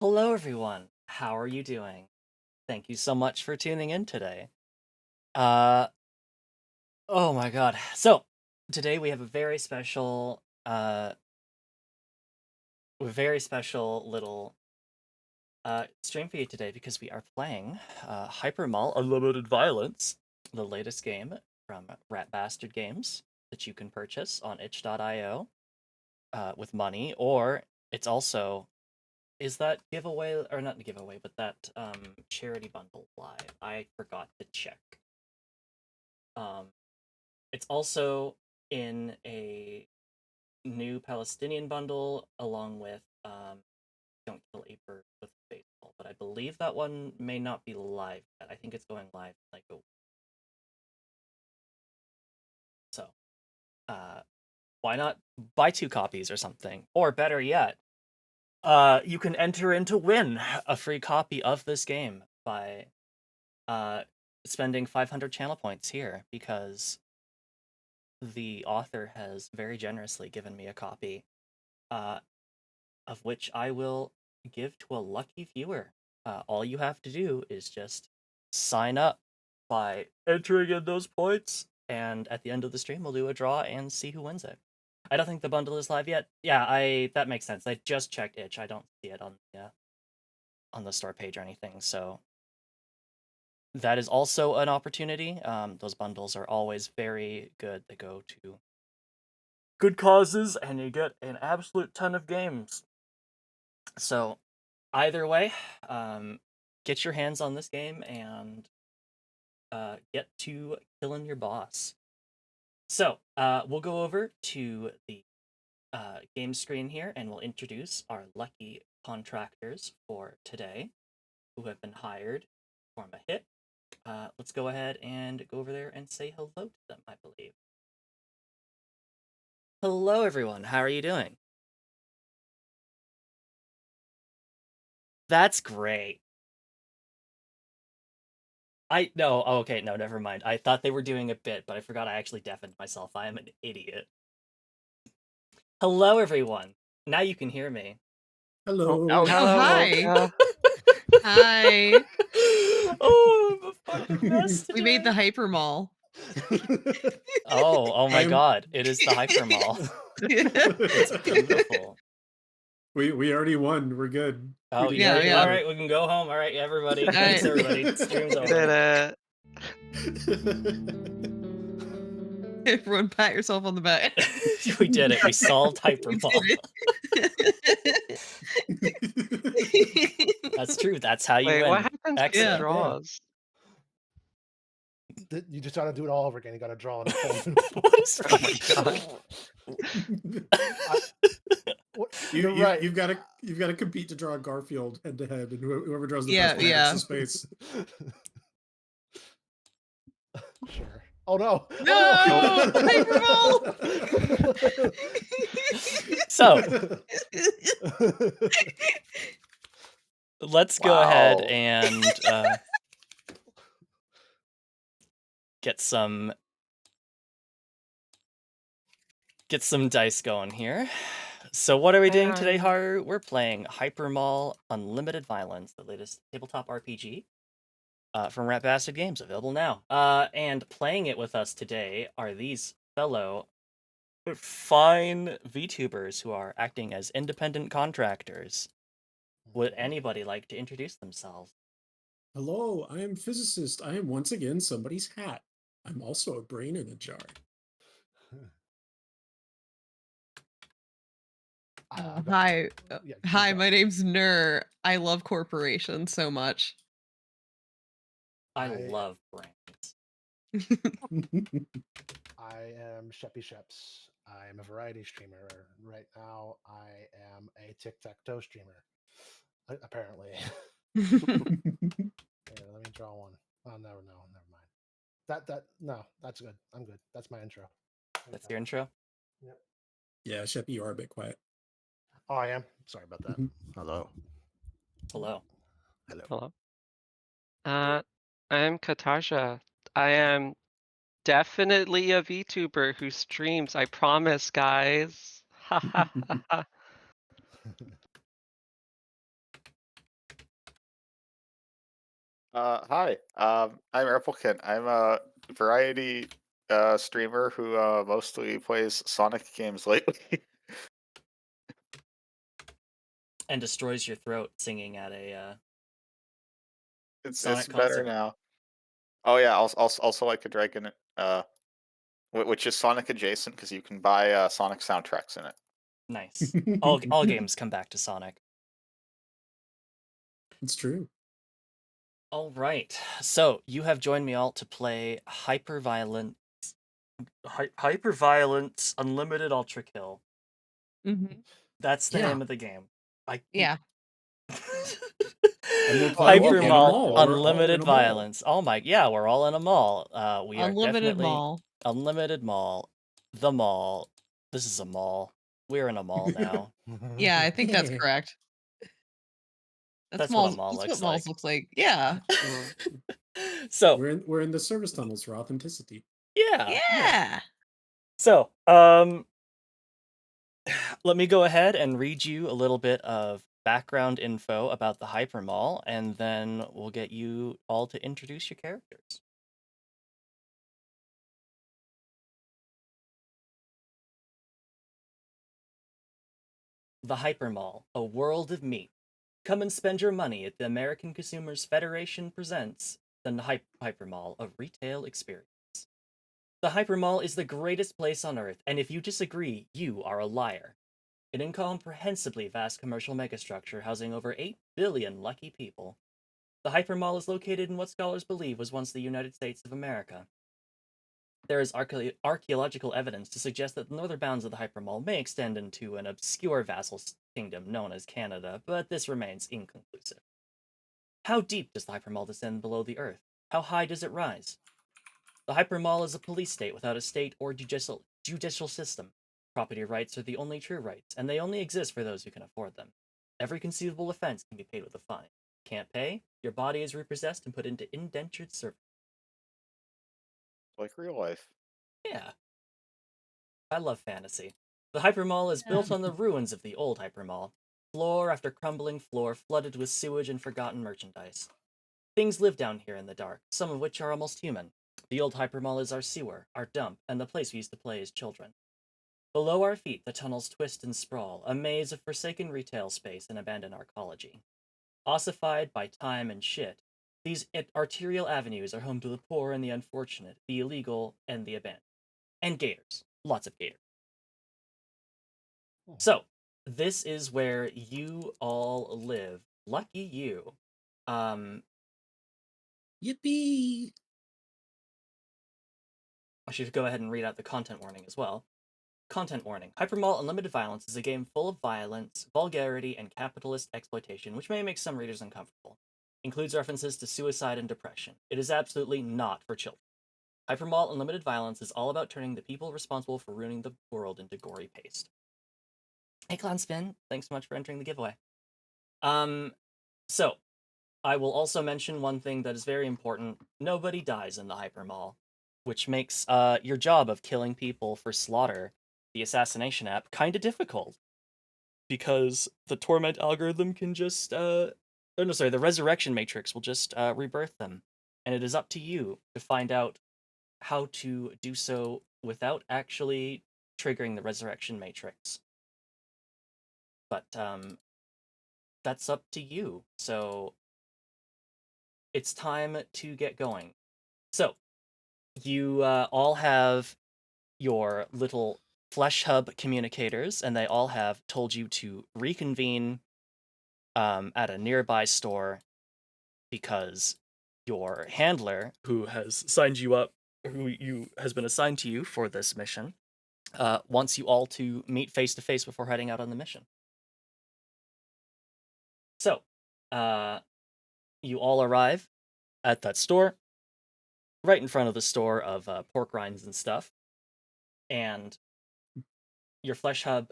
Hello, everyone. How are you doing? Thank you so much for tuning in today. Uh, oh my God. So, today we have a very special little stream for you today because we are playing Hypermall Unlimited Violence, the latest game from Rat Bastard Games that you can purchase on itch.io with money, or it's also is that giveaway or not the giveaway, but that charity bundle live? I forgot to check. Um, it's also in a new Palestinian bundle along with Don't Kill a Bird with Baseball, but I believe that one may not be live yet. I think it's going live like a so. Why not buy 2 copies or something? Or better yet, you can enter in to win a free copy of this game by spending 500 channel points here because the author has very generously given me a copy, of which I will give to a lucky viewer. All you have to do is just sign up by entering in those points, and at the end of the stream, we'll do a draw and see who wins it. I don't think the bundle is live yet. Yeah, that makes sense. I just checked itch. I don't see it on the store page or anything, so that is also an opportunity. Those bundles are always very good. They go to good causes, and you get an absolute ton of games. So, either way, get your hands on this game and get to killing your boss. So, we'll go over to the game screen here, and we'll introduce our lucky contractors for today, who have been hired to form a hit. Let's go ahead and go over there and say hello to them, I believe. Hello, everyone. How are you doing? That's great. No, oh, okay, no, never mind. I thought they were doing a bit, but I forgot I actually deafened myself. I am an idiot. Hello, everyone. Now you can hear me. Hello. Oh, hi. Hi. Oh, I'm a fucking mess today. We made the Hypermall. Oh my God! It is the Hypermall. It's beautiful. We already won. We're good. Oh Yeah, yeah, yeah. All right, we can go home. All right, everybody. All Thanks, right. everybody. Stream's we over. did it. Everyone pat yourself on the back. We did it. We solved Hypermall. That's true. That's how you Wait, win. what happens with Yeah. the draws? You just gotta do it all over again. You gotta draw on a phone. What is Oh my god. You're right. You've got to compete to draw Garfield head to head, and whoever draws the Yeah, first one yeah. gets the space. Sure. Oh no! No! Oh, no! Hypermall! So let's go ahead Wow. and get some dice going here. So what are we doing today, Haru? We're playing Hypermall Unlimited Violence, the latest tabletop RPG from Rat Bastard Games, available now. And playing it with us today are these fellow fine VTubers who are acting as independent contractors. Would anybody like to introduce themselves? Hello, I am physicist. I am once again somebody's hat. I'm also a brain in a jar. Hi. Hi, my name's Nur. I love corporations so much. I love brains. I am Sheppy Sheps. I am a variety streamer. Right now, I am a tic-tac-toe streamer. Apparently. Here, let me draw one. Oh, never mind. No, that's good. I'm good. That's my intro. That's your intro? Yep. Yeah, Sheppy, you are a bit quiet. Oh, I am. Sorry about that. Hello. Hello. Hello. I'm Katasha. I am definitely a VTuber who streams. I promise, guys. Ha ha ha ha. Hi. I'm Replicant. I'm a variety streamer who mostly plays Sonic games lately. And destroys your throat singing at a It's Sonic better concert. now. Oh yeah, also like a Dragon, which is Sonic adjacent because you can buy Sonic soundtracks in it. Nice. All games come back to Sonic. It's true. All right. So you have joined me all to play Hyperviolence Unlimited Ultra Kill. Mhm. That's the Yeah. name of the game. Yeah. And we're playing it in a Hypermall mall. We're all in Unlimited a mall. Violence. Oh my, yeah, we're all in a mall. We are Unlimited definitely mall. Unlimited Mall. The mall. This is a mall. We're in a mall now. Yeah, I think that's correct. That's what a mall That's looks what malls like. looks like. Yeah. So, We're in the service tunnels for authenticity. yeah. Yeah. So, let me go ahead and read you a little bit of background info about the Hypermall, and then we'll get you all to introduce your characters. The Hypermall, a world of meat. Come and spend your money at the American Consumers Federation presents the Hypermall, a retail experience. The Hypermall is the greatest place on earth, and if you disagree, you are a liar. An incomprehensibly vast commercial megastructure housing over 8 billion lucky people. The Hypermall is located in what scholars believe was once the United States of America. There is archaeological evidence to suggest that the northern bounds of the Hypermall may extend into an obscure vassal kingdom known as Canada, but this remains inconclusive. How deep does the Hypermall descend below the earth? How high does it rise? The Hypermall is a police state without a state or judicial system. Property rights are the only true rights, and they only exist for those who can afford them. Every conceivable offense can be paid with a fine. Can't pay? Your body is repossessed and put into indentured servitude. Like real life. Yeah, I love fantasy. The Hypermall is built on the ruins of the old Hypermall. Floor after crumbling floor flooded with sewage and forgotten merchandise. Things live down here in the dark, some of which are almost human. The old Hypermall is our sewer, our dump, and the place we used to play as children. Below our feet, the tunnels twist and sprawl, a maze of forsaken retail space and abandoned arcology. Ossified by time and shit, these arterial avenues are home to the poor and the unfortunate, the illegal and the abandoned. And gators. Lots of gators. So, this is where you all live. Lucky you. Yippee! I should go ahead and read out the content warning as well. Content warning. Hypermall Unlimited Violence is a game full of violence, vulgarity, and capitalist exploitation, which may make some readers uncomfortable. Includes references to suicide and depression. It is absolutely not for children. Hypermall Unlimited Violence is all about turning the people responsible for ruining the world into gory paste. Hey, Clown Spin, thanks so much for entering the giveaway. So, I will also mention one thing that is very important. Nobody dies in the Hypermall, which makes your job of killing people for slaughter, the assassination app, kind of difficult. Because the torment algorithm can just, the resurrection matrix will just rebirth them. And it is up to you to find out how to do so without actually triggering the resurrection matrix. But that's up to you. So it's time to get going. So you all have your little Flesh Hub communicators, and they all have told you to reconvene at a nearby store because your handler, who has signed you up, has been assigned to you for this mission, wants you all to meet face to face before heading out on the mission. So, you all arrive at that store, right in front of the store of pork rinds and stuff, and your Flesh Hub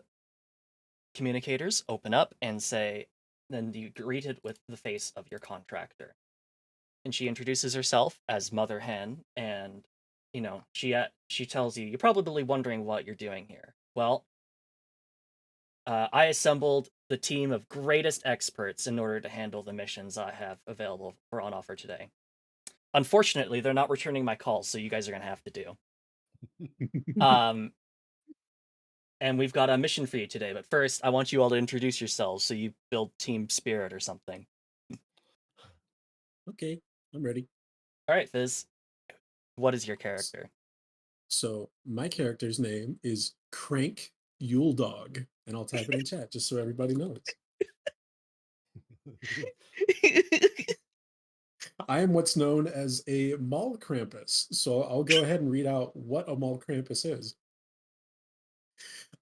communicators open up and say, then you greet it with the face of your contractor. And she introduces herself as Mother Hen, and, she tells you, you're probably wondering what you're doing here. Well, I assembled the team of greatest experts in order to handle the missions I have available or on offer today. Unfortunately, they're not returning my calls, so you guys are going to have to do. And we've got a mission for you today, but first, I want you all to introduce yourselves so you build team spirit or something. Okay, I'm ready. All right, Fizz. What is your character? So my character's name is Crank Yule Dog, and I'll type it in chat just so everybody knows. I am what's known as a mall Krampus, so I'll go ahead and read out what a mall Krampus is.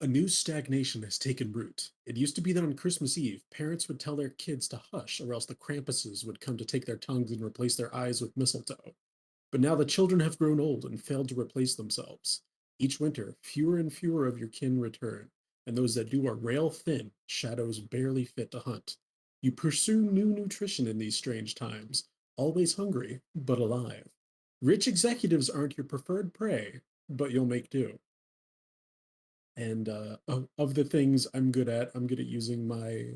A new stagnation has taken root. It used to be that on Christmas Eve, parents would tell their kids to hush, or else the Krampuses would come to take their tongues and replace their eyes with mistletoe. But now the children have grown old and failed to replace themselves. Each winter, fewer and fewer of your kin return, and those that do are rail thin, shadows barely fit to hunt. You pursue new nutrition in these strange times, always hungry, but alive. Rich executives aren't your preferred prey, but you'll make do. And of the things I'm good at using my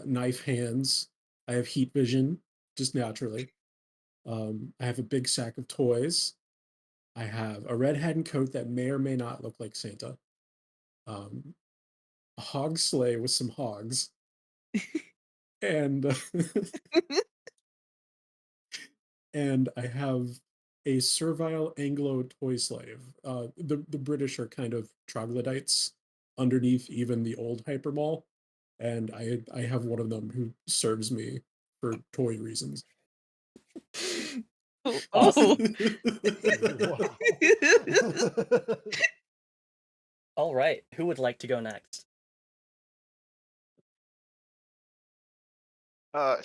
knife hands. I have heat vision, just naturally. I have a big sack of toys. I have a red hat and coat that may or may not look like Santa. Um, a hog sleigh with some hogs, and and I have a servile Anglo toy slave. The British are kind of troglodytes underneath even the old Hypermall, and I have one of them who serves me for toy reasons. Awesome. Wow. All right, who would like to go next?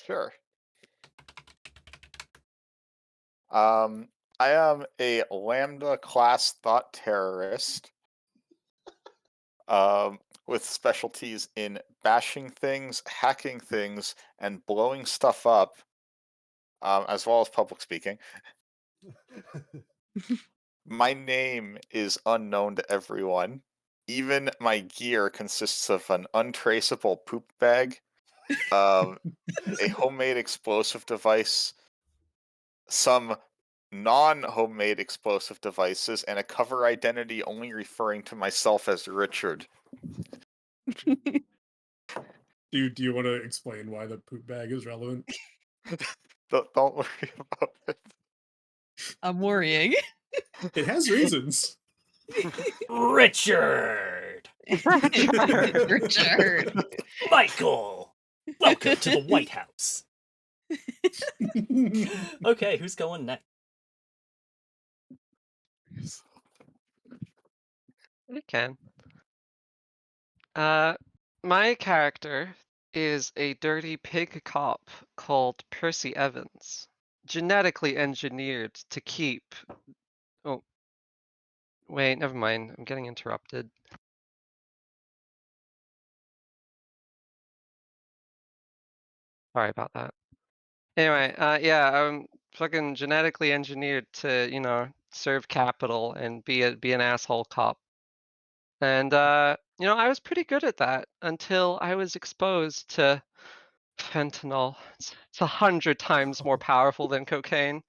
Sure. I am a Lambda class thought terrorist. With specialties in bashing things, hacking things, and blowing stuff up, as well as public speaking. My name is unknown to everyone. Even my gear consists of an untraceable poop bag, a homemade explosive device, some non-homemade explosive devices, and a cover identity only referring to myself as Richard. Do you want to explain why the poop bag is relevant? Don't worry about it. I'm worrying. It has reasons. Richard! Richard. Michael! Welcome to the White House. Okay, who's going next? I can. My character is a dirty pig cop called Percy Evans, genetically engineered to keep. Oh, wait, never mind. I'm getting interrupted. Sorry about that. Anyway, yeah, I'm fucking genetically engineered to, serve capital and be an asshole cop. And I was pretty good at that until I was exposed to fentanyl. It's 100 times more powerful than cocaine.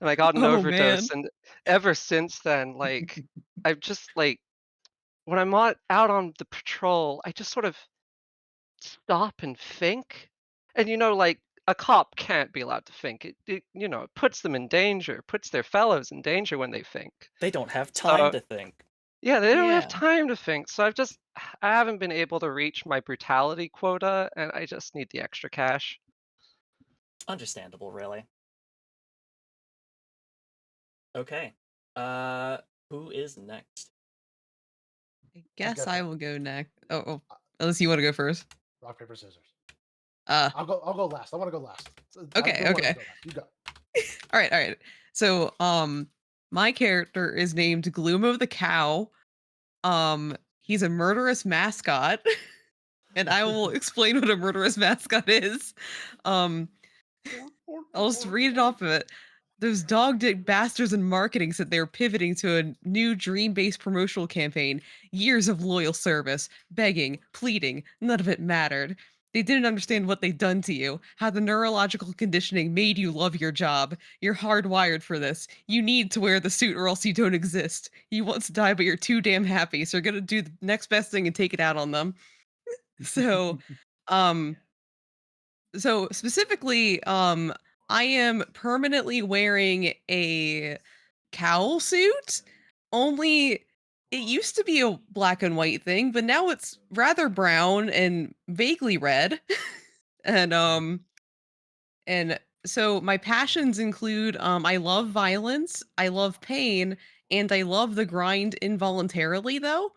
And I got an Oh, man. overdose, and ever since then, like, I've just like when I'm out on the patrol, I just sort of stop and think. And like a cop can't be allowed to think. It puts them in danger, puts their fellows in danger when they think. They don't have time So to think. yeah, they don't have Yeah. time to think. So I haven't been able to reach my brutality quota, and I just need the extra cash. Understandable, really. Okay. Who is next? I guess guess I I- will go next. Oh, unless you want to go first. Rock, paper, scissors. Uh, I'll go last. I want to go last. Okay, okay. You go. all right. So, my character is named Gloom of the Cow. He's a murderous mascot, and I will explain what a murderous mascot is. I'll just read it off of it. those dog dick bastards in marketing said they were pivoting to a new dream-based promotional campaign. Years of loyal service, begging, pleading, none of it mattered. They didn't understand what they'd done to you, how the neurological conditioning made you love your job. You're hardwired for this. You need to wear the suit or else you don't exist. You want to die, but you're too damn happy, so you're gonna do the next best thing and take it out on them. So, um, so specifically, I am permanently wearing a cowl suit. Only it used to be a black and white thing, but now it's rather brown and vaguely red. and and so my passions include I love violence, I love pain, and I love the grind involuntarily though.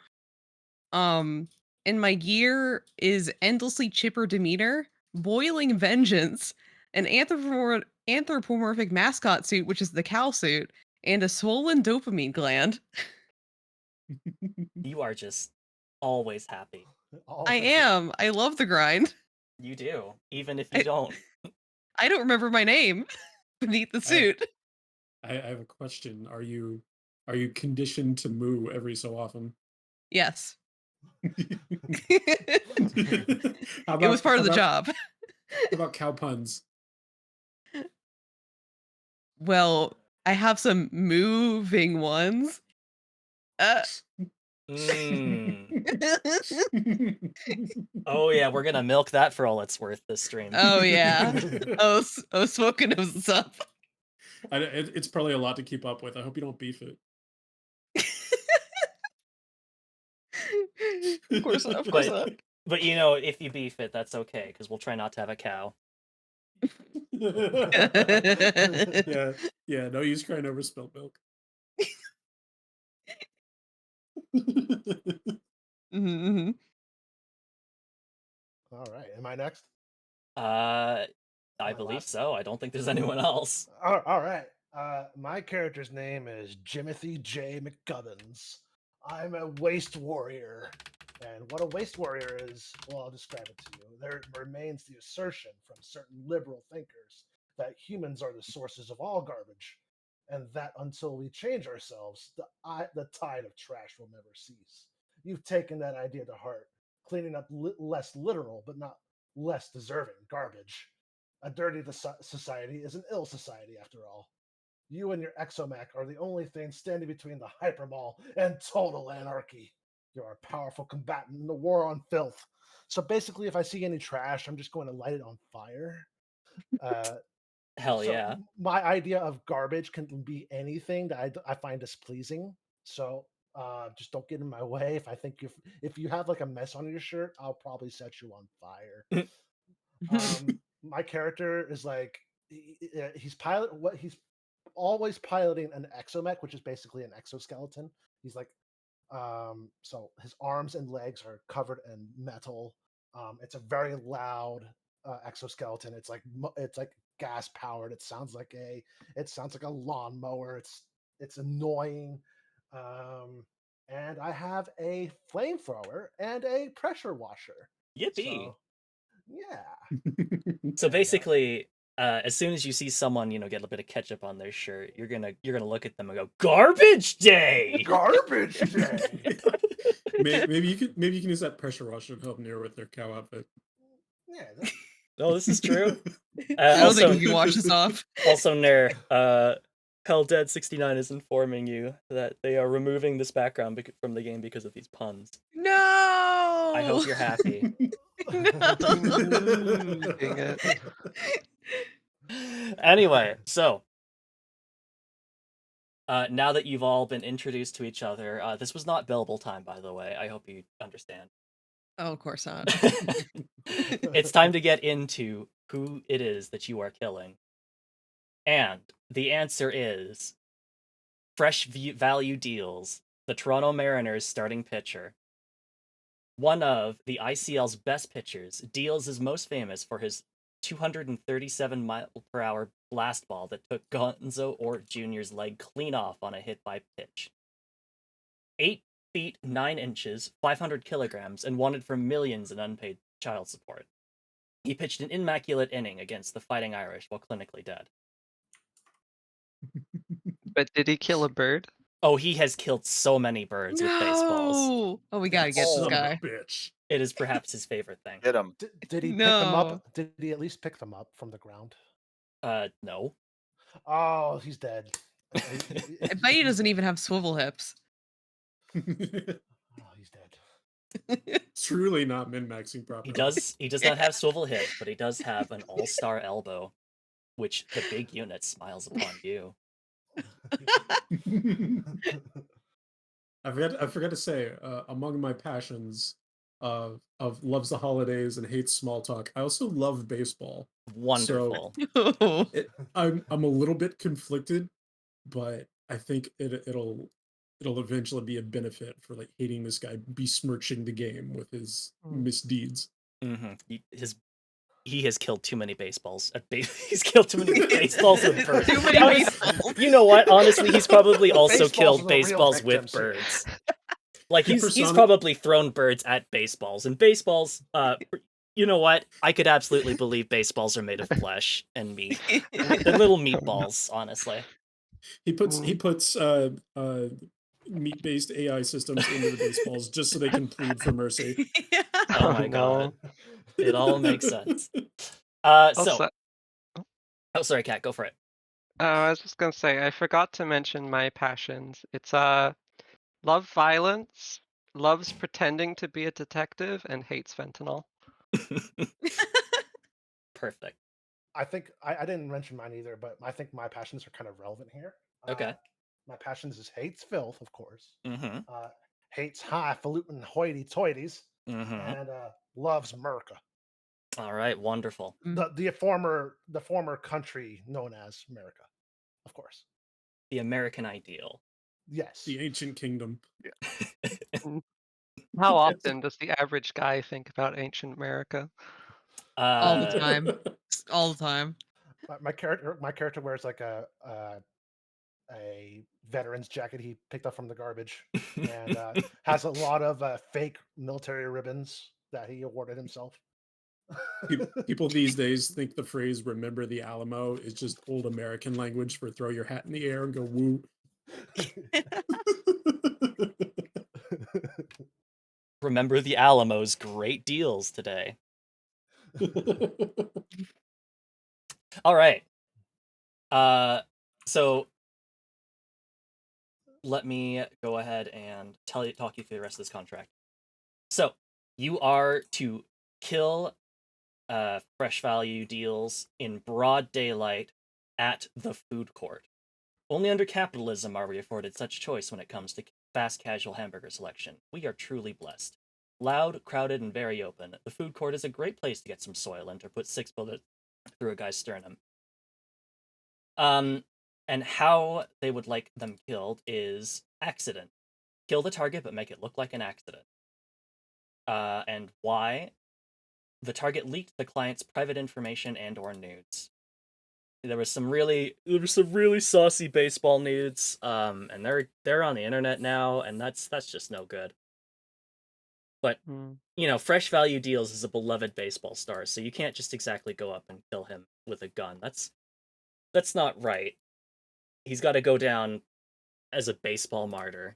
Um, and my gear is endlessly chipper demeanor, boiling vengeance, an anthropomorphic mascot suit, which is the cow suit, and a swollen dopamine gland. You are just always happy. I am. I love the grind. You do, even if you I, don't. I don't remember my name beneath the suit. I have a question. Are you conditioned to moo every so often? Yes. How It was part of the job. How about cow puns? Well, I have some moving ones. Mm. Oh yeah, we're gonna milk that for all it's worth this stream. Oh yeah. Oh, Smoking knows what's up. It's probably a lot to keep up with. I hope you don't beef it. Of course not. Of course not. But you know, if you beef it, that's okay, because we'll try not to have a cow. Yeah. No use crying over spilt milk. Mm-hmm. All right. Am I next? I My believe last? so. I don't think there's anyone else. All right. My character's name is Jimothy J. McGubbins. I'm a waste warrior. And what a waste warrior is, well, I'll describe it to you. There remains the assertion from certain liberal thinkers that humans are the sources of all garbage, and that until we change ourselves, the tide of trash will never cease. You've taken that idea to heart, cleaning up less literal, but not less deserving garbage. A dirty society is an ill society, after all. You and your exomech are the only thing standing between the hypermall and total anarchy. You're a powerful combatant in the war on filth. So basically, if I see any trash, I'm just going to light it on fire. Hell So yeah. my idea of garbage can be anything that I find displeasing. So just don't get in my way. If I think if you have like a mess on your shirt, I'll probably set you on fire. My character is like he's always piloting an exomech, which is basically an exoskeleton. He's like so his arms and legs are covered in metal. It's a very loud exoskeleton. It's like gas powered. It sounds like a lawnmower. It's annoying. And I have a flamethrower and a pressure washer. Yippee. So yeah. So And, basically, as soon as you see someone, get a bit of ketchup on their shirt, you're gonna look at them and go, "Garbage day!" garbage day. Maybe you can use that pressure washer to help Nero with their cow outfit. Yeah. Oh, this is true. I don't think Also, we can wash this off. also, Nair, Helldead69 is informing you that they are removing this background from the game because of these puns. No. I hope you're happy. No. Dang it. Anyway, so now that you've all been introduced to each other, this was not billable time, by the way. I hope you understand. Oh, of course not. It's time to get into who it is that you are killing. And the answer is Fresh Value Deals, the Toronto Mariners starting pitcher. One of the ICL's best pitchers, Deals is most famous for his 237-mile-per-hour blast ball that took Gonzo Ort Jr.'s leg clean off on a hit by pitch. 8 feet 9 inches, 500 kilograms, and wanted for millions in unpaid child support. He pitched an immaculate inning against the Fighting Irish while clinically dead. But did he kill a bird? Oh, he has killed so many birds with baseballs. No! Oh, we gotta get this Son of a guy. bitch. It is perhaps his favorite thing. Get him. Did he pick them No. up? Did he at least pick them up from the ground? No. Oh, he's dead. I bet he doesn't even have swivel hips. Oh, he's dead. Truly not min-maxing properly. He does not have swivel hips, but he does have an all-star elbow, which the big unit smiles upon you. I forgot to say, among my passions of loves the holidays and hates small talk, I also love baseball. Wonderful. Oh. I'm a little bit conflicted, but I think it'll eventually be a benefit for like hating this guy besmirching the game with his misdeeds. Mm-hmm. He has killed too many baseballs. He's killed too many baseballs with birds. Too many baseballs. You know what? Honestly, he's probably also Baseballs killed are the real baseballs with victims here. birds. Like he's Persona- probably thrown birds at baseballs, and baseballs. You know what? I could absolutely believe baseballs are made of flesh and meat. They're little meatballs, honestly. He puts meat-based AI systems into the baseballs just so they can plead for mercy. Oh my no. god, it all makes sense. Also, Oh, sorry, Kat, go for it. I was just gonna say, I forgot to mention my passions. It's love violence, loves pretending to be a detective, and hates fentanyl. Perfect. I think I didn't mention mine either, but I think my passions are kind of relevant here. Okay. My passions is hates filth, of course. Mm-hmm. Hates highfalutin hoity-toities, Mm-hmm. and loves America, All right, wonderful. the former country known as America, of course. The American ideal. Yes. The ancient kingdom. How often does the average guy think about ancient America? All the time. All the time. My character wears like a veteran's jacket he picked up from the garbage, and has a lot of fake military ribbons that he awarded himself. People these days think the phrase "remember the Alamo" is just old American language for throw your hat in the air and go woo. Remember the Alamo's great deals today. All right. So let me go ahead and talk you through the rest of this contract. So you are to kill fresh value deals in broad daylight at the food court. Only under capitalism are we afforded such choice when it comes to fast casual hamburger selection. We are truly blessed. Loud, crowded, and very open, the food court is a great place to get some soylent or put 6 bullets through a guy's sternum. And how they would like them killed is accident. Kill the target, but make it look like an accident. And why? The target leaked the client's private information and/or nudes. There was some really saucy baseball nudes, and they're on the internet now, and that's just no good. But you know, Fresh Value Deals is a beloved baseball star, so you can't just exactly go up and kill him with a gun. That's not right. He's got to go down as a baseball martyr.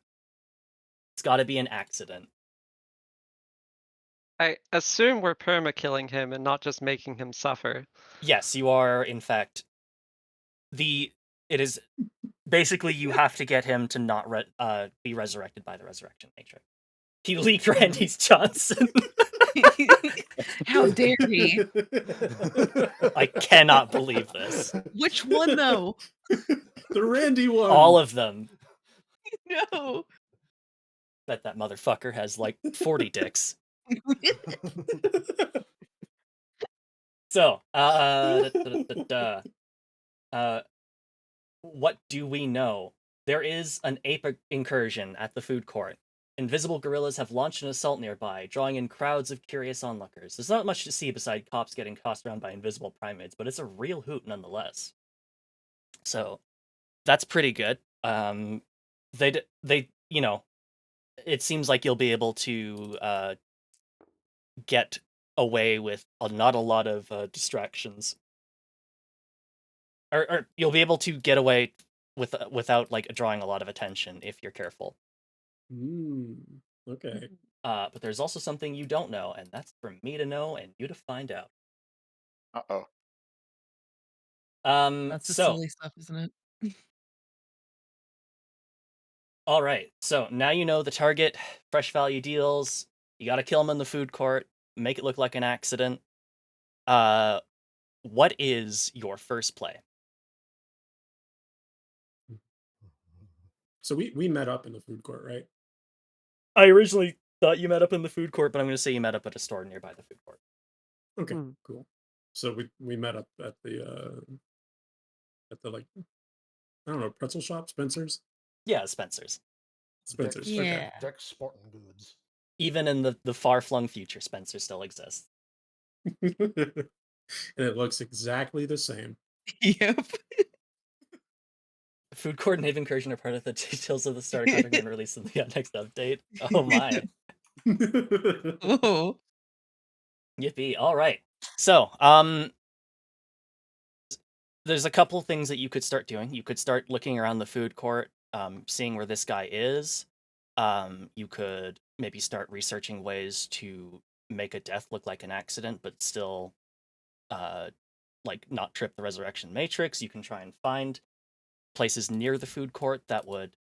It's got to be an accident. I assume we're perma-killing him and not just making him suffer. Yes, you are, in fact. It is basically you have to get him to not be resurrected by the resurrection matrix. He leaked Randy's Johnson. How dare he? I cannot believe this. Which one, though? The Randy one. All of them. No. Bet that motherfucker has like 40 dicks. So, what do we know? There is an ape incursion at the food court. Invisible gorillas have launched an assault nearby, drawing in crowds of curious onlookers. There's not much to see beside cops getting tossed around by invisible primates, but it's a real hoot nonetheless. So, that's pretty good. They you know, it seems like you'll be able to get away with not a lot of distractions. Or you'll be able to get away without like drawing a lot of attention if you're careful. Okay. But there's also something you don't know, and that's for me to know and you to find out. Uh-oh. That's the So silly stuff, isn't it? all right, so now you know the target, fresh value deals. You got to kill them in the food court, make it look like an accident. What is your first play? So we met up in the food court, right? I originally thought you met up in the food court, but I'm going to say you met up at a store nearby the food court. Okay, Hmm. cool. So we met up at the like, I don't know, pretzel shop, Spencer's. Yeah, Spencer's. Spencer's. Dick's, Okay. Dick's Sporting Goods. Even in the far flung future, Spencer still exists. And it looks exactly the same. Yep. The food court and Haven Incursion are part of the details of the starter contract and release in the next update. Oh my. Whoa. Yippee. All right. So, there's a couple things that you could start doing. You could start looking around the food court, seeing where this guy is. You could maybe start researching ways to make a death look like an accident, but still, like not trip the resurrection matrix. You can try and find places near the food court that would,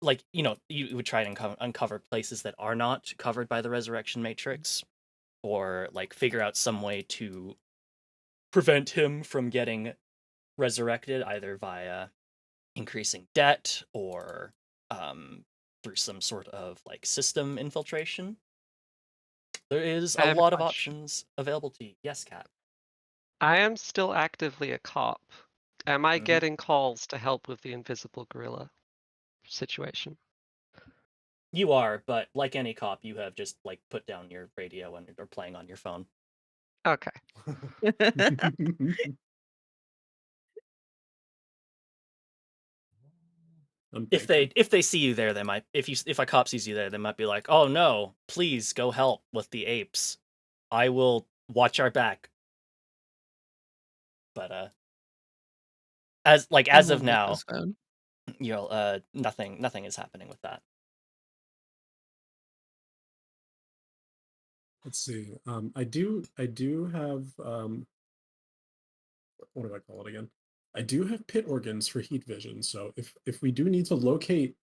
like you would try and uncover places that are not covered by the resurrection matrix, or like figure out some way to prevent him from getting resurrected either via increasing debt or through some sort of like system infiltration. There is I a have a lot of question. options available to you. Yes, Kat. I am still actively a cop. Am I Mhm. getting calls to help with the invisible gorilla situation? You are, but like any cop, you have just like put down your radio and are playing on your phone. Okay. If they see you there, they might if a cop sees you there, they might be like, "Oh no, please go help with the apes. I will watch our back." But as of Love now, Nico's phone. nothing is happening with that. Let's see. I do have what do I call it again? I do have pit organs for heat vision. So if we do need to locate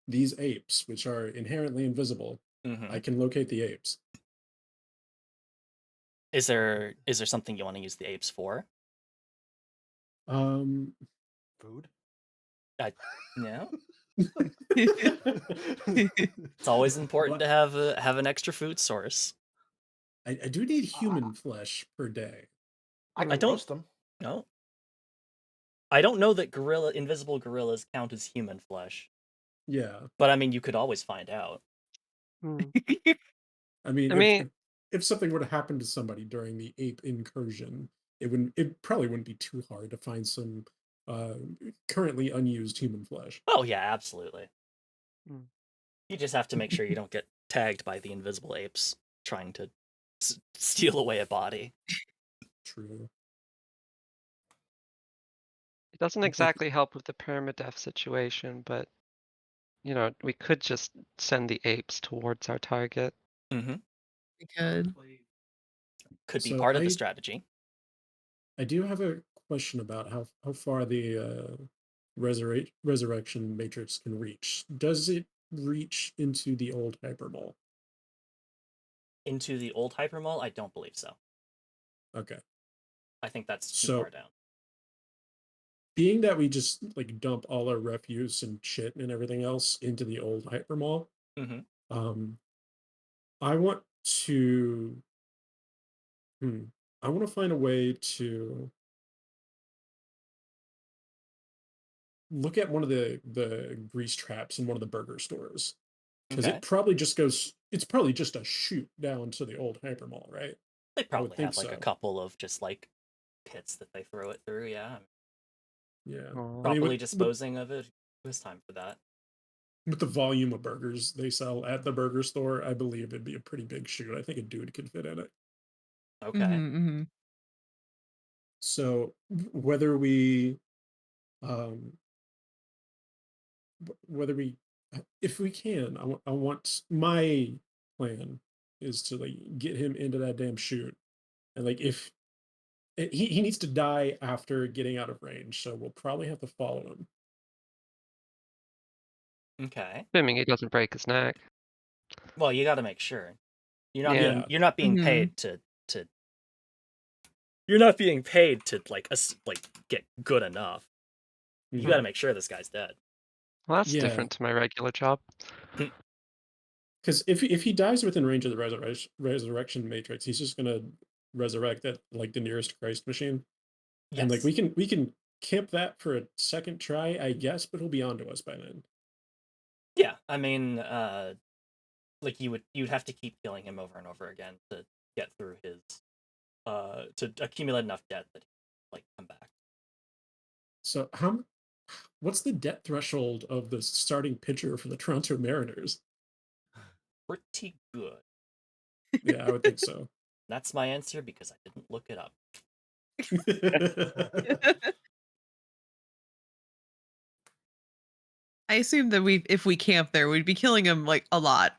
these apes, which are inherently invisible, I Mhm. can locate the apes. Is there something you want to use the apes for? Um, Food. No. It's always important well, to have an extra food source. I do need human flesh per day. I I can don't roast them. know. I don't know that invisible gorillas count as human flesh, Yeah. but I mean, you could always find out. Hmm. I mean, I if, mean, if if something were to happen to somebody during the ape incursion, it probably wouldn't be too hard to find some uh currently unused human flesh. Oh yeah, absolutely. hmm. You just have to make sure you don't get tagged by the invisible apes trying to steal away a body. True. It doesn't I'm thinking, exactly help with the permadeath situation, but we could just send the apes towards our target. Mm-hmm. We could. Could be so part of the I strategy. I do have a question about how far the resurrection matrix can reach. Does it reach into the old hypermall? Into the old Hypermall? I don't believe so. Okay. I think that's too far So down. being that we just like dump all our refuse and shit and everything else into the old hypermall, Mm-hmm. um, I want to hmm, I want to find a way to look at one of the grease traps in one of the burger stores because Okay. it's probably just a shoot down to the old hypermall, right? They I would probably think have like a so. couple of just like pits that they throw it through. Yeah. Yeah. Oh. I mean, Properly disposing of it. It was time for that. with the volume of burgers they sell at the burger store, I believe it'd be a pretty big shoot. I think a dude could fit in it. Okay. Mm-hmm, mm-hmm. So whether we um whether we if we can, I want my plan is to like get him into that damn chute, and like if he needs to die after getting out of range, so we'll probably have to follow him. Okay. Assuming he doesn't break his neck. Well, you got to make sure Yeah. you're not being Mhm. paid to you're not being paid to like like get good enough. You got to make sure this guy's dead. Well, that's Yeah, different to my regular job. because if he dies within range of the resurrection matrix, he's just gonna resurrect at like the nearest Christ machine, and like Yes. we can camp that for a second try, I guess, but he'll be on to us by then. Yeah, I mean, like you'd have to keep killing him over and over again to get through his to accumulate enough debt that he like come back. So what's the debt threshold of the starting pitcher for the Toronto Mariners? Pretty good. Yeah, I would think so. That's my answer because I didn't look it up. I assume that if we camp there, we'd be killing him like a lot.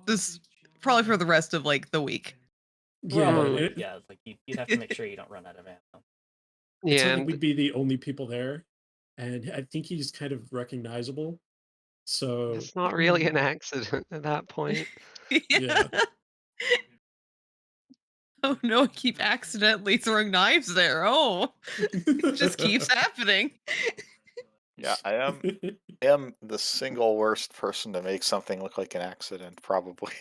This probably for the rest of like the week. Yeah, Probably, yeah. Like you'd have to make sure you don't run out of ammo. it's Yeah, not like and we'd be the only people there, and I think he's kind of recognizable. So it's not really an accident at that point. yeah. Oh no, I keep accidentally throwing knives there. Oh, it just keeps happening. Yeah, I am the single worst person to make something look like an accident, probably.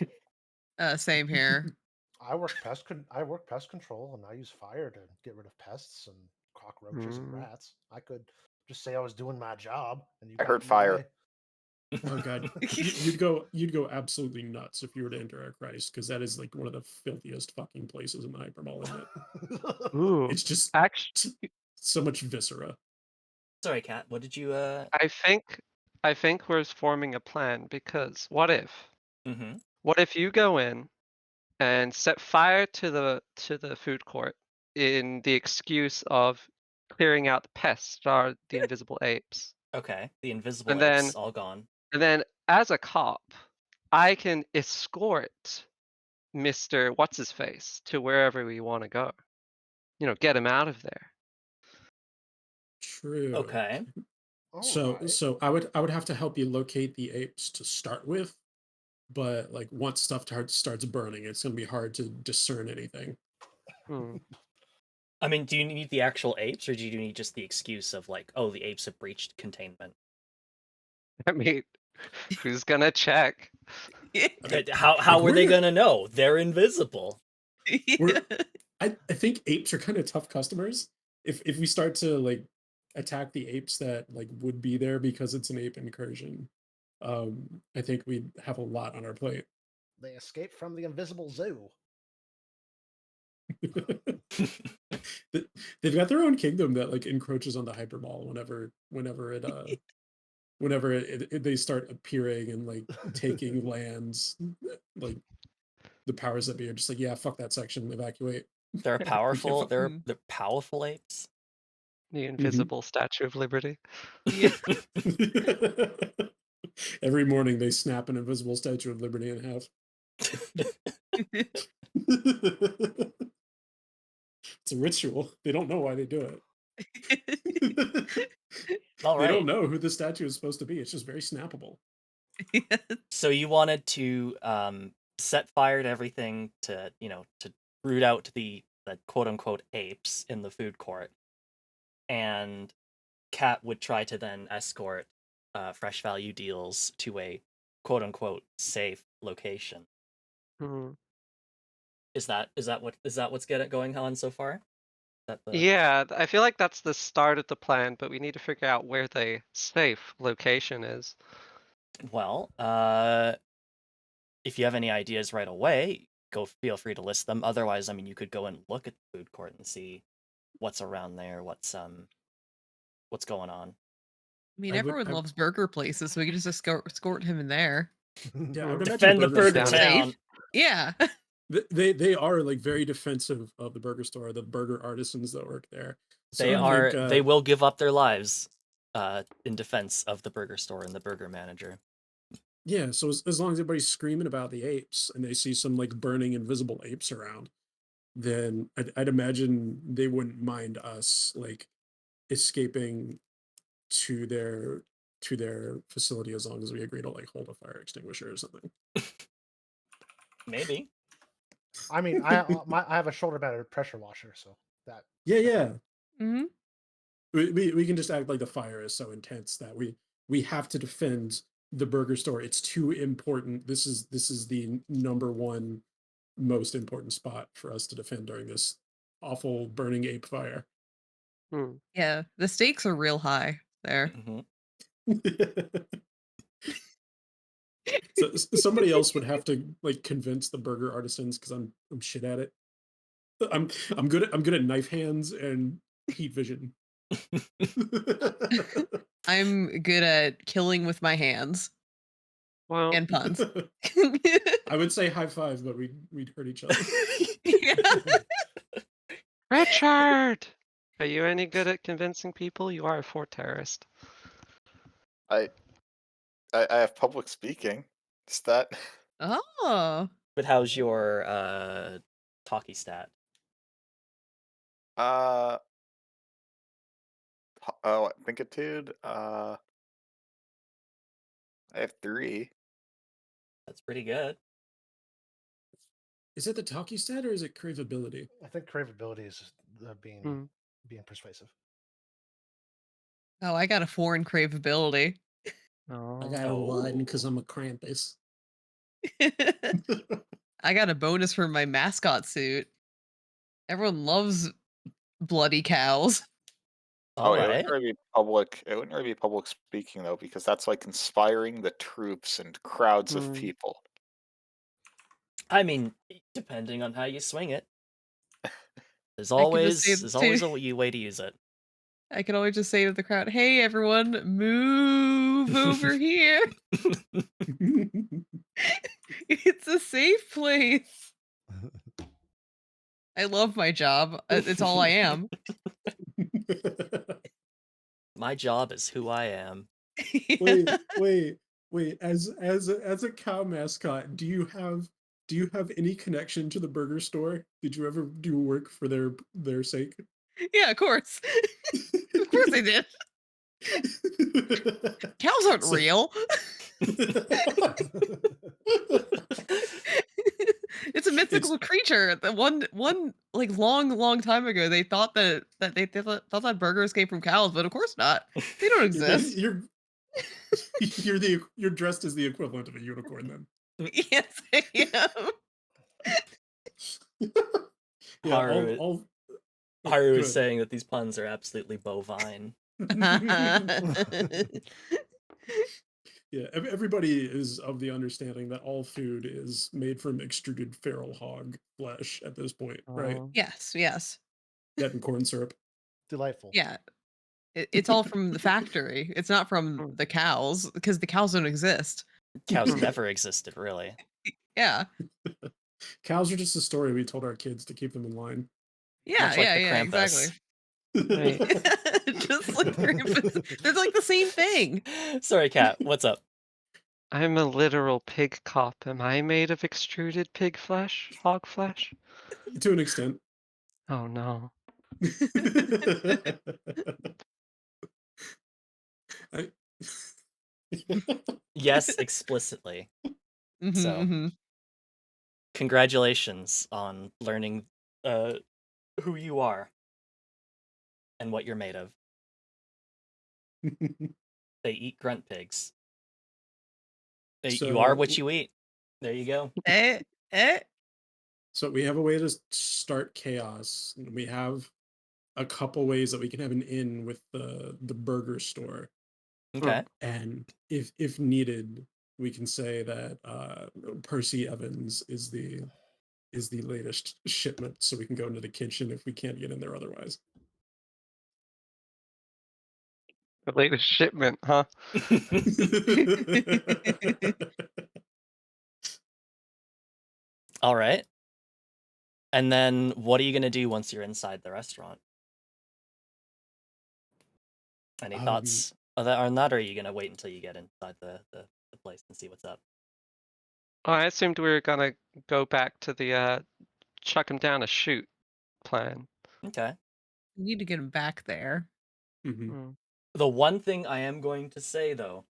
Same here. I work pest control, and I use fire to get rid of pests and cockroaches and Mm. rats. I could just say I was doing my job, and you I got heard in the fire. way. Oh god, you'd go absolutely nuts if you were to enter our Christ, because that is like one of the filthiest fucking places in the Hypermall, isn't it? Ooh, It's just actually, so much viscera. Sorry, Kat. What did you? I think we're forming a plan because what Mm-hmm. if you go in and set fire to the food court in the excuse of clearing out the pests that are the invisible apes, Okay. The invisible and then apes all gone. as a cop, I can escort Mr. What's his face to wherever we want to go. You know, get him out of there. True. Okay. So I would have to help you locate the apes to start with, but like once stuff starts burning, it's gonna be hard to discern anything. Hmm. I mean, do you need the actual apes, or do you need just the excuse of like, oh, the apes have breached containment? I mean, who's gonna check? How were they we're- gonna know? They're invisible. We're I think apes are kind of tough customers. If we start to like attack the apes that like would be there because it's an ape incursion, I think we'd have a lot on our plate. They escaped from the invisible zoo. They've got their own kingdom that like encroaches on the hypermall whenever they start appearing and like taking lands, like the powers that be are just like, yeah, fuck that section, evacuate. They're We can't powerful. fuck- They're powerful apes. The invisible Statue of Liberty. Yeah. Every morning they snap an invisible Statue of Liberty in half. It's a ritual. They don't know why they do it. All They don't right. know who the statue is supposed to be. It's just very snappable. So you wanted to set fire to everything to to root out the quote unquote apes in the food court, and Kat would try to then escort fresh value deals to a quote unquote safe location. Hmm. Is that what's going on so far? Is that the Yeah, I feel like that's the start of the plan, but we need to figure out where the safe location is. well, if you have any ideas right away, feel free to list them. Otherwise, I mean, you could go and look at the food court and see what's around there, what's going on. I mean, I would- everyone I- loves burger places, so we could just escort him in there. Yeah, I would imagine Defend the burgers burger are- Safe. town. Yeah. They are like very defensive of the burger store, the burger artisans that work there. So I think They will give up their lives in defense of the burger store and the burger manager. yeah. So as long as everybody's screaming about the apes and they see some like burning invisible apes around, then I'd imagine they wouldn't mind us like escaping to their facility as long as we agree to like hold a fire extinguisher or something. Maybe. I mean, I have a shoulder mounted pressure washer, so that Yeah. Hmm. We can just act like the fire is so intense that we have to defend the burger store. It's too important. This is the number one most important spot for us to defend during this awful burning ape fire. Hmm. Yeah, the stakes are real high there. Hmm. So somebody else would have to like convince the burger artisans because I'm shit at it. I'm good at knife hands and heat vision. I'm good at killing with my hands Well, and puns. I would say high five, but we'd hurt each other. Yeah. Richard, are you any good at convincing people? You are a fort terrorist. I have public speaking. Is that Oh. But how's your talkie stat? uh oh, thinkitude? I have 3. That's pretty good. Is it the talkie stat or is it craveability? I think craveability is being Hmm. persuasive. Oh, I got a 4 in craveability. I Oh. got a 1 because Oh. I'm a Krampus. I got a bonus for my mascot suit. Everyone loves bloody cows. Oh, All it right. wouldn't really be public. It wouldn't really be public speaking though, because that's like inspiring the troops and crowds of Hmm. people. I mean, depending on how you swing it, there's I could just say always to a way to use it. I can always just say to the crowd, "Hey, everyone, move over here. It's a safe place." I love my job. It's all I am. My job is who I am. Wait. As a cow mascot, do you have any connection to the burger store? Did you ever do work for their sake? Yeah, of course. Of course I did. Cows aren't So- real. It's a mythical creature. The one like long time ago, they thought thought that burgers came from cows, but of course not. They don't exist. you're dressed as the equivalent of a unicorn then. Yes, I am. Yeah, Haru, all Haru is good. saying that these puns are absolutely bovine. Yeah, everybody is of the understanding that all food is made from extruded feral hog flesh at this point, right? Oh. Yes. That and corn syrup. Delightful. Yeah. It's all from the factory. It's not from Hmm. the cows because the cows don't exist. Cows Hmm. never existed, really. Yeah. Cows are just a story we told our kids to keep them in line. Yeah, Much like the yeah, Krampus. exactly. Just like Krampus. They're like the same thing. Sorry, Kat. What's up? I'm a literal pig cop. Am I made of extruded pig flesh? Hog flesh? To an extent. Oh no. I- Yes, explicitly. Mhm, So, mhm. congratulations on learning who you are and what you're made of. They eat grunt pigs. You are what So, you eat. There you go. Eh, eh. so we have a way to start chaos. And we have a couple ways that we can have an in with the burger store. Okay. And if needed, we can say that Percy Evans is the latest shipment, so we can go into the kitchen if we can't get in there otherwise. The latest shipment, huh? All right. And then what are you gonna do once you're inside the restaurant? Any thoughts on that, or are you gonna wait until you get inside the place and see what's up? Oh, I assumed we were gonna go back to the chuck him down a chute plan. Okay. We need to get him back there. Mhm. Mm. The one thing I am going to say though,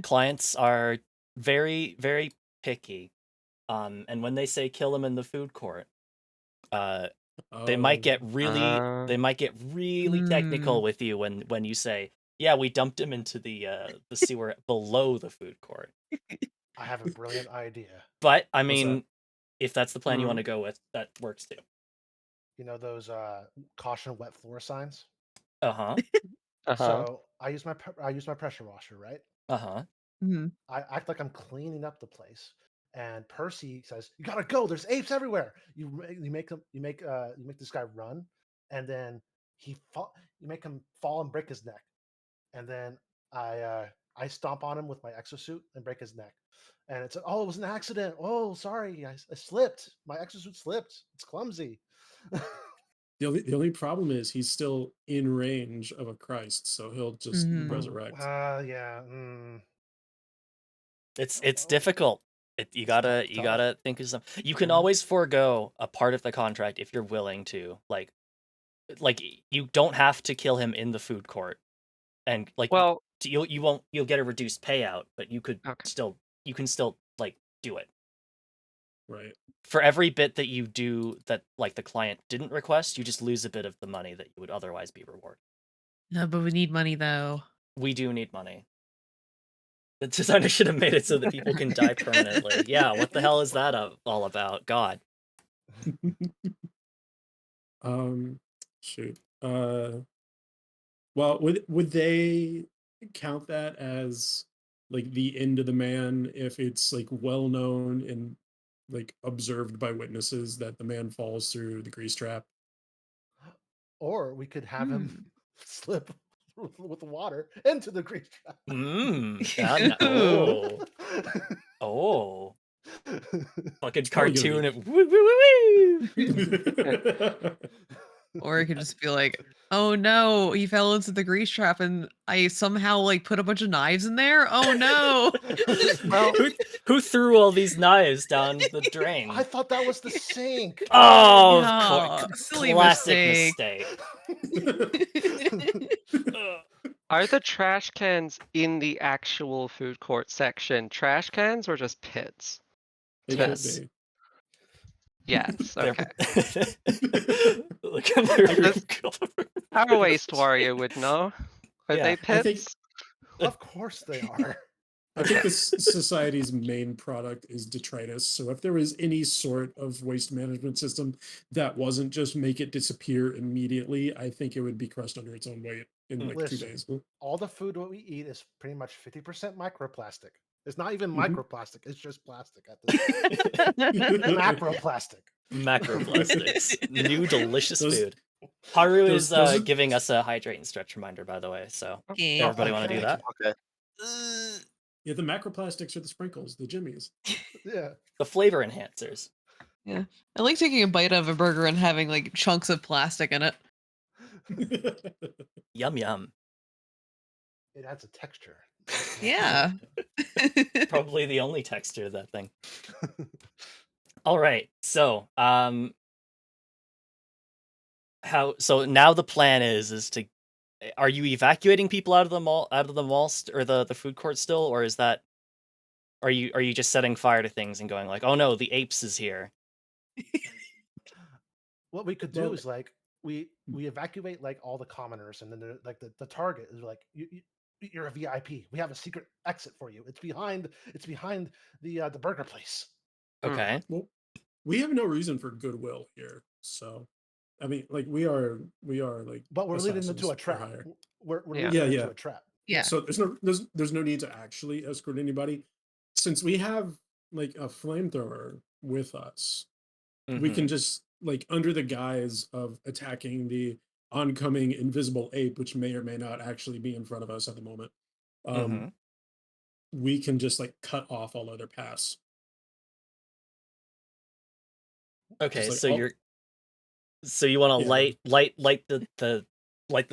clients are very, very picky. And when they say kill him in the food court, they might get Oh, really technical Mm. with you when you say, yeah, we dumped him into the sewer below the food court. I have a brilliant idea. But I What's that? mean, if that's the plan you want to Mhm. go with, that works too. You know those caution wet floor signs? Uh-huh. Uh-huh. So I use my pressure washer, right? Uh-huh. Mhm. I act like I'm cleaning up the place, and Percy says, "You gotta go. There's apes everywhere." You make this guy run, and then you make him fall and break his neck, and then I stomp on him with my exosuit and break his neck, and it's oh, it was an accident. Oh, sorry, I slipped. My exosuit slipped. It's clumsy. The only problem is he's still in range of a Christ, so he'll just Mhm. resurrect. Yeah. I don't It's know. difficult. You It's gotta tough. think of some. You can Mhm. always forego a part of the contract if you're willing to. Like you don't have to kill him in the food court, and Well, you'll get a reduced payout, but okay. you can still like do it. Right. For every bit that you do that like the client didn't request, you just lose a bit of the money that you would otherwise be rewarded. No, but we need money though. We do need money. The designer should have made it so that people can die permanently. Yeah, what the hell is that all about? God. Um, shoot. Well, would they count that as like the end of the man if it's like well known and like observed by witnesses that the man falls through the grease trap? Or we could have him Hmm. slip with the water into the grease trap. Yeah, no. Ooh. Oh. Fucking It's probably gonna cartoon be. it. Woo, woo, woo, woo. Or it could just be like, "Oh no, he fell into the grease trap and I somehow like put a bunch of knives in there. Oh no." Well, who who threw all these knives down the I drain? thought that was the sink. Oh, of course. Yeah, silly Classic mistake. mistake. Ugh. are the trash cans in the actual food court section trash cans or just pits? They could Yes. be. Yes, They're okay. look at the I- room Just color. our waste warrior would know. Are Yeah. they I think pits? Of course they are. I think Okay. this society's main product is detritus. So if there was any sort of waste management system that wasn't just make it disappear immediately, I think it would be crushed under its own weight in like 2 Listen, days. all the food what we eat is pretty much 50% microplastic. It's not even Mhm. microplastic, it's just plastic at this point. Macroplastic. Macroplastics. New delicious Those food. Haru is those are giving us a hydrate and stretch reminder, by the way. So Okay. everybody Oh, want to do thank that? Okay. yeah, the macroplastics are the sprinkles, the jimmies. Yeah. The flavor enhancers. Yeah. I like taking a bite of a burger and having like chunks of plastic in it. Yum yum. It adds a texture. Yeah. Probably the only texture of that thing. All right. So, so now the plan is to are you evacuating people out of the mall or the food court still, or is that are you just setting fire to things and going like, "Oh no, the apes is here." What we could do Well, is like we evacuate like all the commoners, and then like the target is like you're a VIP. We have a secret exit for you. It's behind the burger place. Okay. well, we have no reason for goodwill here. So, I mean, like we are like But we're leading them to assassins a for trap. hire. We're Yeah. leading Yeah, them yeah. into a trap. Yeah. So there's no need to actually escort anybody. Since we have like a flamethrower with us, we can Mhm. just like under the guise of attacking the oncoming invisible ape, which may or may not actually be in front of us at the moment. Um, Mhm. we can just like cut off all other paths. Okay, like, so oh. you want to Yeah. light the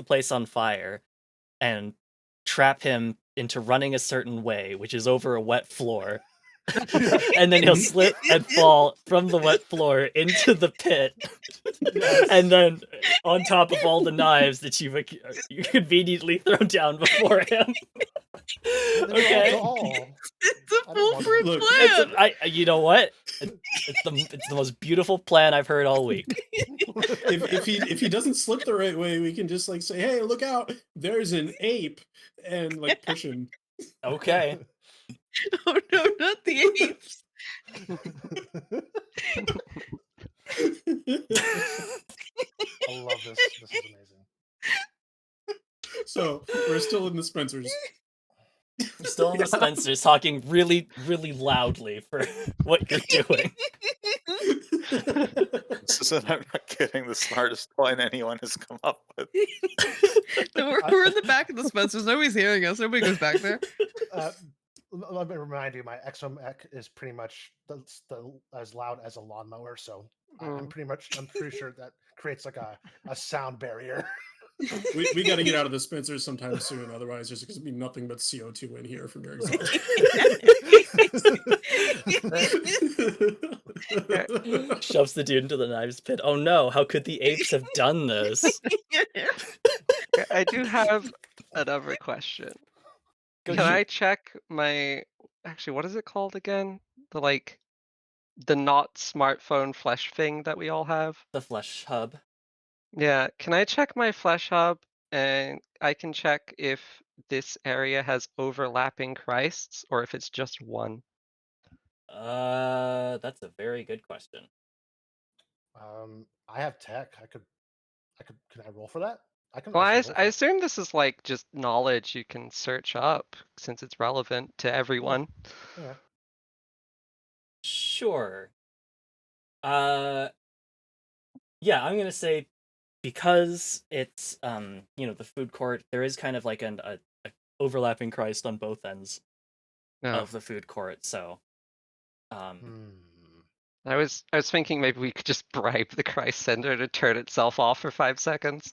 place on fire and trap him into running a certain way, which is over a wet floor. And then he'll slip and fall from the wet floor into the pit. Yes. And then on top of all the knives that you conveniently throw down before him. And then you Okay. all. It's a I don't want foolproof Look, plan. You know what? It's the most beautiful plan I've heard all week. if he doesn't slip the right way, we can just like say, "Hey, look out! There's an ape," and like push him. Okay. Oh no, not the apes. I love this. This is amazing. So we're still in the Spencers. You're still in the Spencers talking really, really loudly for what you're doing. This isn't, I'm not kidding, the smartest plan anyone has come up with. No, we're in the back of the Spencers. Nobody's hearing us. Nobody goes back there. Let me remind you, my exomech is pretty much as loud as a lawnmower, so I'm pretty sure that creates like a sound barrier. We got to get out of the Spencers sometime soon, otherwise there's going to be nothing but CO2 in here from your exhaust. Shoves the dude into the knives pit. Oh no, how could the apes have done this? I do have another question. Go Can shoot. I check my... Actually, what is it called again? The not smartphone flesh thing that we all have? The flesh hub. Yeah, can I check my flesh hub and I can check if this area has overlapping Christs or if it's just one? That's a very good question. I have tech. Can I roll for that? I can. Well, I actually roll for that. assume this is like just knowledge you can search up since it's relevant to everyone. Yeah. Sure. Yeah, I'm gonna say because it's the food court, there is kind of like a overlapping Christ on both ends No. of the food court, so I was thinking maybe we could just bribe the Christ Center to turn itself off for 5 seconds.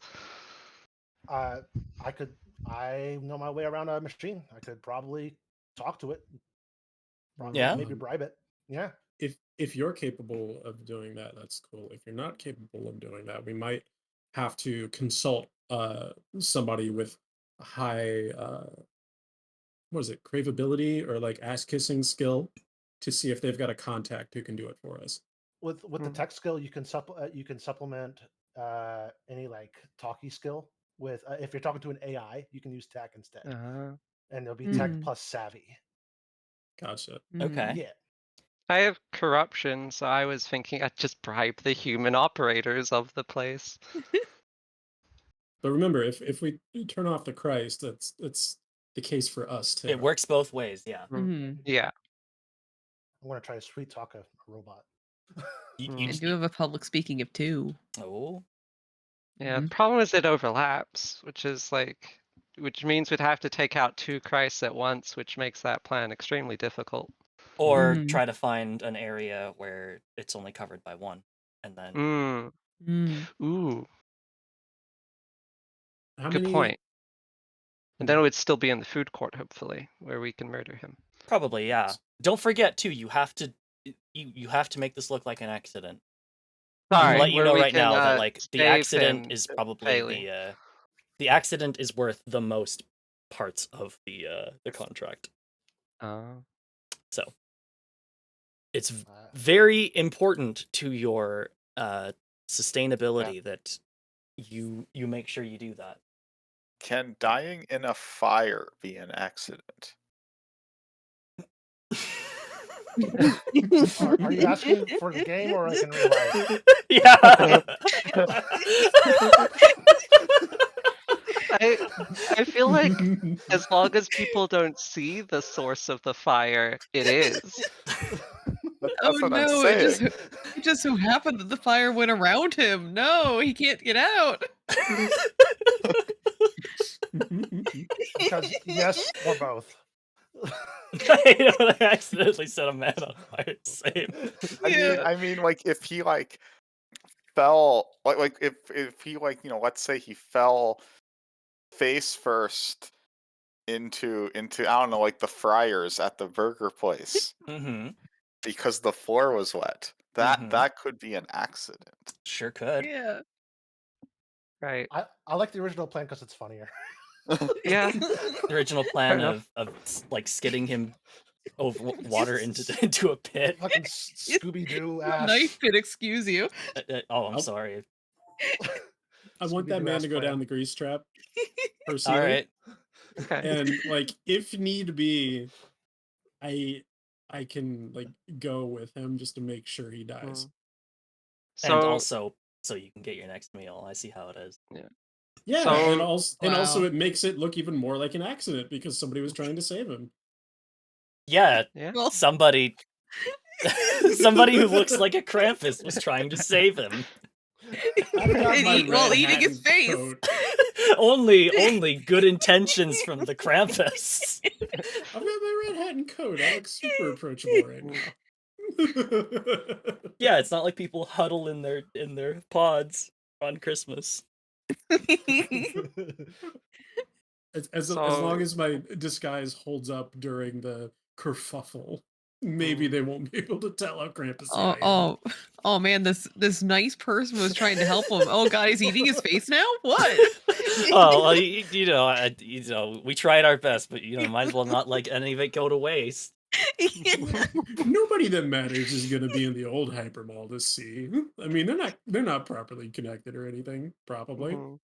I know my way around a machine. I could probably talk to it. Yeah. Maybe bribe it. Yeah. If you're capable of doing that, that's cool. If you're not capable of doing that, we might have to consult somebody with high what is it, craveability or like ass kissing skill to see if they've got a contact who can do it for us. With the tech skill, you can supplement any like talkie skill with if you're talking to an AI, you can use tech instead, and it'll be tech plus savvy. Gotcha. Okay. Yeah. I have corruption, so I was thinking I'd just bribe the human operators of the place. But remember, if we turn off the Christ, it's the case for us too. It works both ways, yeah. Yeah. I'm gonna try to sweet talk a robot. You I do have a public speaking of 2. Oh. Yeah, the problem is it overlaps, which means we'd have to take out 2 Christs at once, which makes that plan extremely difficult. Or try to find an area where it's only covered by one, and then Ooh. Good Point. And then it would still be in the food court, hopefully, where we can murder him. Probably, yeah. Don't forget too, you have to make this look like an accident. Sorry, I'll let you where know we right now can, that like the save accident him is probably failing. the accident is worth the most parts of the contract. So it's very important to your sustainability that you make sure you do that. Can dying in a fire be an accident? Are you asking for the game or like in real life? Yeah. I feel like as long as people don't see the source of the fire, it is. That's what I'm saying. It just so happened that the fire went around him. No, he can't get out. Because yes or both. I accidentally set a man on fire. Same. I mean, like if he like fell, like if he like let's say he fell face first into I don't know, like the fryers at the burger place Mm-hmm. because the floor was wet. That could be an accident. Sure could. Yeah. Right. I like the original plan because it's funnier. Yeah. The original plan of like skidding him over water into a pit. Fucking Scooby Doo ass. Knife could excuse you. Oh, I'm I'll- sorry. I want that Scooby-Doo man ass to go plan. down the grease trap. All Personally. right. Okay. And like if need be, I can like go with him just to make sure he dies. Mm. And So also, so you can get your next meal. I see how it is. Yeah, So- and also Wow. it makes it look even more like an accident because somebody was trying to save him. Yeah, yeah. Well, somebody who looks like a Krampus was trying to save him. I've got my while red eating hat his and face. coat. only good intentions from the Krampus. I've got my red hat and coat. I look super approachable right now. Yeah, it's not like people huddle in their pods on Christmas. As long as my disguise holds up during the kerfuffle, maybe they won't be able to tell how Krampus I am. Oh man, this nice person was trying to help him. Oh god, he's eating his face now? What? Oh, well, we tried our best, but might as well not let any of it go to waste. Nobody that matters is going to be in the old Hypermall to see. I mean, they're not properly connected or anything. Probably. Mhm.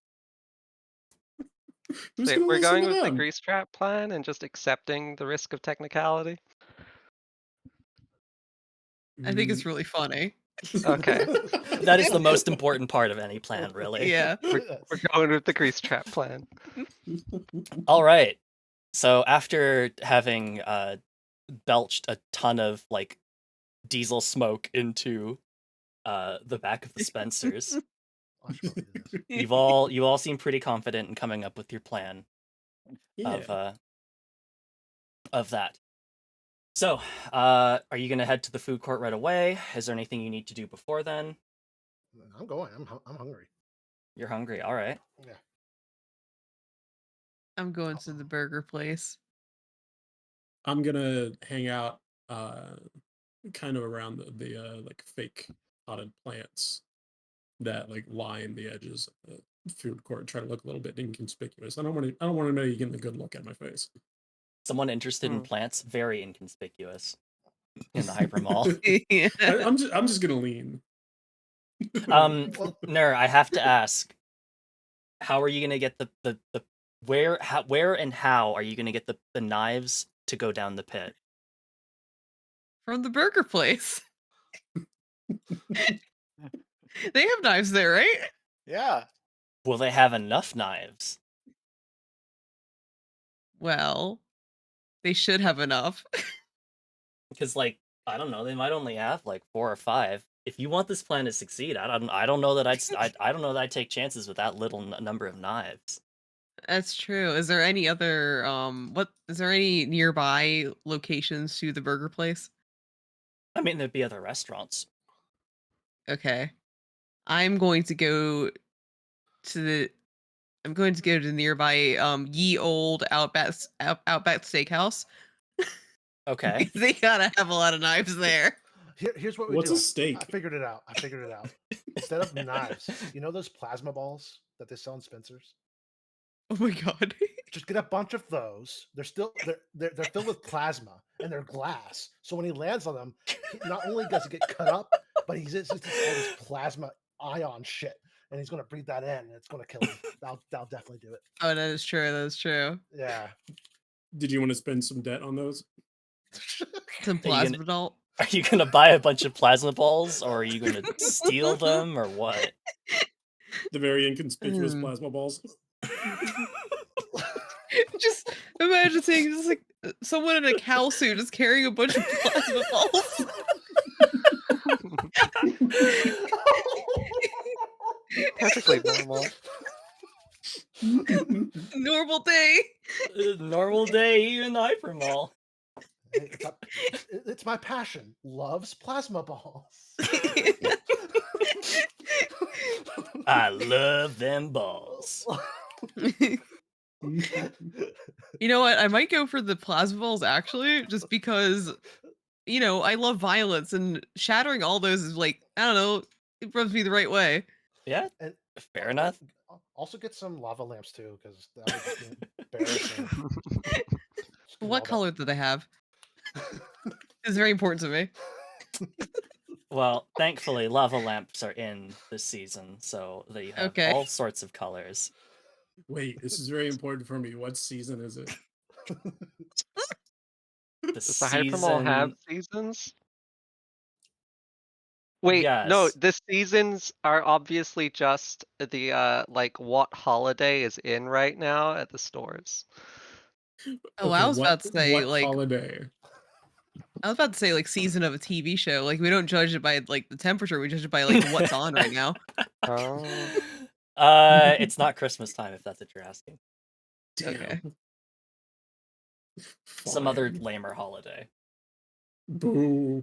Who's So going to we're listen going to with the them? grease trap plan and just accepting the risk of technicality. I think it's really funny. Okay. That is the most important part of any plan, really. Yeah. We're going with the grease trap plan. All right. So after having belched a ton of like diesel smoke into the back of the Spencers, I should probably do this. you all seem pretty confident in coming up with your plan Yeah. of that. So, are you gonna head to the food court right away? Is there anything you need to do before then? I'm going. I'm hungry. You're hungry. All right. Yeah. I'm going to the burger place. I'm gonna hang out kind of around the like fake potted plants that like line the edges of the food court, try to look a little bit inconspicuous. I don't want anybody getting a good look at my face. Someone interested in Hmm. plants, very inconspicuous in the Hypermall. Yeah. I'm just gonna lean. Ner, I have to ask, how are you gonna get the where and how are you gonna get the knives to go down the pit? From the burger place. They have knives there, right? Yeah. Will they have enough knives? Well, they should have enough. Because like I don't know, they might only have like 4 or 5. If you want this plan to succeed, I don't know that I don't know that I'd take chances with that little number of knives. That's true. Is there any other is there any nearby locations to the burger place? I mean, there'd be other restaurants. Okay. I'm going to go to the nearby ye old Outback Steakhouse. Okay. They gotta have a lot of knives there. Here's what we What's do. a steak? I figured it out. Instead of knives, you know those plasma balls that they sell in Spencer's? Oh my god. Just get a bunch of those. They're filled with plasma and they're glass. So when he lands on them, not only does it get cut up, but he's just all this plasma ion shit, and he's gonna breathe that in, and it's gonna kill him. That'll definitely do it. Oh, that is true. That is true. Yeah. Did you want to spend some debt on those? Some plasma doll. Are you gonna buy a bunch of plasma balls, or are you gonna steal them, or what? The very inconspicuous Mm. plasma balls. Just imagine seeing just like someone in a cow suit just carrying a bunch of plasma balls. Perfectly normal. Normal day. Normal day here in the Hypermall. It's my passion. Loves plasma balls. I love them balls. You know what? I might go for the plasma balls actually, just because I love violence and shattering all those is like, I don't know, it rubs me the right way. Yeah, And fair enough. also get some lava lamps too, because that would just be embarrassing. Just get What all color do they have? It's very important to me. Well, thankfully, lava lamps are in this season, so they have Okay. all sorts of colors. Wait, this is very important for me. What season is it? The Does the Hypermall have season, seasons? Wait, no, yes. the seasons are obviously just the like what holiday is in right now at the stores. Oh, Okay, I was about to say what holiday? like season of a TV show. Like we don't judge it by like the temperature, we judge it by like what's on right now. Oh. It's not Christmas time, if that's what you're asking. Damn. Okay. Some other Fine. lamer holiday. Boo.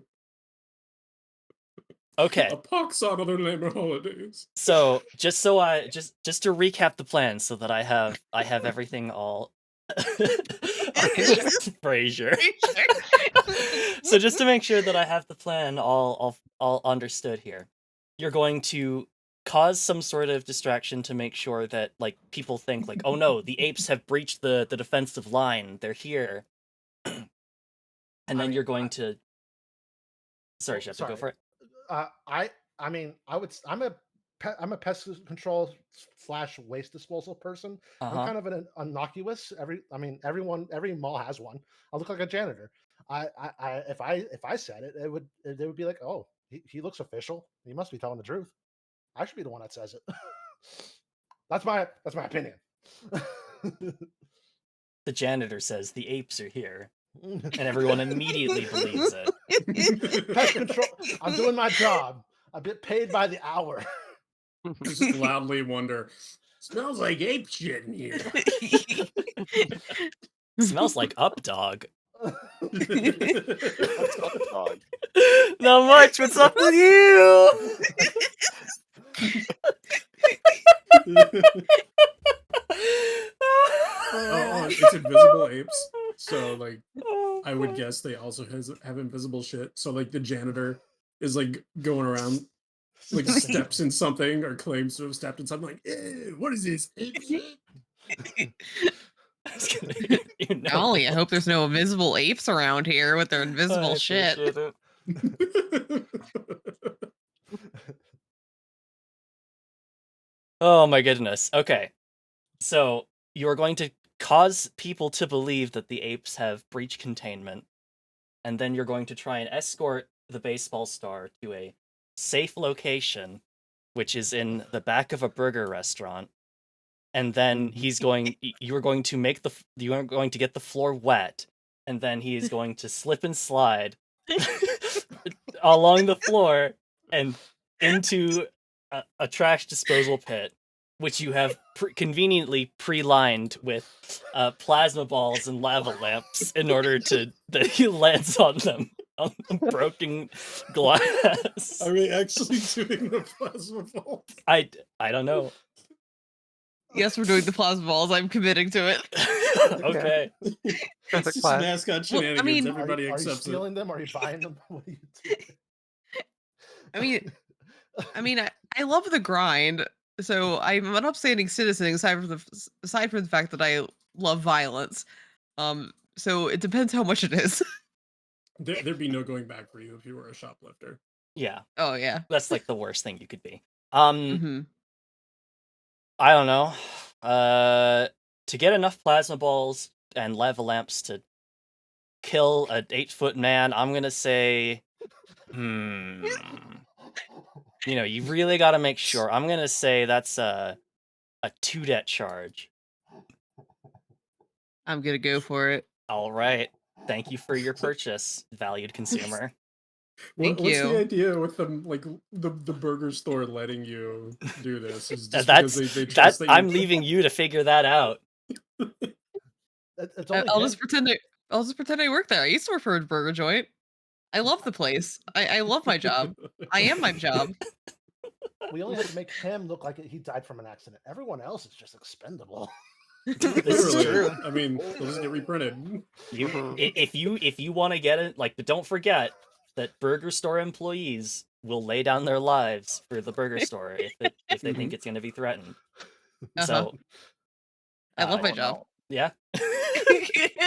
Okay, A pox on other labor holidays. so just to recap the plan, so that I have everything all. Frasier. So just to make sure that I have the plan all understood here, you're going to cause some sort of distraction to make sure that like people think like, oh no, the apes have breached the defensive line, they're here. And then you're going to. Sorry, Chef, to go for it. I'm a pest control / waste disposal person. I'm kind of an innocuous. Every mall has one. I look like a janitor. If I said it, they would be like, oh, he looks official. He must be telling the truth. I should be the one that says it. That's my opinion. The janitor says the apes are here, and everyone immediately believes it. Pest control. I'm doing my job. I get paid by the hour. Just loudly wonder. Smells like ape shit in here. Smells like up dog. What's up, dog? Not much. What's up with you? Oh, it's invisible apes. So like, Oh, I would God. guess they also have invisible shit. So like, the janitor is like going around, like steps in something or claims to have stepped in something. Like, what is this? Ape shit? Golly, I hope there's no invisible apes around here with their invisible I shit. appreciate it. Oh my goodness. Okay. So you're going to cause people to believe that the apes have breached containment, and then you're going to try and escort the baseball star to a safe location, which is in the back of a burger restaurant. And then you're going to get the floor wet, and then he is going to slip and slide along the floor and into a trash disposal pit, which you have conveniently pre-lined with plasma balls and lava lamps in order that he lands on them on broken glass. Are we actually doing the plasma ball? I don't know. Yes, we're doing the plasma balls. I'm committing to it. Okay. It's just plan. mascot shenanigans. Everybody are you accepts it. stealing them? Are you buying them? What are you doing? I mean, I love the grind, so I'm an upstanding citizen. Aside from the fact that I love violence, so it depends how much it is. There'd be no going back for you if you were a shoplifter. Yeah. Oh yeah. That's like the worst thing you could be. Mm-hmm. I don't know. To get enough plasma balls and lava lamps to kill an 8-foot man, I'm gonna say, you really got to make sure. I'm gonna say that's a 2-det charge. I'm gonna go for it. All right. Thank you for your purchase, valued consumer. Thank What's you. the idea with them, like the burger store letting you do this? Is just That's because they trust that I'm leaving you to figure that out. It's only I'll him. just pretend I'll just pretend I work there. I used to work for a burger joint. I love the place. I love my job. I am my job. We only have to make him look like he died from an accident. Everyone else is just expendable. This is Literally. true. I mean, they'll just get reprinted. If you want to get it, like, but don't forget that burger store employees will lay down their lives for the burger store if they think it's going to be threatened. Uh-huh. So I love my Oh, job. no. yeah,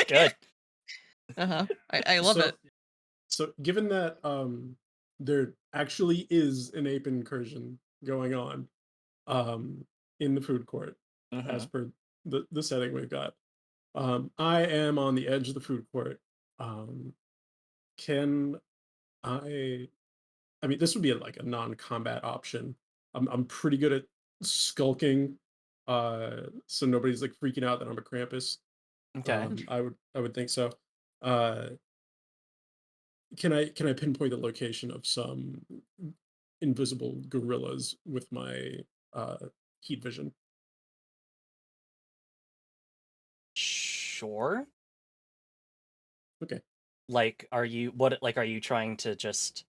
good. Uh-huh. I love So- it. So, given that there actually is an ape incursion going on in the food court, as per the setting we've got, I am on the edge of the food court. Can I? I mean, this would be like a non-combat option. I'm pretty good at skulking, so nobody's like freaking out that I'm a Krampus. Okay. I would think so. Uh, can I pinpoint the location of some invisible gorillas with my uh, heat vision? Sure. Okay. Like, are you trying to just?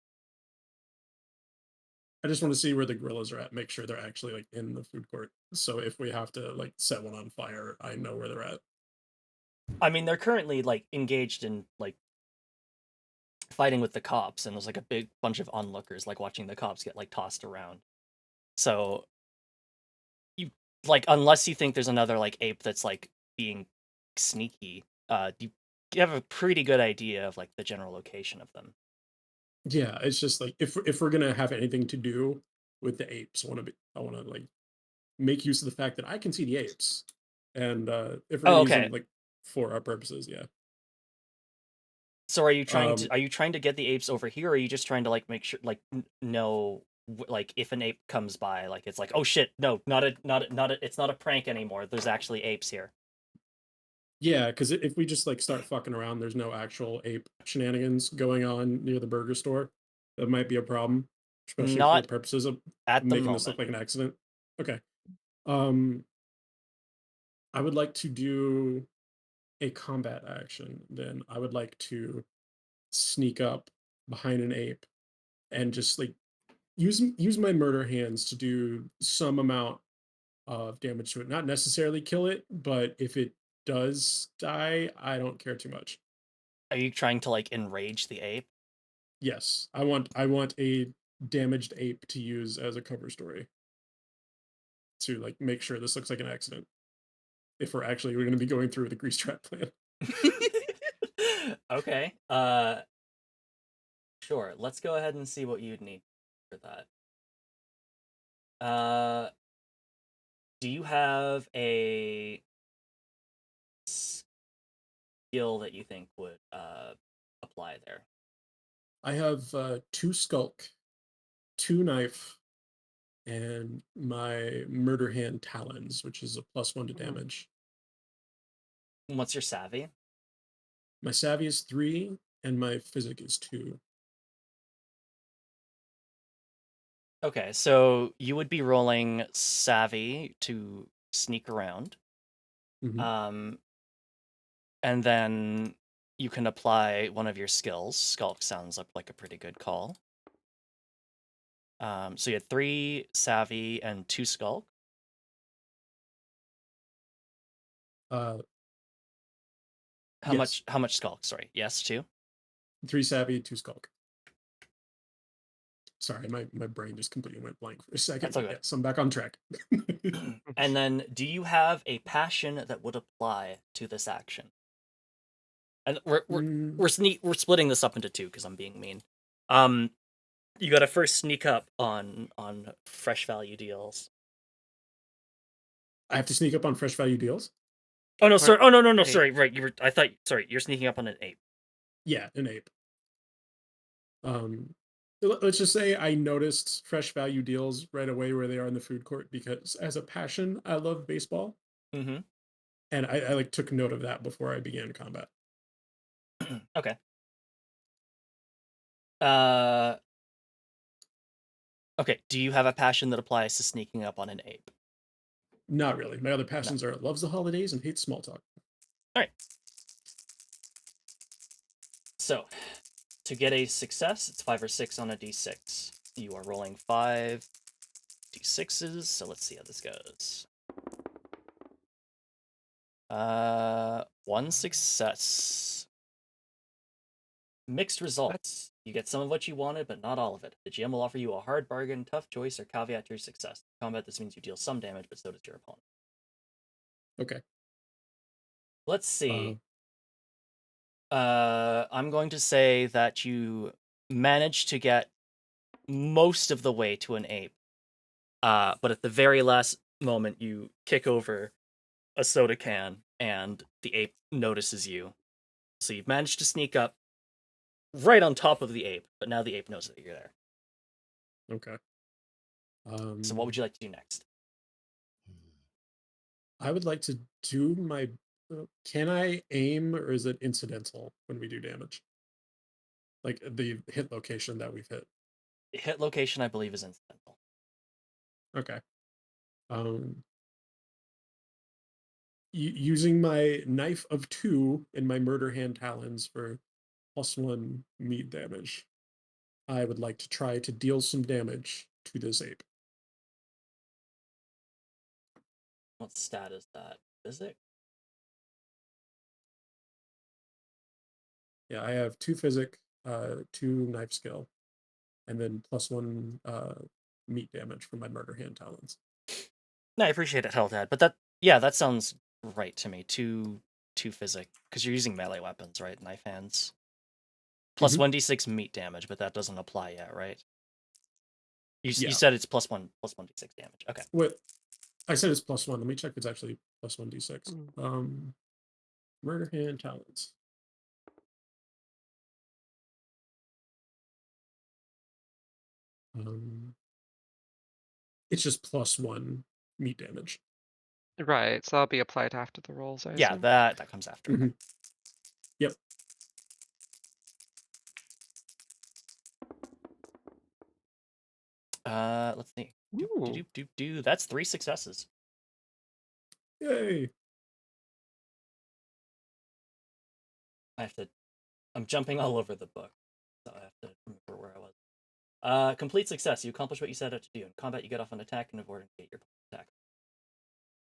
I just want to see where the gorillas are at. Make sure they're actually like in the food court. So if we have to like set one on fire, I know where they're at. I mean, they're currently like engaged in like fighting with the cops, and there's like a big bunch of onlookers like watching the cops get like tossed around. So you like, unless you think there's another like ape that's like being sneaky, you have a pretty good idea of like the general location of them. Yeah, it's just like if we're gonna have anything to do with the apes, I want to like make use of the fact that I can see the apes, and if we're Oh, gonna use okay. them like for our purposes, yeah. So are you trying to get the apes over here, or are you just trying to like make sure like know like if an ape comes by, like it's like, oh shit, no, it's not a prank anymore. There's actually apes here. Yeah, because if we just like start fucking around, there's no actual ape shenanigans going on near the burger store. That might be a problem, especially for the Not purposes of at the making this look moment. like an accident. Okay. Um, I would like to do a combat action. Then I would like to sneak up behind an ape and just like use my murder hands to do some amount of damage to it. Not necessarily kill it, but if it does die, I don't care too much. Are you trying to like enrage the ape? Yes, I want a damaged ape to use as a cover story to like make sure this looks like an accident. If we're going to be going through the grease trap plan. Okay. Sure. Let's go ahead and see what you'd need for that. Do you have a skill that you think would apply there? I have 2 skulk, 2 knife, and my murder hand talons, which is a +1 to damage. What's your savvy? My savvy is 3, and my physic is 2. Okay, so you would be rolling savvy to sneak around. Mhm. And then you can apply one of your skills. Skulk sounds like a pretty good call. So you had 3 savvy and 2 skulk. How Yes. much skulk? Sorry. Yes, 2. 3 savvy, 2 skulk. Sorry, my brain just completely went blank for a second. That's all good. Yes, I'm back on track. And then do you have a passion that would apply to this action? And we're splitting this up into 2 because I'm being mean. You got to first sneak up on fresh value deals. I have to sneak up on fresh value deals? Oh no, sorry. Oh no, Ape. sorry. Right, you're sneaking up on an ape. Yeah, an ape. Let's just say I noticed fresh value deals right away where they are in the food court because as a passion, I love baseball. Mm-hmm. And I like took note of that before I began combat. Okay. Okay, do you have a passion that applies to sneaking up on an ape? Not really. My other passions are loves the holidays and hates small talk. All right. So, to get a success, it's 5 or 6 on a d6. You are rolling 5 d6s, so let's see how this goes. One success. Mixed results. You get some of what you wanted, but not all of it. The GM will offer you a hard bargain, tough choice, or caveat to your success. In combat, this means you deal some damage, but so does your opponent. Okay. Let's see. I'm going to say that you managed to get most of the way to an ape. But at the very last moment, you kick over a soda can, and the ape notices you. So you've managed to sneak up right on top of the ape, but now the ape knows that you're there. Okay. So what would you like to do next? I would like to do my. Can I aim, or is it incidental when we do damage? Like the hit location that we've hit. Hit location, I believe, is incidental. Okay. Using my knife of 2 and my murder hand talons for +1 meat damage, I would like to try to deal some damage to this ape. What stat is that? Physic? Yeah, I have 2 physic, 2 knife skill, and then +1 meat damage from my murder hand talons. No, I appreciate it, Heldad, but that sounds right to me. Two physic, because you're using melee weapons, right? Knife hands. Plus 1d6 meat damage, but that doesn't apply yet, right? You said it's plus 1d6 damage. Okay. What? I said it's +1. Let me check if it's actually +1d6. Murder hand talons. It's just +1 meat damage. Right, so that'll be applied after the rolls, I Yeah, assume. that comes after. Yep. Let's see. That's 3 successes. Yay. I'm jumping all over the book, so I have to remember where I was. Complete success. You accomplish what you set out to do. In combat, you get off an attack and avoid and get your attack.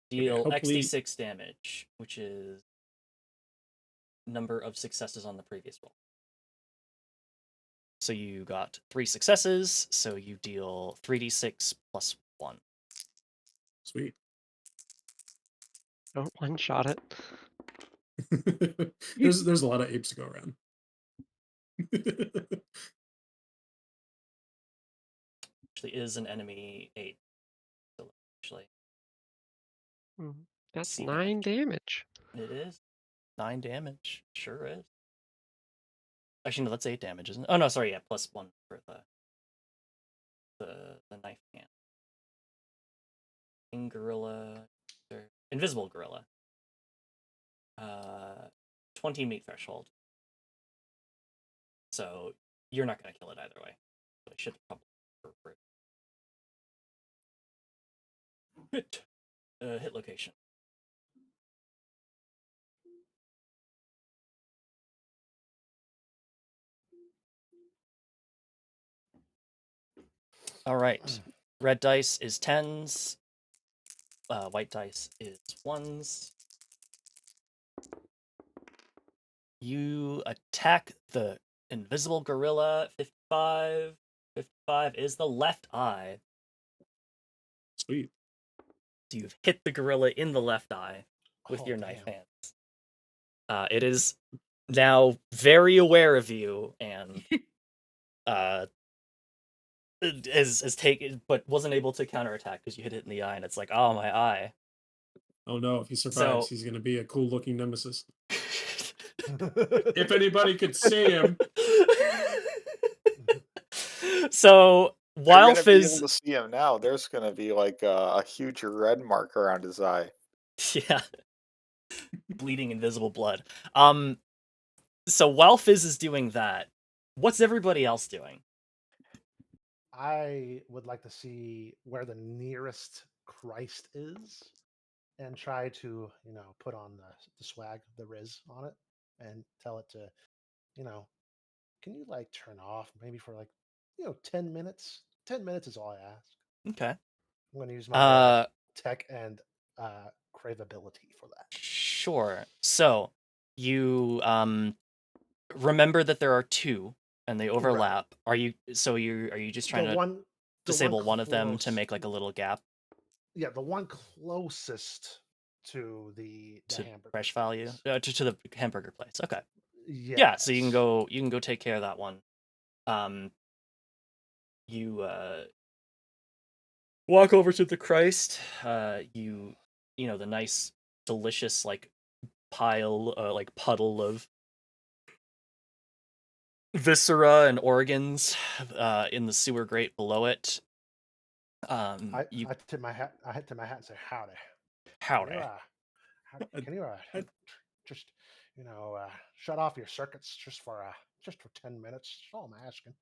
Deal hopefully... XD6 damage, which is number of successes on the previous roll. So you got 3 successes, so you deal 3d6 plus 1. Sweet. Don't one-shot it. there's a lot of apes to go around. Actually is an enemy 8. So actually. That's 9 damage. It is. 9 damage. Sure is. Actually, no, that's 8 damage, isn't it? Oh, no, sorry, yeah, plus 1 for the knife hand. King gorilla, or invisible gorilla. 20 meat threshold. So you're not going to kill it either way. But I should probably for it. Hit location. All right. Red dice is 10s. White dice is 1s. You attack the invisible gorilla. 55. 55 is the left eye. Sweet. So you've hit the gorilla in the left eye with your knife hands. It is now very aware of you and is taken, but wasn't able to counterattack because you hit it in the eye, and it's like, oh, my eye. Oh no, if he survives, So... he's gonna be a cool looking nemesis. If anybody could see him. So while You're gonna be able to see him now. There's gonna be like a huge red mark around his eye. Yeah. Bleeding invisible blood. So while Fizz is doing that, what's everybody else doing? I would like to see where the nearest Christ is and try to, put on the swag, the Riz on it, and tell it to, can you like turn off maybe for like 10 minutes? 10 minutes is all I ask. Okay. I'm going to use my tech and craveability for that. Sure. So you remember that there are two and they overlap. Are you just trying to disable one of them to make like a little gap Yeah, the one closest to the to hamburger fresh value place. to the hamburger place? Okay. Yes. Yeah, so you can go take care of that one. You walk over to the Christ. You know the nice delicious like pile like puddle of viscera and organs in the sewer grate below it. I tip my hat. I tip my hat and say, "Howdy, Howdy. Can you just shut off your circuits just for 10 minutes? That's all I'm asking."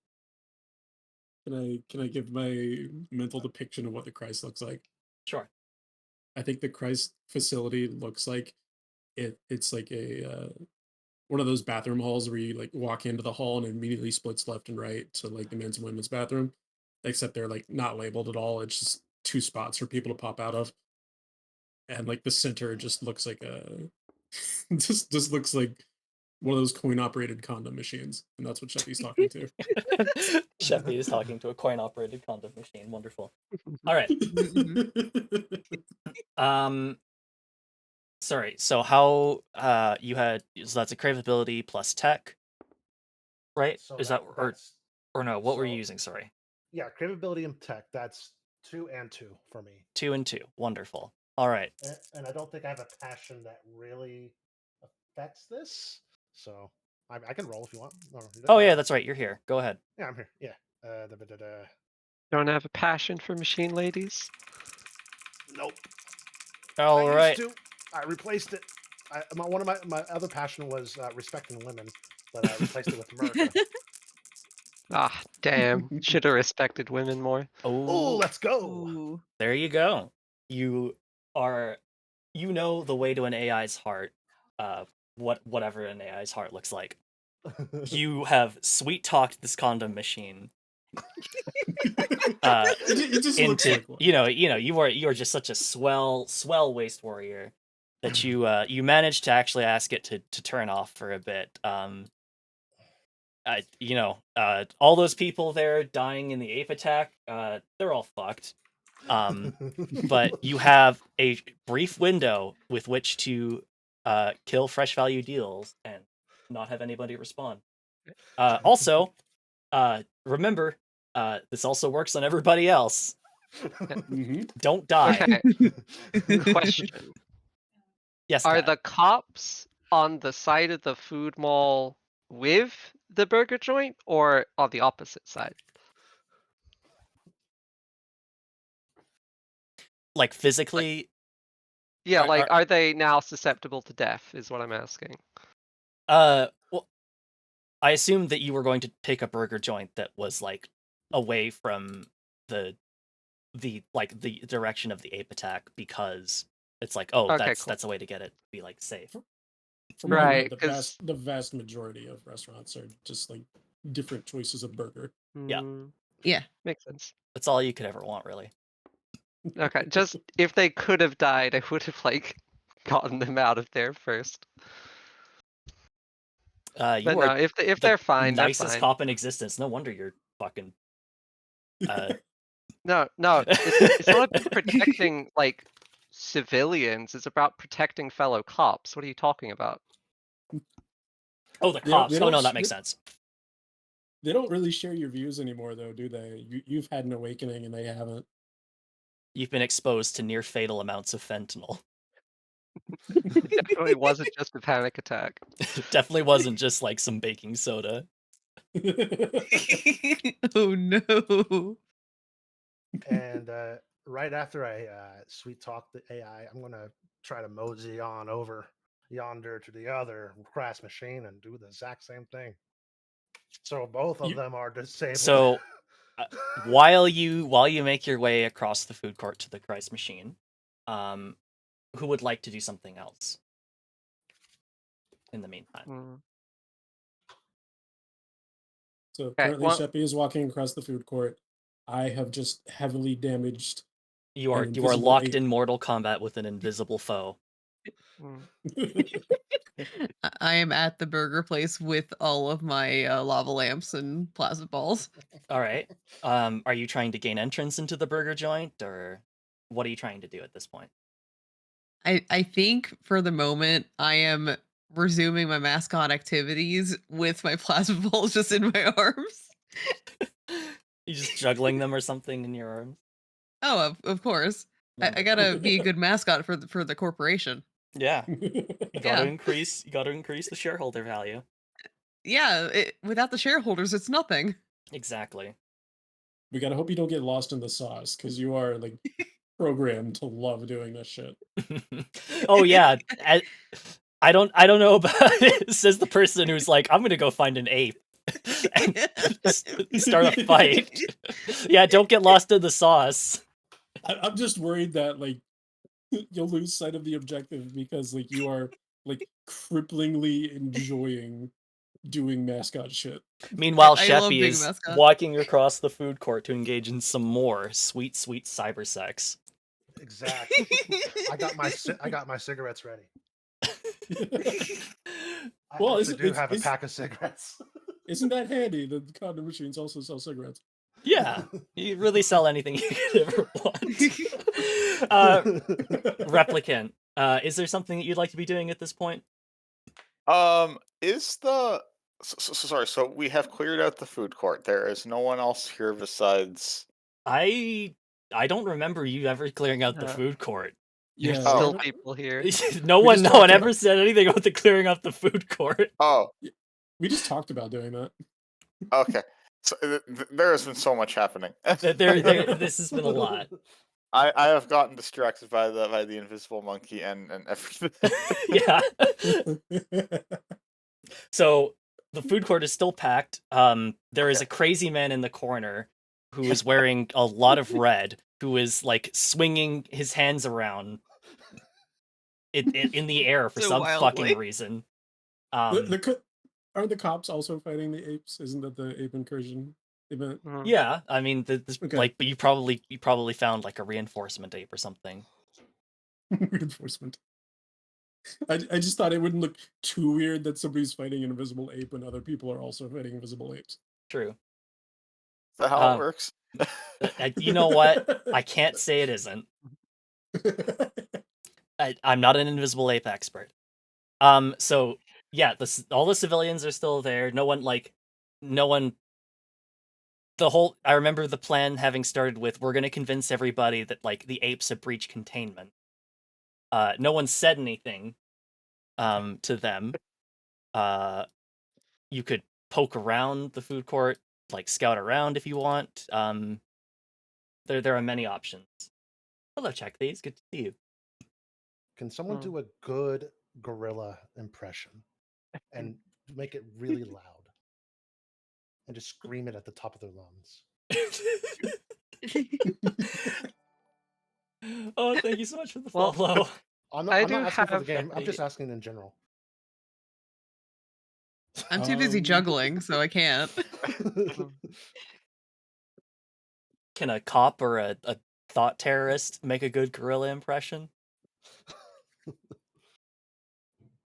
Can I give my mental depiction of what the Christ looks like? Sure. I think the Christ facility looks like it's like a one of those bathroom halls where you like walk into the hall and it immediately splits left and right to like the men's and women's bathroom, except they're like not labeled at all. It's just two spots for people to pop out of, and like the center just looks like a just looks like one of those coin operated condom machines, and that's what Sheppy's talking to. Sheppy is talking to a coin operated condom machine. Wonderful. All right. Sorry. So how you had so that's a craveability plus tech, right? So Is that or no? What were you using? Sorry. Yeah, craveability and tech. That's 2 and 2 for me. 2 and 2. Wonderful. All right. And I don't think I have a passion that really affects this. So I can roll if you want. Oh yeah, that's right. You're here. Go ahead. Yeah, I'm here. Yeah. Don't have a passion for machine ladies? Nope. All right. Used to. I replaced it. One of my other passion was respecting women, but I replaced it with America. Ah, damn. Should have respected women more. Oh, let's go. Ooh. There you go. You know the way to an AI's heart. Whatever an AI's heart looks like. You have sweet talked this condom machine. It just looks like one. You are just such a swell waste warrior that you managed to actually ask it to turn off for a bit. All those people there dying in the ape attack, they're all fucked. But you have a brief window with which to kill fresh value deals and not have anybody respond. Also, remember, this also works on everybody else. Don't die. Okay. Question. Yes. Are Matt. the cops on the side of the food mall with the burger joint or on the opposite side? Like physically? Yeah, are they now susceptible to death is what I'm asking. Well, I assumed that you were going to pick a burger joint that was like away from the direction of the ape attack because it's like, oh, Okay, cool. that's a way to get it to be like safe. Right, The vast majority of restaurants are just like different choices of burger. Yeah. Yeah. Makes sense. That's all you could ever want, really. Okay, just if they could have died, I would have like gotten them out of there first. You But are no, if they're fine, they're nicest fine. cop in existence. No wonder you're fucking. No, it's not about protecting like civilians. It's about protecting fellow cops. What are you talking about? Oh, the cops. Oh no, that makes sense. They don't really share your views anymore, though, do they? You've had an awakening, and they haven't. You've been exposed to near fatal amounts of fentanyl. It definitely wasn't just a panic attack. Definitely wasn't just like some baking soda. Oh no. And right after I sweet talk the AI, I'm gonna try to mosey on over yonder to the other crash machine and do the exact same thing. So both of them are disabled. So while you make your way across the food court to the Christ machine, who would like to do something else in the meantime? So Okay, currently, well, Sheppy is walking across the food court. I have just heavily damaged You an are invisible locked ape. in mortal combat with an invisible foe. mm, I am at the burger place with all of my lava lamps and plasma balls. All right. Are you trying to gain entrance into the burger joint, or what are you trying to do at this point? I think for the moment I am resuming my mascot activities with my plasma balls just in my arms. You just juggling them or something in your arms? Oh, of course. I Wonderful. gotta be a good mascot for the corporation. Yeah. You Yeah. increase the shareholder value. Yeah, without the shareholders, it's nothing. Exactly. We gotta hope you don't get lost in the sauce, because you are like programmed to love doing this shit. Oh yeah. I don't know about it, says the person who's like, I'm gonna go find an ape and start a fight. Yeah, don't get lost in the sauce. I'm just worried that like you'll lose sight of the objective because like you are like cripplingly enjoying doing mascot shit. Meanwhile, I love Sheppy being a is mascot. walking across the food court to engage in some more sweet cyber sex. Exactly. I got my cigarettes ready. I Well, actually do have a it's pack of cigarettes. isn't that handy that the condom machines also sell cigarettes? Yeah, you really sell anything you could ever want. Replicant, is there something that you'd like to be doing at this point? Is the sorry? So we have cleared out the food court. There is no one else here besides. I don't remember you ever clearing out the Uh, food court. there's Yeah, still we people here. No We one just talked ever about- said anything about the clearing out the food court. Oh, just talked about doing that. okay. So there has been so much happening. This has been a lot. I have gotten distracted by the invisible monkey and everything. Yeah. So the food court is still packed. There is a crazy man in the corner who is wearing a lot of red, who is like swinging his hands around in the air for So some wildly. fucking reason. Aren't the cops also fighting the apes? Isn't that the ape incursion event? Mhm. Yeah, I mean, this Okay. like, but you probably found like a reinforcement ape or something. Reinforcement. I just thought it wouldn't look too weird that somebody's fighting an invisible ape and other people are also fighting invisible apes. True. Is that how Um, it works? You know what? I can't say it isn't. I'm not an invisible ape expert. So yeah, all the civilians are still there. No one. I remember the plan having started with, we're gonna convince everybody that like the apes have breached containment. No one said anything to them. You could poke around the food court, like scout around if you want. There are many options. Hello, check these. Good to see you. Can someone Hmm. do a good gorilla impression and make it really loud and just scream it at the top of their lungs? Oh, thank you so much for the Well, follow. I'm I not do asking for the have game. I'm a- just asking in general. I'm too busy juggling, so I can't. Can a cop or a thought terrorist make a good gorilla impression?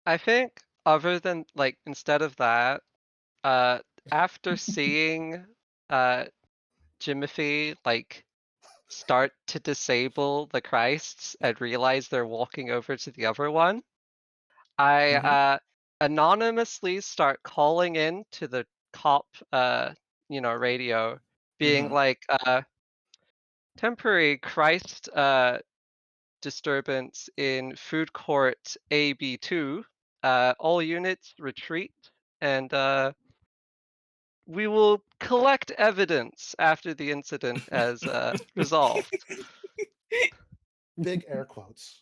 I think other than like instead of that, after seeing Jimothy like start to disable the Christs and realize they're walking over to the other one, I anonymously start calling in to the cop radio, being Mhm. like temporary Christ disturbance in food court AB2. All units retreat, and we will collect evidence after the incident has resolved. Big air quotes.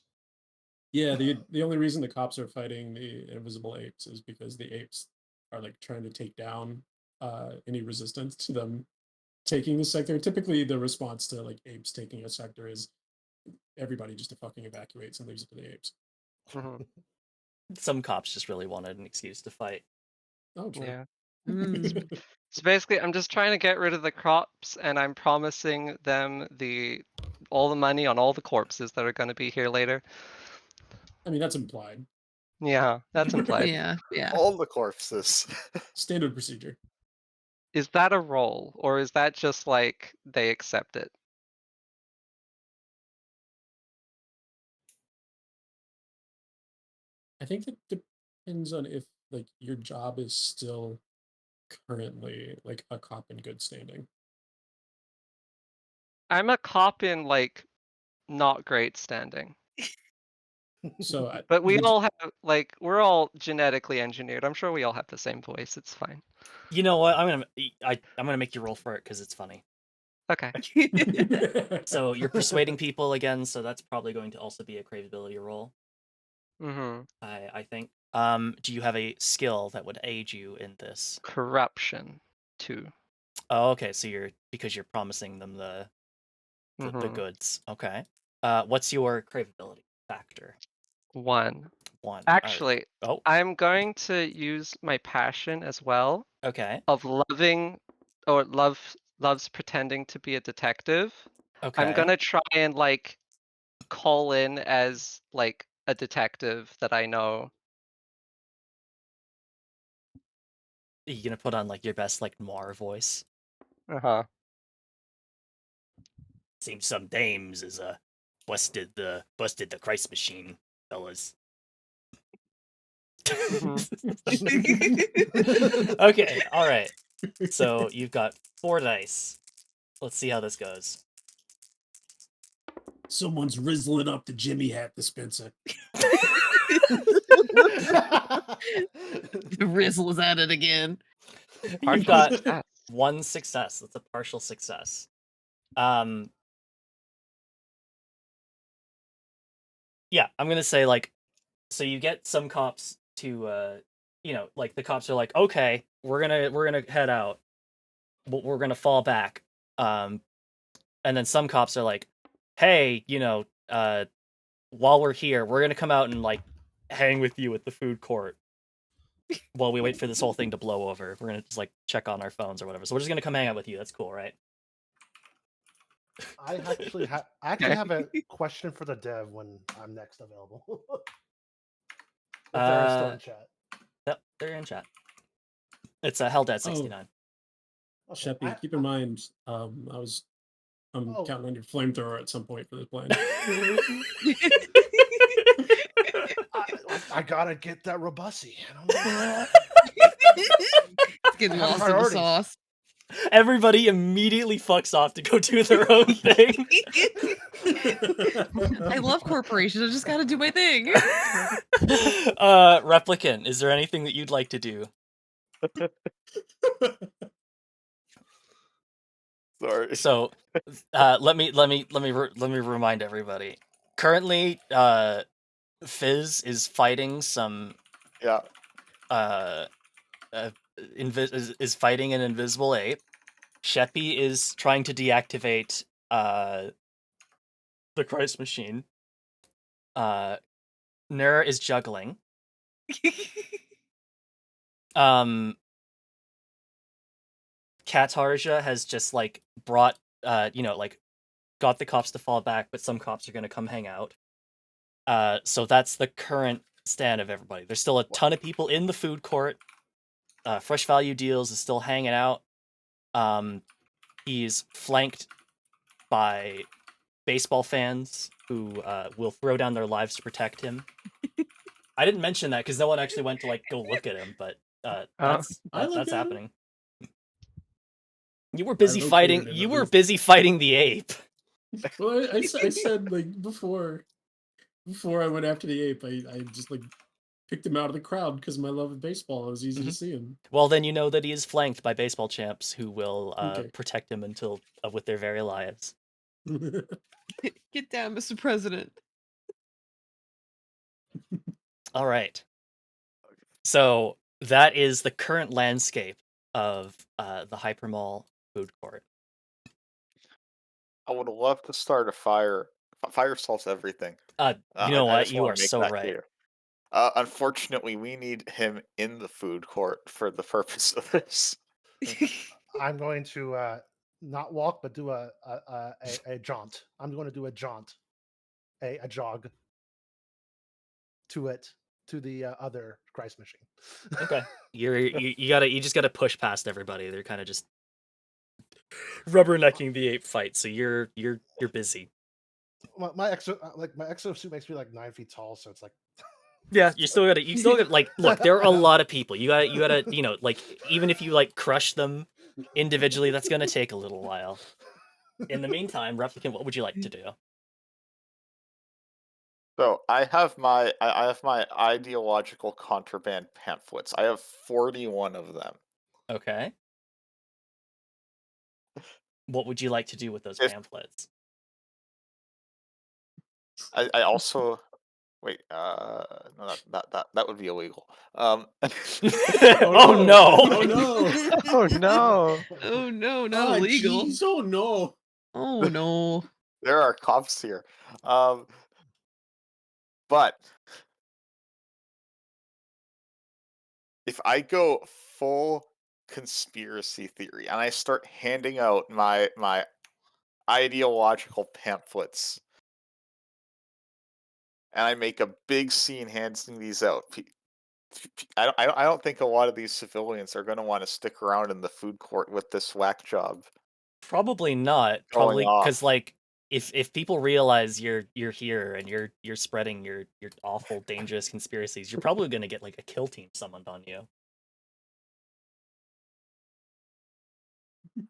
Yeah, the only reason the cops are fighting the invisible apes is because the apes are like trying to take down any resistance to them taking the sector. Typically, the response to like apes taking a sector is everybody just fucking evacuates and leaves it to the apes. Mhm. Some cops just really wanted an excuse to fight. Oh, true. Yeah. Mm. So basically, I'm just trying to get rid of the crops, and I'm promising them all the money on all the corpses that are going to be here later. I mean, that's implied. Yeah, that's implied. Yeah, yeah. All the corpses. Standard procedure. Is that a roll, or is that just like they accept it? I think it depends on if like your job is still currently like a cop in good standing. I'm a cop in like not great standing, So but we would all have like we're all genetically engineered. I'm sure we all have the same voice. It's fine. You know what? I'm gonna make you roll for it because it's funny. Okay. So you're persuading people again, so that's probably going to also be a craveability roll. Mm-hmm. I think. Do you have a skill that would aid you in this? Corruption, 2. Oh, okay. So because you're promising them the Mm-hmm. goods. Okay. What's your craveability factor? 1. 1. Actually, Oh, I'm going to use my passion as well okay. of loving or loves pretending to be a detective. Okay. I'm gonna try and like call in as like a detective that I know. You gonna put on like your best like noir voice? Uh-huh. Seems some dames is busted the Christ machine, fellas. Mhm. Okay, all right. So you've got 4 dice. Let's see how this goes. Someone's rizzling up the Jimmy hat dispenser. The Rizzle is at it again. You've Partial got success. 1 success. That's a partial success. Yeah, I'm gonna say like, so you get some cops to like the cops are like, okay, we're gonna head out, but we're gonna fall back. And then some cops are like, hey, while we're here, we're gonna come out and like hang with you at the food court while we wait for this whole thing to blow over. We're gonna just like check on our phones or whatever. So we're just gonna come hang out with you. That's cool, right? I actually have a question for the dev when I'm next available. If they're still in chat. Yep, they're in chat. It's a Held at Oh, 69. Okay. Sheppy, keep in mind, I'm Oh. counting on your flamethrower at some point for this plan. I gotta get that robussi. I don't know. It's getting I have lost in the priorities. sauce. Everybody immediately fucks off to go do their own thing. I love corporations. I just gotta do my thing. Replicant, is there anything that you'd like to do? Sorry. So, let me remind everybody. Currently, Fizz is fighting some Yeah. is fighting an invisible ape. Sheppy is trying to deactivate the Christ machine. Nur is juggling. Katarja has just like brought like got the cops to fall back, but some cops are gonna come hang out. So that's the current stand of everybody. There's still a ton of people in the food court. Fresh Value Deals is still hanging out. He's flanked by baseball fans who will throw down their lives to protect him. I didn't mention that because no one actually went to like go look at him, but that's happening. You were busy fighting. You were busy fighting the ape. Well, I said like before I went after the ape, I just like picked him out of the crowd because of my love of baseball. It was easy to see him. Well, then you know that he is flanked by baseball champs who will Okay. protect him until with their very lives. Get down, Mr. President. All right. So that is the current landscape of the Hypermall food court. I would love to start a fire. Fire solves everything. You know I what? just You wanna are make so that right. clear. Unfortunately, we need him in the food court for the purpose of this. I'm going to not walk, but do a jaunt. I'm going to do a jaunt, a jog to it to the other Christ machine. Okay. You just gotta push past everybody. They're kind of just rubbernecking the ape fight, so you're busy. my exosuit makes me like 9 feet tall, so it's like Yeah, you still gotta like look, there are a lot of people. You gotta like even if you like crush them individually, that's gonna take a little while. In the meantime, Replicant, what would you like to do? So I have my ideological contraband pamphlets. I have 41 of them. Okay. What would you like to do with those If pamphlets? I also wait, no, that would be illegal. Oh Oh no! Oh no! Oh no! Oh no, not Ah, illegal. jeez! Oh no! Oh no. There are cops here. But if I go full conspiracy theory and I start handing out my ideological pamphlets and I make a big scene handing these out, I don't think a lot of these civilians are going to want to stick around in the food court with this whack job Probably not. going Probably because off. like if people realize you're here and you're spreading your awful dangerous conspiracies, you're probably gonna get like a kill team summoned on you.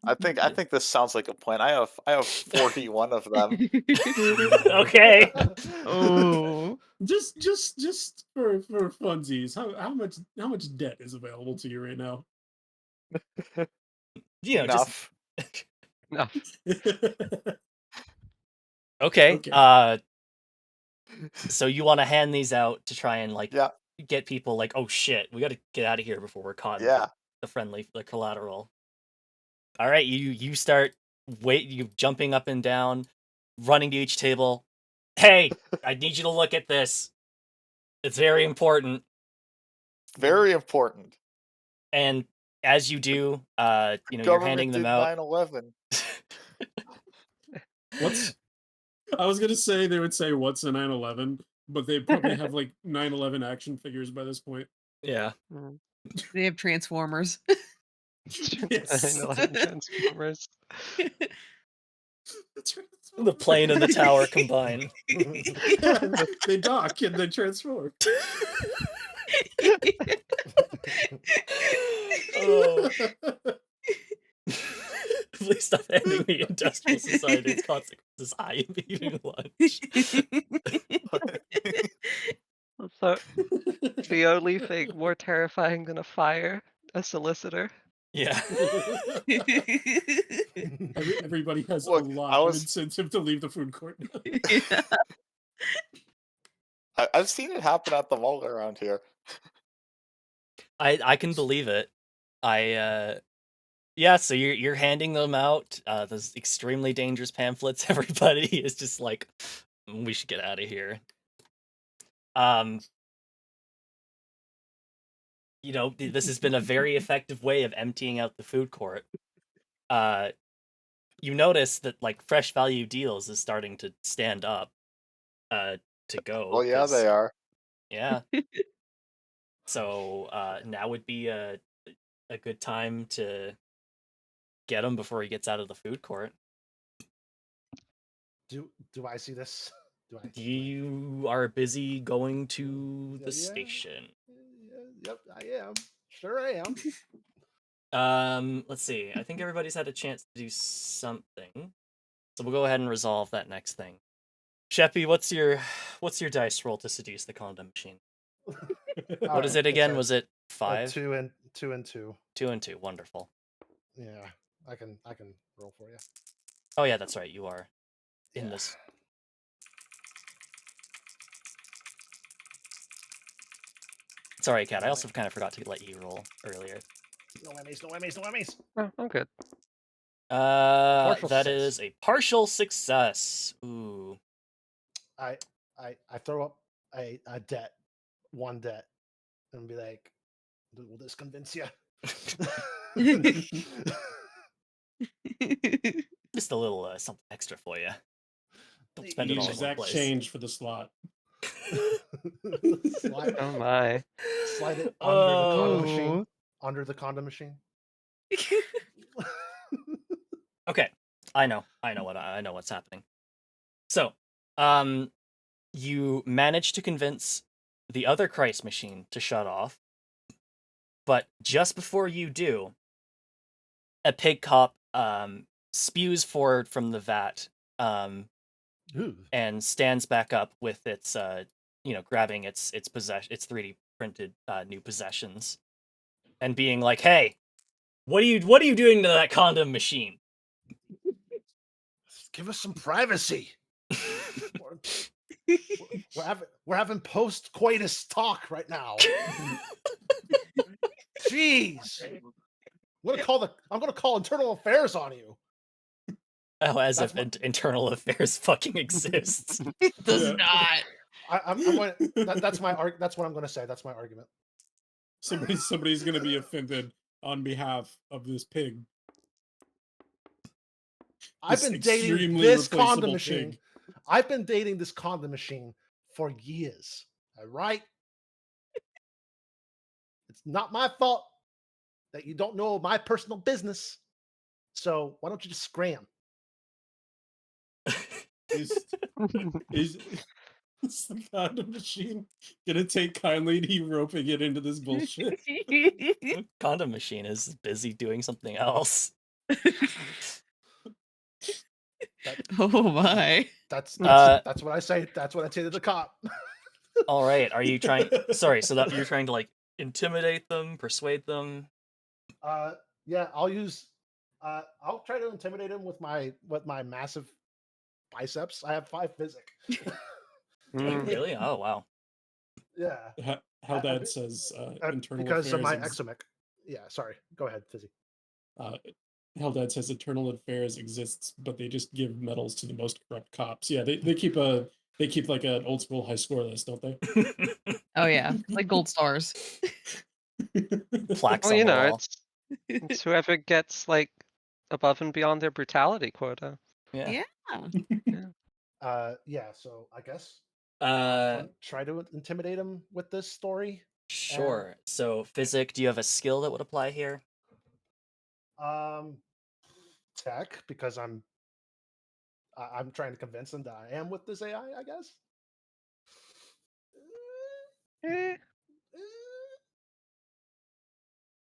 I think this sounds like a plan. I have 41 of them. Okay. Oh. Just for funsies, how much debt is available to you right now? Just Enough. No. okay. Okay. So you want to hand these out to try and like Yeah, get people like, oh shit, we got to get out of here before we're caught in yeah. the collateral. All right, you start you jumping up and down, running to each table. Hey, I need you to look at this. It's very important. Very important. And as you do, you're handing Government them did out. 9/11. What's I was gonna say they would say what's a 9/11, but they probably have like 9/11 action figures by this point. Yeah. Mm. They have Transformers. Yes. 9/11 Transformers. That's right. The plane and the tower combine. Yeah, they dock and they transform. Oh. Please stop handing me Industrial Society's consequences. I am eating lunch. So the only thing more terrifying than a fire, a solicitor. Yeah. Everybody has Look, a I lot of was incentive to leave the food court. I've seen it happen at the mall around here. I can believe it. Yeah, so you're handing them out those extremely dangerous pamphlets. Everybody is just like, we should get out of here. This has been a very effective way of emptying out the food court. You notice that like Fresh Value Deals is starting to stand up to go. Well, yeah, they are. Yeah. So now would be a good time to get him before he gets out of the food court. do I see this? Do I? You are busy going to the Yeah. station. Yep, I am. Sure, I am. Let's see. I think everybody's had a chance to do something. So we'll go ahead and resolve that next thing. Sheppy, what's your dice roll to seduce the condom machine? What is it again? Was it 5? 2 and 2 and 2. 2 and 2. Wonderful. Yeah, I can roll for you. Oh yeah, that's right. You are in Yeah. this. Sorry, Kat. I also kind of forgot to let you roll earlier. No whammies, no whammies, no whammies. Oh, I'm good. Partial That success. is a partial success. Ooh. I throw up a debt one debt and be like, "Will this convince you?" Just a little something extra for you. Don't spend it The all in one exact place. change for the slot. slide, Oh my. slide it under the condom Oh. machine. Under the condom machine. Okay, I know what's happening. So, you manage to convince the other Christ machine to shut off, but just before you do, a pig cop spews forward from the vat Ooh. and stands back up with its grabbing its 3D printed new possessions and being like, "Hey, what are you doing to that condom machine?" Give us some privacy. We're having post coitus talk right now. Jeez. I'm gonna call internal affairs on you. Oh, as That's if what- internal affairs fucking exists. It does Yeah. not. I'm going. That's what I'm gonna say. That's my argument. Somebody's gonna be offended on behalf of this pig. I've This been dating extremely this condom replaceable machine. pig. I've been dating this condom machine for years. All right. It's not my fault that you don't know my personal business. So why don't you just scram? Is the condom machine gonna take kindly to you roping it into this bullshit? The condom machine is busy doing something else. Oh my. That's Uh, what I say. That's what I say to the cop. All right, are you trying? Sorry, so that you're trying to like intimidate them, persuade them? Yeah, I'll use. I'll try to intimidate him with my massive biceps. I have 5 physic. Really? Oh wow. Yeah, Haldad says internal because of affairs. my exomic. Yeah, sorry. Go ahead, Fizzy. Haldad says internal affairs exists, but they just give medals to the most corrupt cops. Yeah, they keep like an old school high score list, don't they? Oh yeah, like gold stars. Plaques Well, on you the know, wall. it's whoever gets like above and beyond their brutality quota. Yeah. Yeah. So I guess Uh, try to intimidate him with this story. sure. So, physic, do you have a skill that would apply here? Tech, because I'm trying to convince him that I am with this AI. I guess. Eh,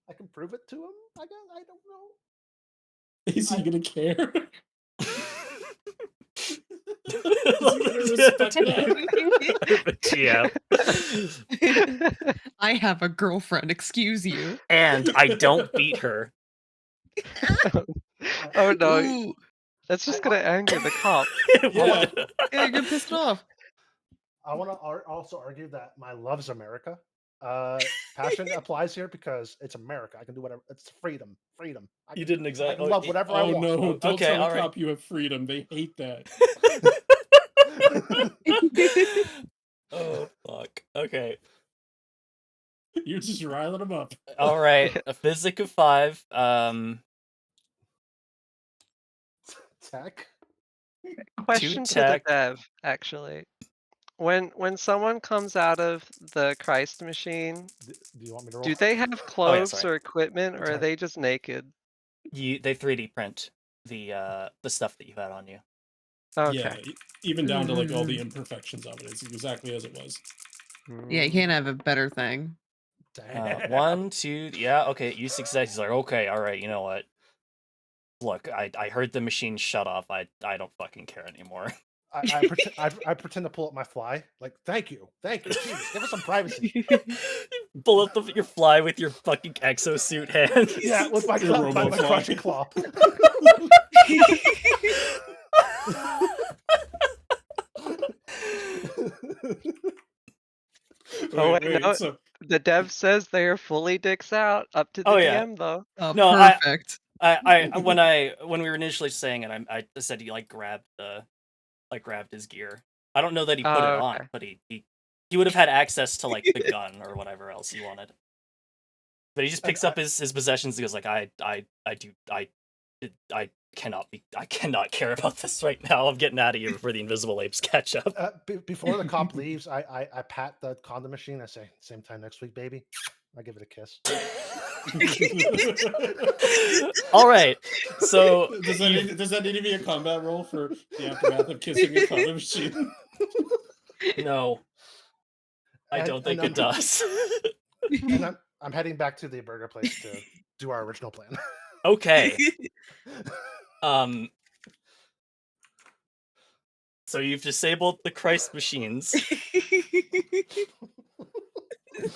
I can prove it to him. I guess I don't know. Is he gonna care? Yeah. I have a girlfriend, excuse you. And I don't beat her. Oh no, Ooh, that's just gonna anger the cop. Yeah. yeah, you're gonna piss it off. I want to also argue that my love's America. Passion applies here because it's America. I can do whatever. It's freedom. Freedom. You didn't I exactly. can love whatever I Oh want. no! Don't Okay, tell a all right. cop you have freedom. They hate that. Oh fuck. Okay. You're just riling them up. All right. A physic of 5. Tech. Question to the tech. dev, actually. When someone comes out of the Christ machine, Do you want me to roll? do they have clothes sorry. or equipment, or are Okay. they just naked? They 3D print the stuff that you had on you. Okay. Yeah, even down to like all the imperfections of it. It's exactly as it was. Yeah, you can't have a better thing. Damn. 1, 2. Yeah. Okay. You success. He's like, okay. All right. You know what? Look, I heard the machine shut off. I don't fucking care anymore. I pretend to pull up my fly. Like, thank you. Jeez, give us some privacy. Pull up your fly with your fucking exosuit hands. Yeah, with my Your my robo-fly. crushing claw. Oh Wait, wait, no. so The dev says they are fully dicks out. Up to the Oh, yeah. DM though. Oh, No, perfect. when we were initially saying it, I said he grabbed his gear. I don't know that he put it on, Okay. but he he would have had access to like the gun or whatever else he wanted. But he just picks up his possessions and goes like, I cannot care about this right now. I'm getting out of here before the invisible apes catch up. Before the cop leaves, I pat the condom machine. I say, "Same time next week, baby." I give it a kiss. All right, so does that need to be a combat roll for the aftermath of kissing a condom machine? No, I don't think it does. And I'm heading back to the burger place to do our original plan. Okay. So you've disabled the Christ machines,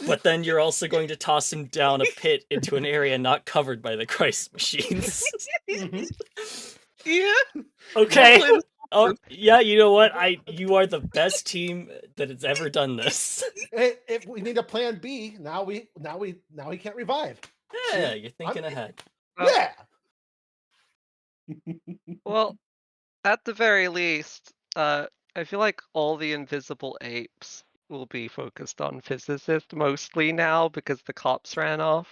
but then you're also going to toss him down a pit into an area not covered by the Christ machines. Yeah. Okay. Oh yeah, you know what? You are the best team that has ever done this. Hey, if we need a plan B, now he can't revive. Yeah, you're thinking ahead. Yeah. Well, at the very least, I feel like all the invisible apes will be focused on physicist mostly now because the cops ran off.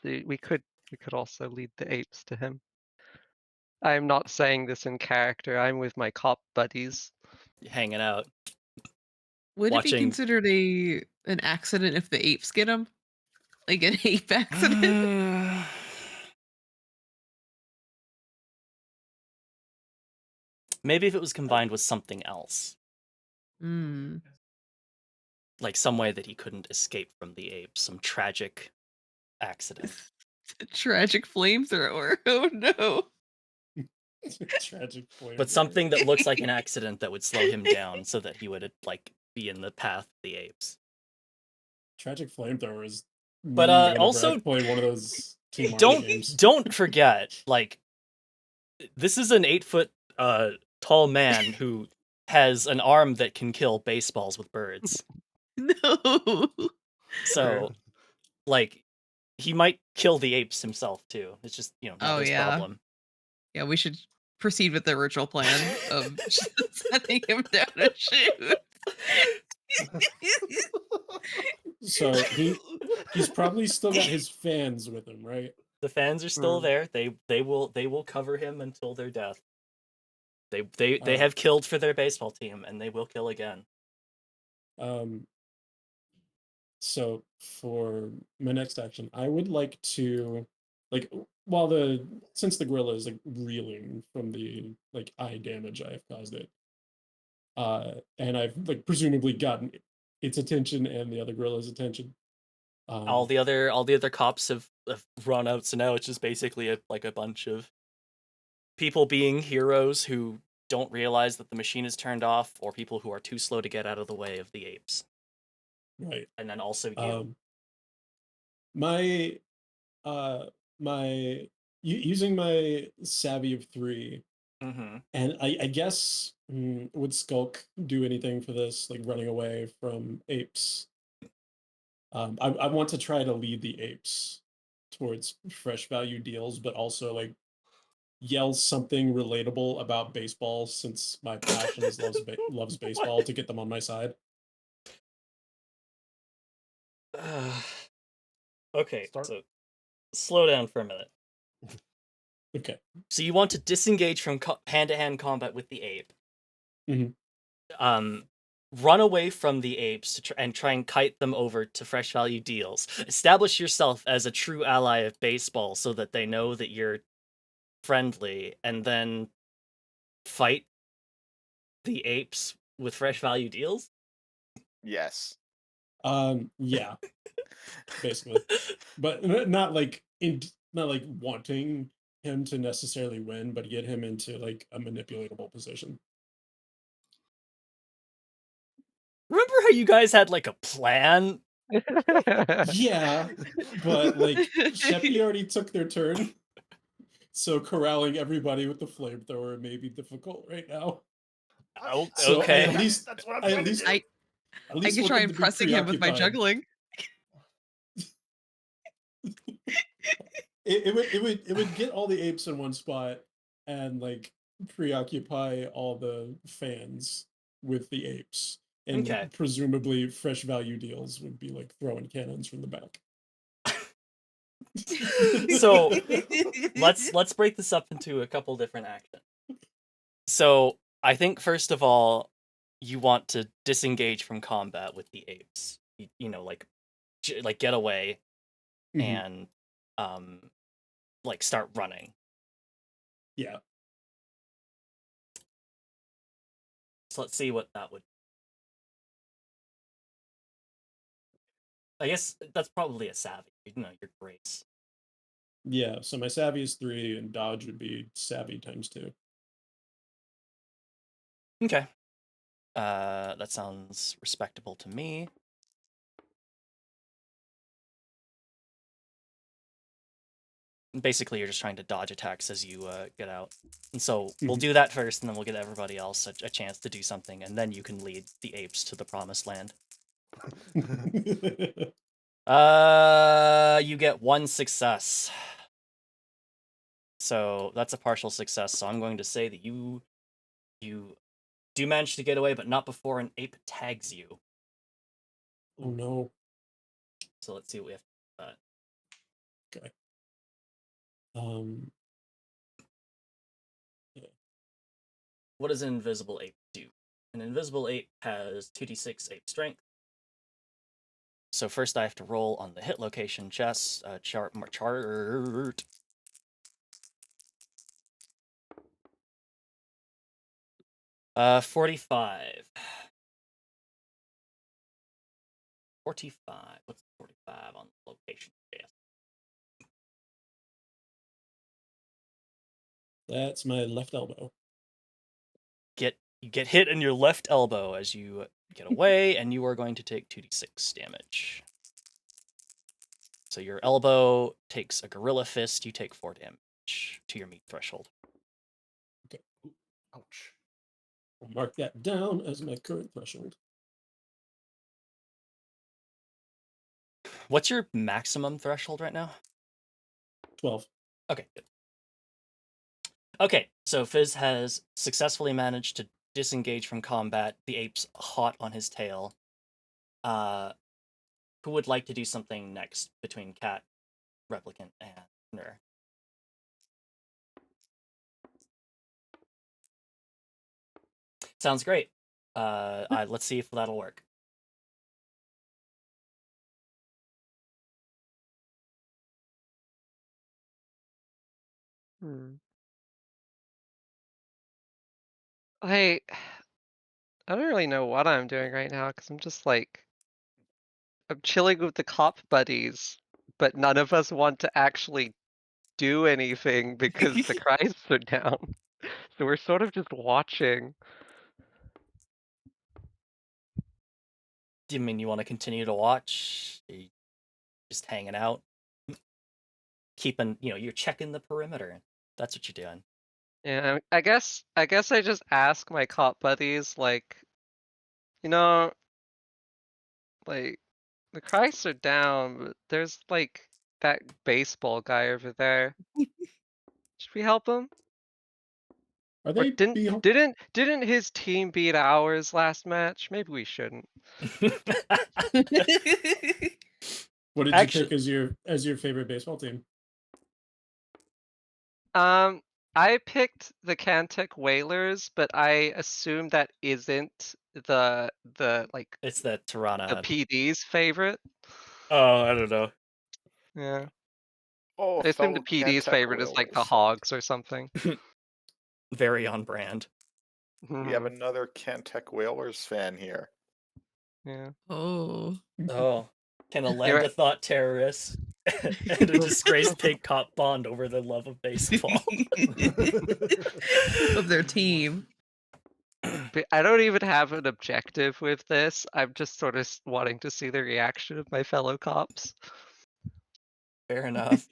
We could also lead the apes to him. I'm not saying this in character. I'm with my cop buddies. Hanging out. Would it be Watching- considered an accident if the apes get him? Like an ape accident? Maybe if it was combined with something else. Like some way that he couldn't escape from the apes, some tragic accident. Tragic flamethrower. Oh no. Tragic flamethrower. But something that looks like an accident that would slow him down so that he would like be in the path of the apes. Tragic flamethrower is But also playing one of those Team Mario games. Don't forget, like, this is an 8-foot tall man who has an arm that can kill baseballs with birds. No. So, like, he might kill the apes himself too. It's just, not his problem. Yeah, we should proceed with the original plan of sending him down a chute. So he's probably still got his fans with him, right? The fans are still there. They will cover him until their death. They have killed for their baseball team, and they will kill again. So for my next action, I would like to, like, since the gorilla is like reeling from the like eye damage I have caused it, and I've like presumably gotten its attention and the other gorilla's attention. All the other cops have run out, so now it's just basically a bunch of people being heroes who don't realize that the machine is turned off, or people who are too slow to get out of the way of the apes. Right. And then also you. Using my savvy of 3, and I guess would Skulk do anything for this, like running away from apes? I want to try to lead the apes towards fresh value deals, but also like yell something relatable about baseball, since my passion is loves baseball, to get them on my side. Okay, so slow down for a minute. Okay. So you want to disengage from hand-to-hand combat with the ape. Run away from the apes and try and kite them over to fresh value deals. Establish yourself as a true ally of baseball so that they know that you're friendly, and then fight the apes with fresh value deals? Yes. Yeah. Basically. But not like wanting him to necessarily win, but get him into like a manipulatable position. Remember how you guys had like a plan? Yeah, but like Sheppy already took their turn, so corralling everybody with the flamethrower may be difficult right now. So Okay. at least that's what I'm trying to do. I can try impressing him with my juggling. It would get all the apes in one spot and like preoccupy all the fans with the apes. And Okay. presumably fresh value deals would be like throwing cannons from the back. So let's break this up into a couple different actions. So I think first of all, you want to disengage from combat with the apes. You know, like get away Mhm. and like start running. Yeah. So let's see what that would. I guess that's probably a savvy. You know, your grace. Yeah. So my savvy is 3 and dodge would be savvy times 2. Okay. That sounds respectable to me. Basically, you're just trying to dodge attacks as you get out. And so we'll do that first, and then we'll get everybody else a chance to do something, and then you can lead the apes to the promised land. You get 1 success. So that's a partial success. So I'm going to say that you do manage to get away, but not before an ape tags you. Oh no. So let's see what we have. Okay. What does an invisible ape do? An invisible ape has 2d6 ape strength. So first I have to roll on the hit location chart. 45. 45. What's 45 on the location? Yes. That's my left elbow. You get hit in your left elbow as you get away, and you are going to take 2d6 damage. So your elbow takes a gorilla fist. You take 4 damage to your meat threshold. Okay. Ouch. I'll mark that down as my current threshold. What's your maximum threshold right now? 12. Okay, good. Okay, so Fizz has successfully managed to disengage from combat. The ape's hot on his tail. Who would like to do something next between Cat, Replicant, and Nur? Sounds great. Let's see if that'll work. I don't really know what I'm doing right now because I'm just like I'm chilling with the cop buddies, but none of us want to actually do anything because the cries are down. So we're sort of just watching. Do you mean you want to continue to watch? Are you just hanging out? Keeping, you're checking the perimeter. That's what you're doing. Yeah, I guess I just ask my cop buddies like, you know, like the cries are down, but there's like that baseball guy over there. Should we help him? Are Or they being... didn't his team beat ours last match? Maybe we shouldn't. What did you pick as your favorite baseball team? I picked the Cantech Whalers, but I assume that isn't the like It's the Tirana. the PD's favorite. Oh, I don't know. Yeah. Oh, I assume the fellow PD's Cantech favorite is like the Whalers. Hogs or something. Very on brand. We have another Cantech Whalers fan here. Yeah. Oh. Oh. Can a You're lend a thought terrorist and a disgraced pig cop bond over the love of baseball? Of their team. But I don't even have an objective with this. I'm just sort of wanting to see the reaction of my fellow cops. Fair enough.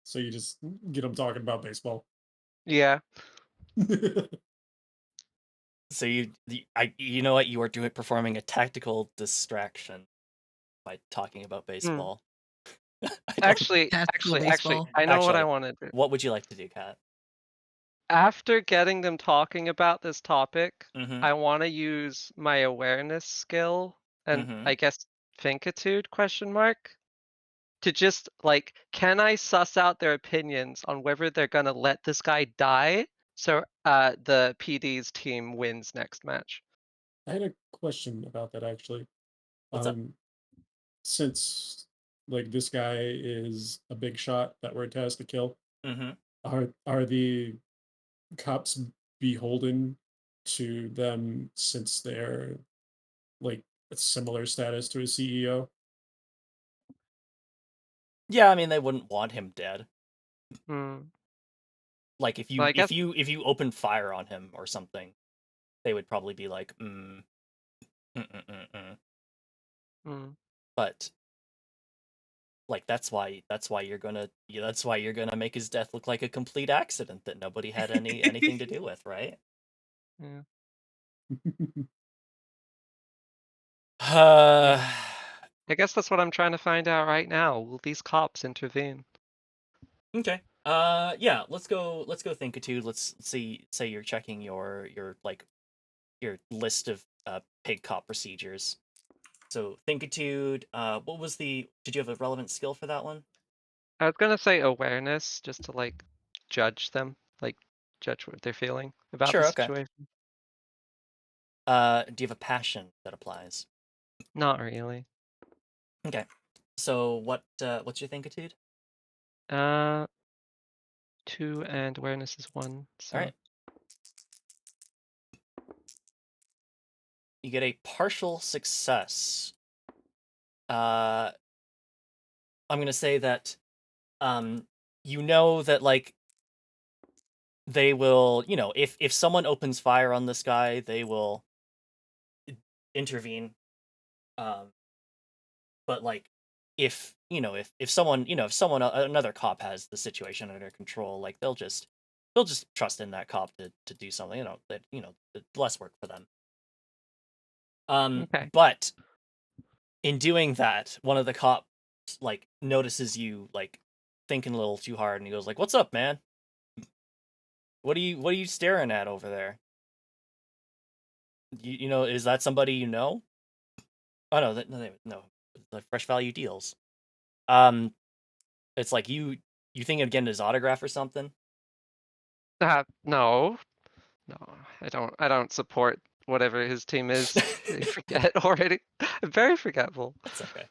So you just get them talking about baseball. Yeah. So you know what, you are performing a tactical distraction by talking about baseball. Actually, Tactical I know what I Actually, want to do. what would you like to do, Kat? After getting them talking about this topic, Mm-hmm. I want to use my awareness skill and Mm-hmm. I guess thinkitude question mark to just like, can I suss out their opinions on whether they're gonna let this guy die so the PD's team wins next match? I had a question about that actually. What's up? Since like this guy is a big shot that we're tasked to kill, Mm-hmm. are the cops beholden to them since they're like a similar status to a CEO? Yeah, I mean they wouldn't want him dead. Hmm. Like if Well, you I if guess. you if you open fire on him or something, they would probably be like, mm. Hmm. But like that's why you're gonna make his death look like a complete accident that nobody had anything to do with, right? Yeah. Uh, Yeah. I guess that's what I'm trying to find out right now. Will these cops intervene? okay. Yeah. Let's go thinkitude. Let's see. Say you're checking your like your list of pig cop procedures. So thinkitude. What was the? Did you have a relevant skill for that one? I was gonna say awareness just to like judge them, like judge what they're feeling about the Sure. Okay. situation. Do you have a passion that applies? Not really. Okay. So what's your thinkitude? Uh, 2 and awareness is 1, All so right. You get a partial success. I'm gonna say that you know that like they will, if someone opens fire on this guy, they will intervene. Um, but like if someone another cop has the situation under control, like they'll just trust in that cop to do something. That less work for them. okay. But in doing that, one of the cops like notices you like thinking a little too hard, and he goes like, "What's up, man? What are you staring at over there? Is that somebody you know?" Oh no, no, the fresh value deals. Um, it's like you think of getting his autograph or something. No. No, I don't support whatever his team is. I forget already. I'm very forgetful. It's okay.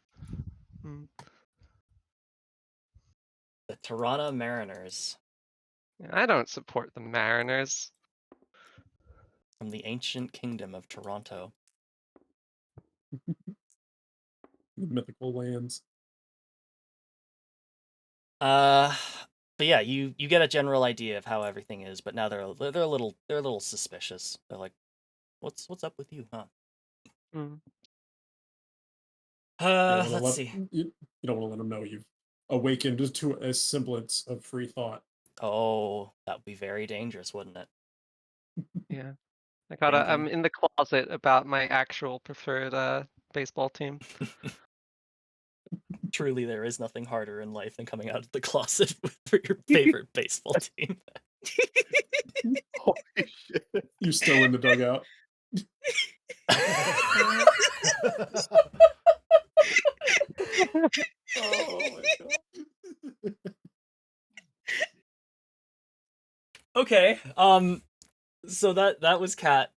Hmm. The Tirana Mariners I don't support the Mariners. from the ancient kingdom of Toronto. The mythical lands. Uh, but yeah, you get a general idea of how everything is, but now they're a little suspicious. They're like, what's up with you, huh? Hmm. You don't want to Let's let see. you don't want to let them know you've awakened to a semblance of free thought. Oh, that would be very dangerous, wouldn't it? Yeah. I'm Thinking. in the closet about my actual preferred baseball team. Truly, there is nothing harder in life than coming out of the closet for your favorite baseball team. Holy shit. You're still in the dugout. Oh my god. Okay. So that was Kat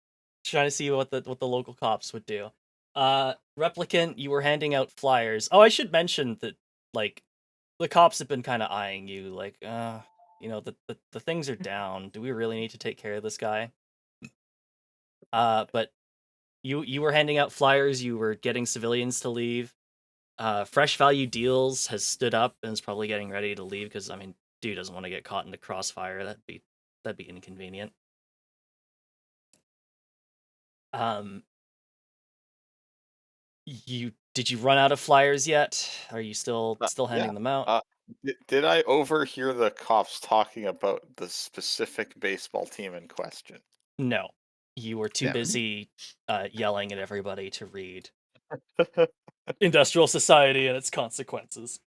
trying to see what the local cops would do. Replicant, you were handing out flyers. Oh, I should mention that like the cops have been kind of eyeing you like the things are down. Do we really need to take care of this guy? But you were handing out flyers, you were getting civilians to leave. Fresh Value Deals has stood up and is probably getting ready to leave because I mean, dude doesn't want to get caught in the crossfire. That'd be inconvenient. Um, did you run out of flyers yet? Are you still Yeah. handing them out? Did I overhear the cops talking about the specific baseball team in question? No, you were too Damn it. busy yelling at everybody to read Industrial Society and its consequences.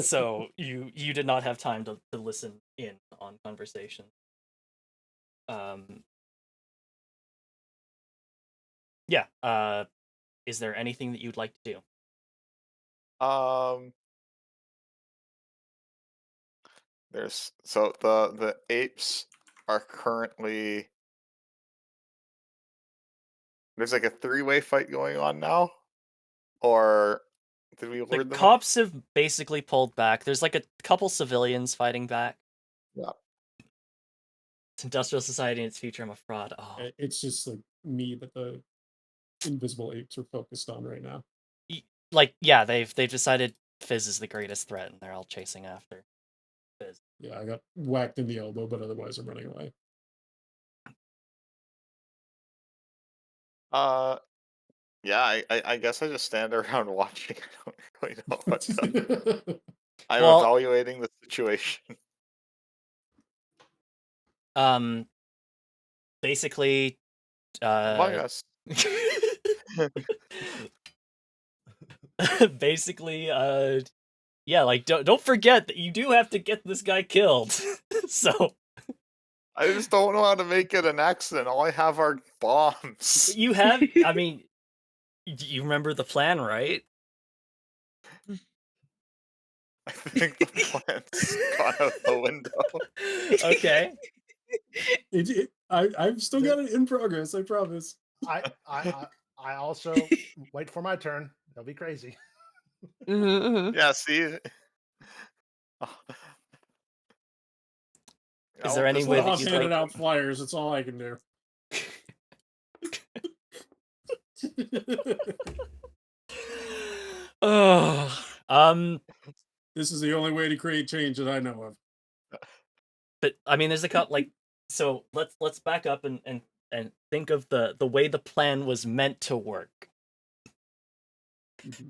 So you did not have time to listen in on conversation. Yeah. Is there anything that you'd like to do? Um, the apes are currently there's like a three-way fight going on now, or did we The word them? cops have basically pulled back. There's like a couple civilians fighting back. Yeah. It's industrial society and its future. I'm a fraud. Oh, It's just like me that the invisible apes are focused on right now. like yeah, they've decided Fizz is the greatest threat, and they're all chasing after Fizz. Yeah, I got whacked in the elbow, but otherwise I'm running away. Yeah, I guess I just stand around watching. I don't really know what to. I'm Well, evaluating the situation. basically, Among Us. basically, yeah, like don't forget that you do have to get this guy killed. So I just don't know how to make it an accident. All I have are bombs. you have, I mean, you remember the plan, right? I think the plan's gone out the window. Okay. I've still got it in progress, I promise. I also wait for my turn. Don't be crazy. Yeah, see? Is there any way that I've you'd handed like? out flyers. That's all I can do. Oh, This is the only way to create change that I know of. but I mean, there's a couple like. So let's back up and think of the way the plan was meant to work.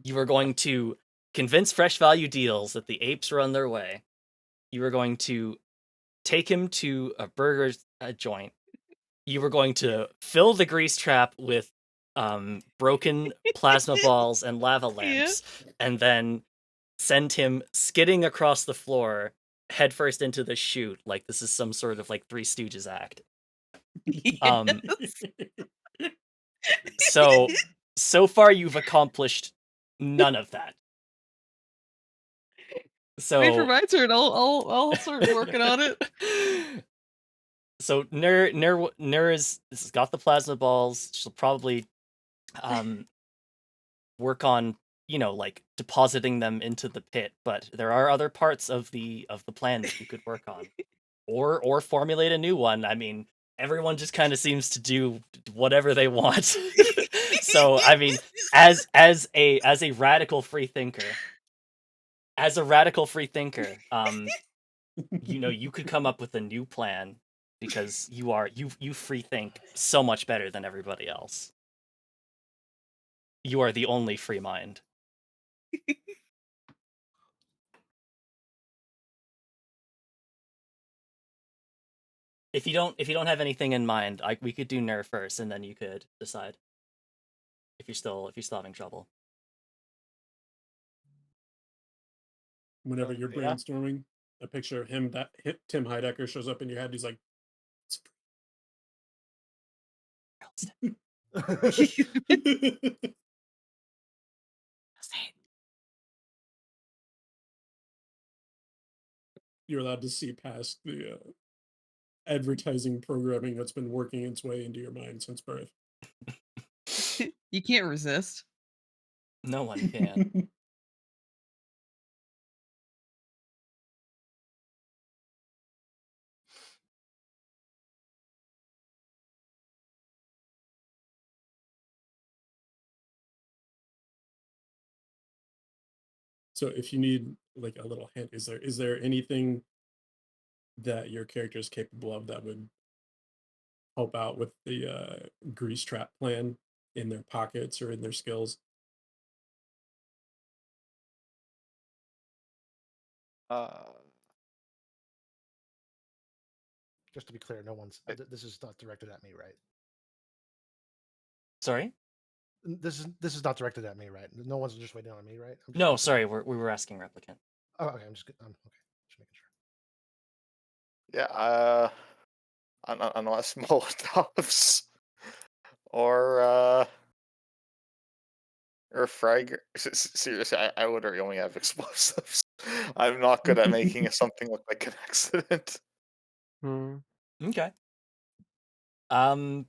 You were going to convince Fresh Value Deals that the apes are on their way. You were going to take him to a burger joint. You were going to fill the grease trap with broken plasma balls and lava lamps, and then send him skidding across the floor headfirst into the chute like this is some sort of like Three Stooges act. Um, so far you've accomplished none of that. Wait for So my turn. I'll start working on it. so Nur has got the plasma balls. She'll probably work on, you know, like depositing them into the pit, but there are other parts of the plan that you could work on. Or formulate a new one. I mean, everyone just kind of seems to do whatever they want. So, I mean, as a radical free thinker, you know, you could come up with a new plan because you free think so much better than everybody else. You are the only free mind. If you don't have anything in mind, we could do Nerf first, and then you could decide if you're still having trouble. Whenever you're Yeah. brainstorming, a picture of him that hit Tim Heidecker shows up in your head. He's like, you're allowed to see past the advertising programming that's been working its way into your mind since birth. You can't resist. No one can. So if you need like a little hint, is there anything that your character is capable of that would help out with the grease trap plan in their pockets or in their skills? Just to be clear, no one's. This is not directed at me, right? Sorry? this is not directed at me, right? No one's just waiting on me, right? I'm just No, confirming. sorry, we were asking replicant. Oh, okay. I'm okay. Just making sure. Yeah, unless Molotovs or Frag. Seriously, I literally only have explosives. I'm not good at making something look like an accident. Hmm. Okay. I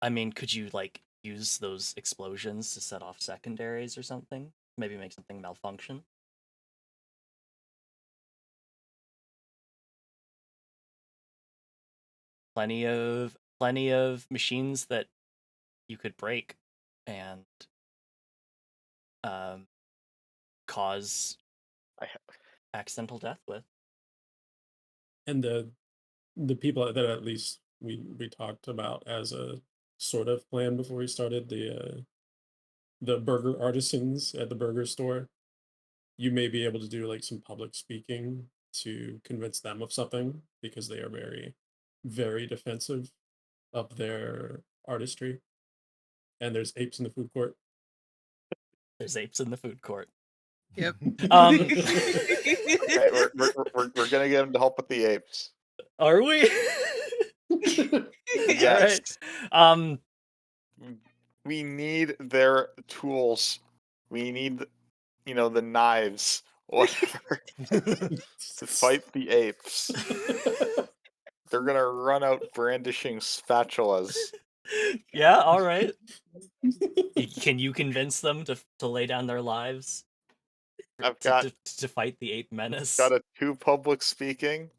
mean, could you like use those explosions to set off secondaries or something? Maybe make something malfunction? Plenty of machines that you could break and cause accidental death with. And the people that at least we talked about as a sort of plan before we started the burger artisans at the burger store, you may be able to do like some public speaking to convince them of something because they are very defensive of their artistry. And there's apes in the food court. There's apes in the food court. Yep. Um, Okay, we're gonna get him to help with the apes. are we? Yes. Alright. We need their tools. We need, the knives, whatever, to fight the apes. They're gonna run out brandishing spatulas. Yeah, alright. Can you convince them to lay down their lives? I've got To fight the ape menace? got a 2 public speaking.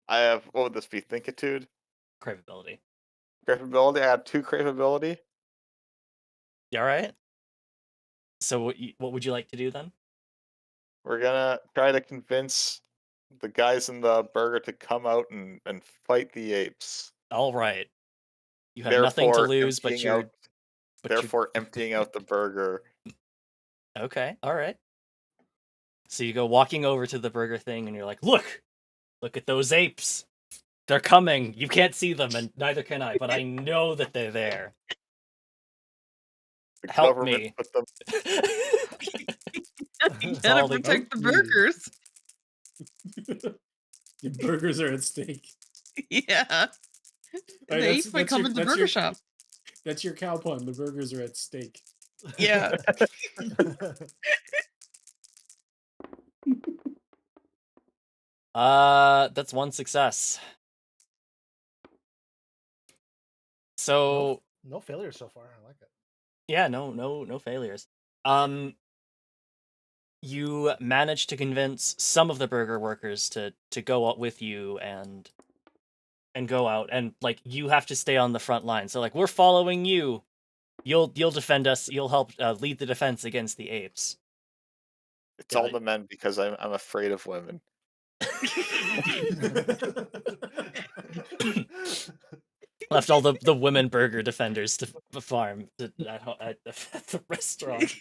I have, what would this be? Thinkitude? Craveability. Craveability? I have 2 craveability. You alright? So what would you like to do then? We're gonna try to convince the guys in the burger to come out and fight the apes. Alright. You have nothing to lose, but you're emptying out the burger. Okay, alright. So you go walking over to the burger thing and you're like, look at those apes. They're coming. You can't see them and neither can I, but I know that they're there. The Help government me. put them. You all gotta they- protect the Help me. burgers. The burgers are at stake. Yeah. All right, The apes might come in the burger shop. That's your cow pun. The burgers are at stake. Yeah. That's one success. So No failures so far. I like it. yeah, no failures. You managed to convince some of the burger workers to go out with you and go out, and like you have to stay on the front line. So like we're following you. You'll defend us. You'll help lead the defense against the apes. It's all the men because I'm afraid of women. Left all the women burger defenders to farm at the restaurant.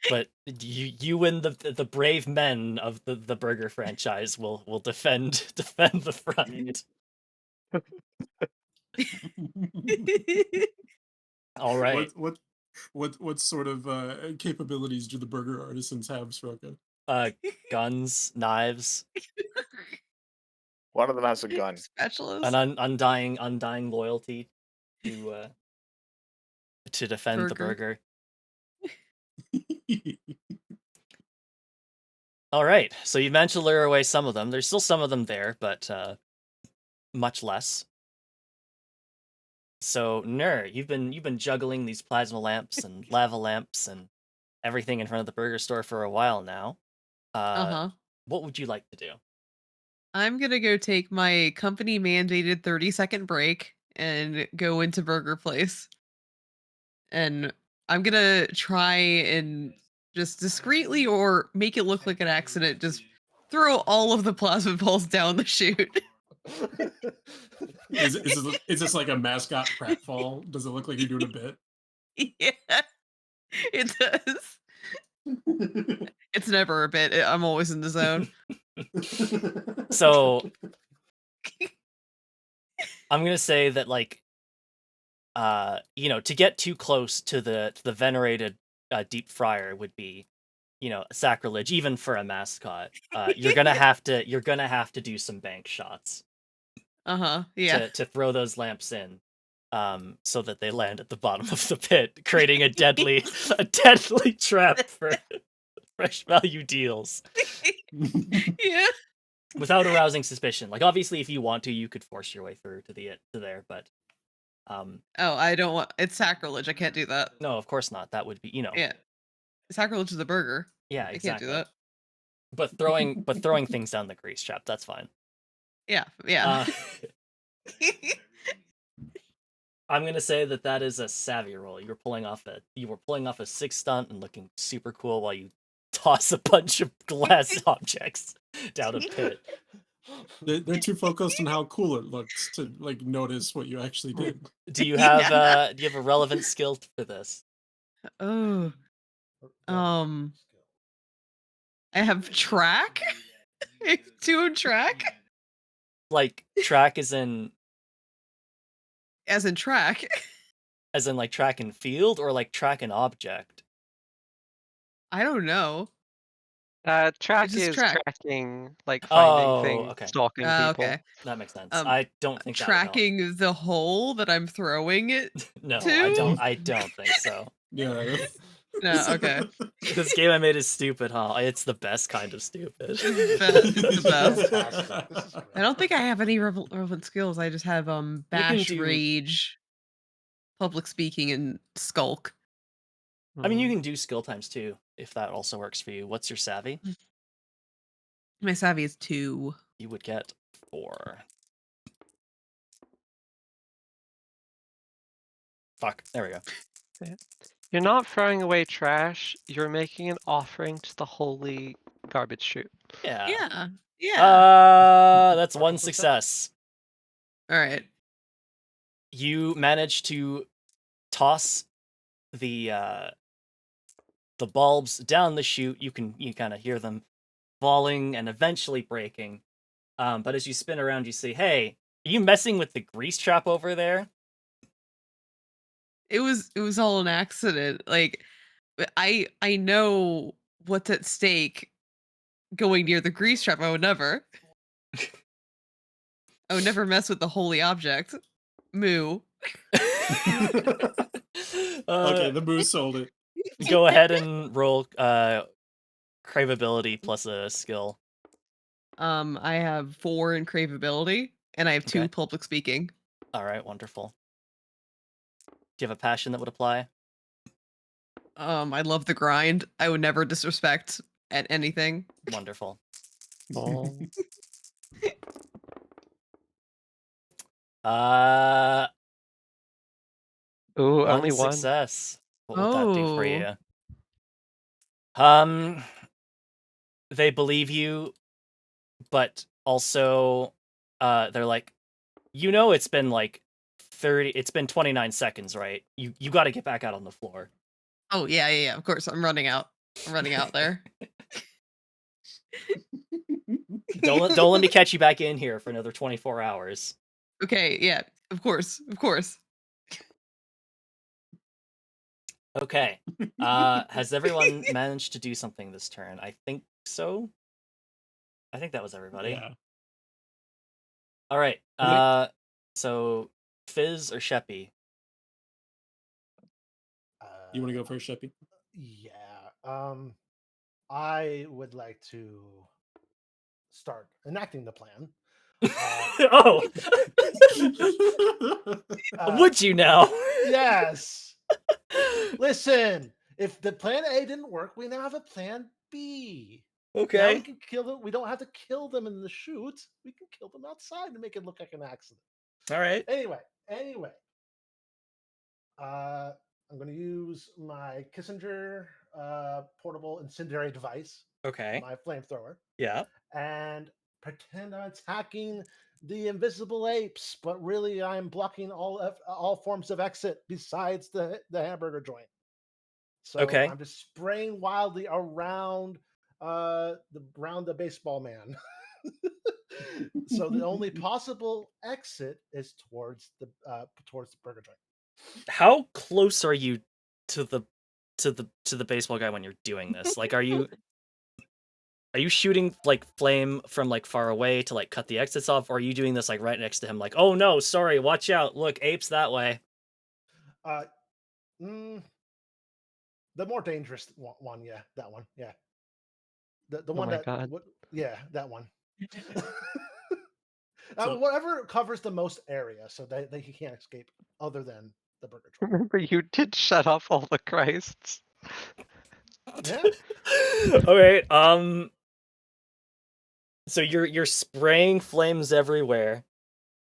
But you and the brave men of the burger franchise will defend the front. All right. What sort of capabilities do the burger artisans have, Sroka? Guns, knives, One of them has a gun. Spatulas. an undying loyalty to defend the Burger. burger. All right, so you managed to lure away some of them. There's still some of them there, but much less. So, you've been juggling these plasma lamps and lava lamps and everything in front of the burger store for a while now. What would you like to do? I'm gonna go take my company mandated 30-second break and go into Burger Place. And I'm gonna try and just discreetly or make it look like an accident, just throw all of the plasma balls down the chute. Is this like a mascot pratfall? Does it look like you're doing a bit? Yeah, it does. It's never a bit. I'm always in the zone. So, I'm gonna say that like to get too close to the venerated deep fryer would be, sacrilege even for a mascot. You're gonna have to do some bank shots Yeah. to throw those lamps in, so that they land at the bottom of the pit, creating a deadly trap for fresh value deals Yeah. without arousing suspicion. Like obviously, if you want to, you could force your way through to there, but Oh, I don't want. It's sacrilege. I can't do that. no, of course not. That would be, Yeah. Sacrilege is a burger. yeah, I can't do exactly. that. But throwing things down the grease trap, that's fine. Yeah. Yeah. I'm gonna say that is a savvy roll. You were pulling off a 6 stunt and looking super cool while you toss a bunch of glass objects down a pit. They're too focused on how cool it looks to like notice what you actually did. Do you have a relevant skill for this? Oh. I have track. Two track. Like track as in As in track. like track and field, or like track and object? I don't know. Track just is track. tracking, like finding Oh, things, okay. stalking people. Okay. That makes sense. I don't think that would help. Tracking the hole that I'm throwing it. No, to? I don't think so. Yeah. No, okay. This game I made is stupid, huh? It's the best kind of stupid. It's the best. Fantastic. This is great. I don't think I have any relevant skills. I just have bash, do- rage, public speaking, and skulk. I mean, you Mhm. can do skill times too, if that also works for you. What's your savvy? My savvy is 2. You would get 4. Fuck, there we go. You're not throwing away trash. You're making an offering to the holy garbage chute. Yeah. Yeah. Yeah. That's one Partial success. All right. You manage to toss the bulbs down the chute. You kind of hear them falling and eventually breaking. But as you spin around, you say, "Hey, are you messing with the grease trap over there?" It was all an accident. Like I know what's at stake going near the grease trap. I would never mess with the holy object. Moo. Okay, the moose sold it. Go ahead and roll craveability plus a skill. I have 4 in craveability, and I have 2 Okay. public speaking. All right, wonderful. Do you have a passion that would apply? I love the grind. I would never disrespect at anything. Wonderful. Oh. Ooh, One only one. success. What would that do for Oh. you? They believe you, but also, they're like, it's been like 30. It's been 29 seconds, right? You got to get back out on the floor. Oh yeah. Of course, I'm running out. There. Don't let me catch you back in here for another 24 hours. Okay, yeah, of course. Okay. Has everyone managed to do something this turn? I think so. I think that was everybody. Yeah. All right. Wait. So Fizz or Sheppy? You want to go first, Sheppy? Yeah. I would like to start enacting the plan. Oh, would you now? Yes. Listen, if the plan A didn't work, we now have a plan B. Now we Okay. can kill them. We don't have to kill them in the chute. We can kill them outside to make it look like an accident. All right. Anyway. I'm going to use my Kissinger portable incendiary device, Okay. my flamethrower, Yeah. and pretend I'm attacking the invisible apes, but really I'm blocking all forms of exit besides the hamburger joint. So Okay. I'm just spraying wildly around the baseball man. So the only possible exit is towards the burger joint. How close are you to the baseball guy when you're doing this? Like, are you shooting like flame from like far away to like cut the exits off, or are you doing this like right next to him? Like, oh no, sorry, watch out! Look, apes that way. Uh, the more dangerous one, yeah, that one, yeah. The Oh one my that, god. yeah, that one. So- Whatever covers the most area, so that he can't escape, other than the burger joint. Remember, you did shut off all the Christs. Yeah. Okay, so you're spraying flames everywhere.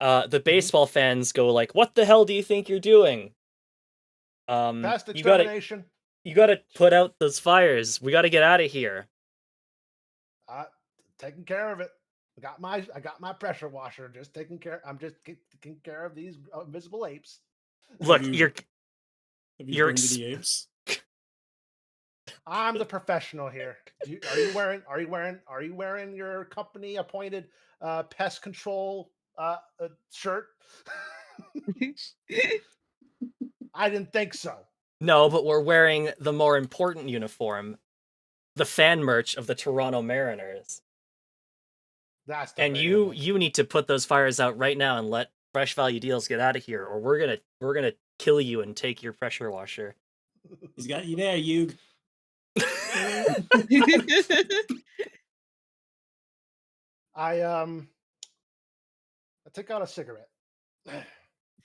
The baseball fans go like, "What the hell do you think you're doing?" Past You gotta extermination. put out those fires. We gotta get out of here. Taking care of it. I got my pressure washer. Just taking care. I'm just taking care of these invisible apes. Look, Have you're you you're burned ex- any apes? I'm the professional here. Are you wearing your company appointed pest control shirt? I didn't think so. no, but we're wearing the more important uniform, the fan merch of the Toronto Mariners. That's And debatable. you need to put those fires out right now and let Fresh Value Deals get out of here, or we're gonna kill you and take your pressure washer. He's got you there, Yug. I take out a cigarette.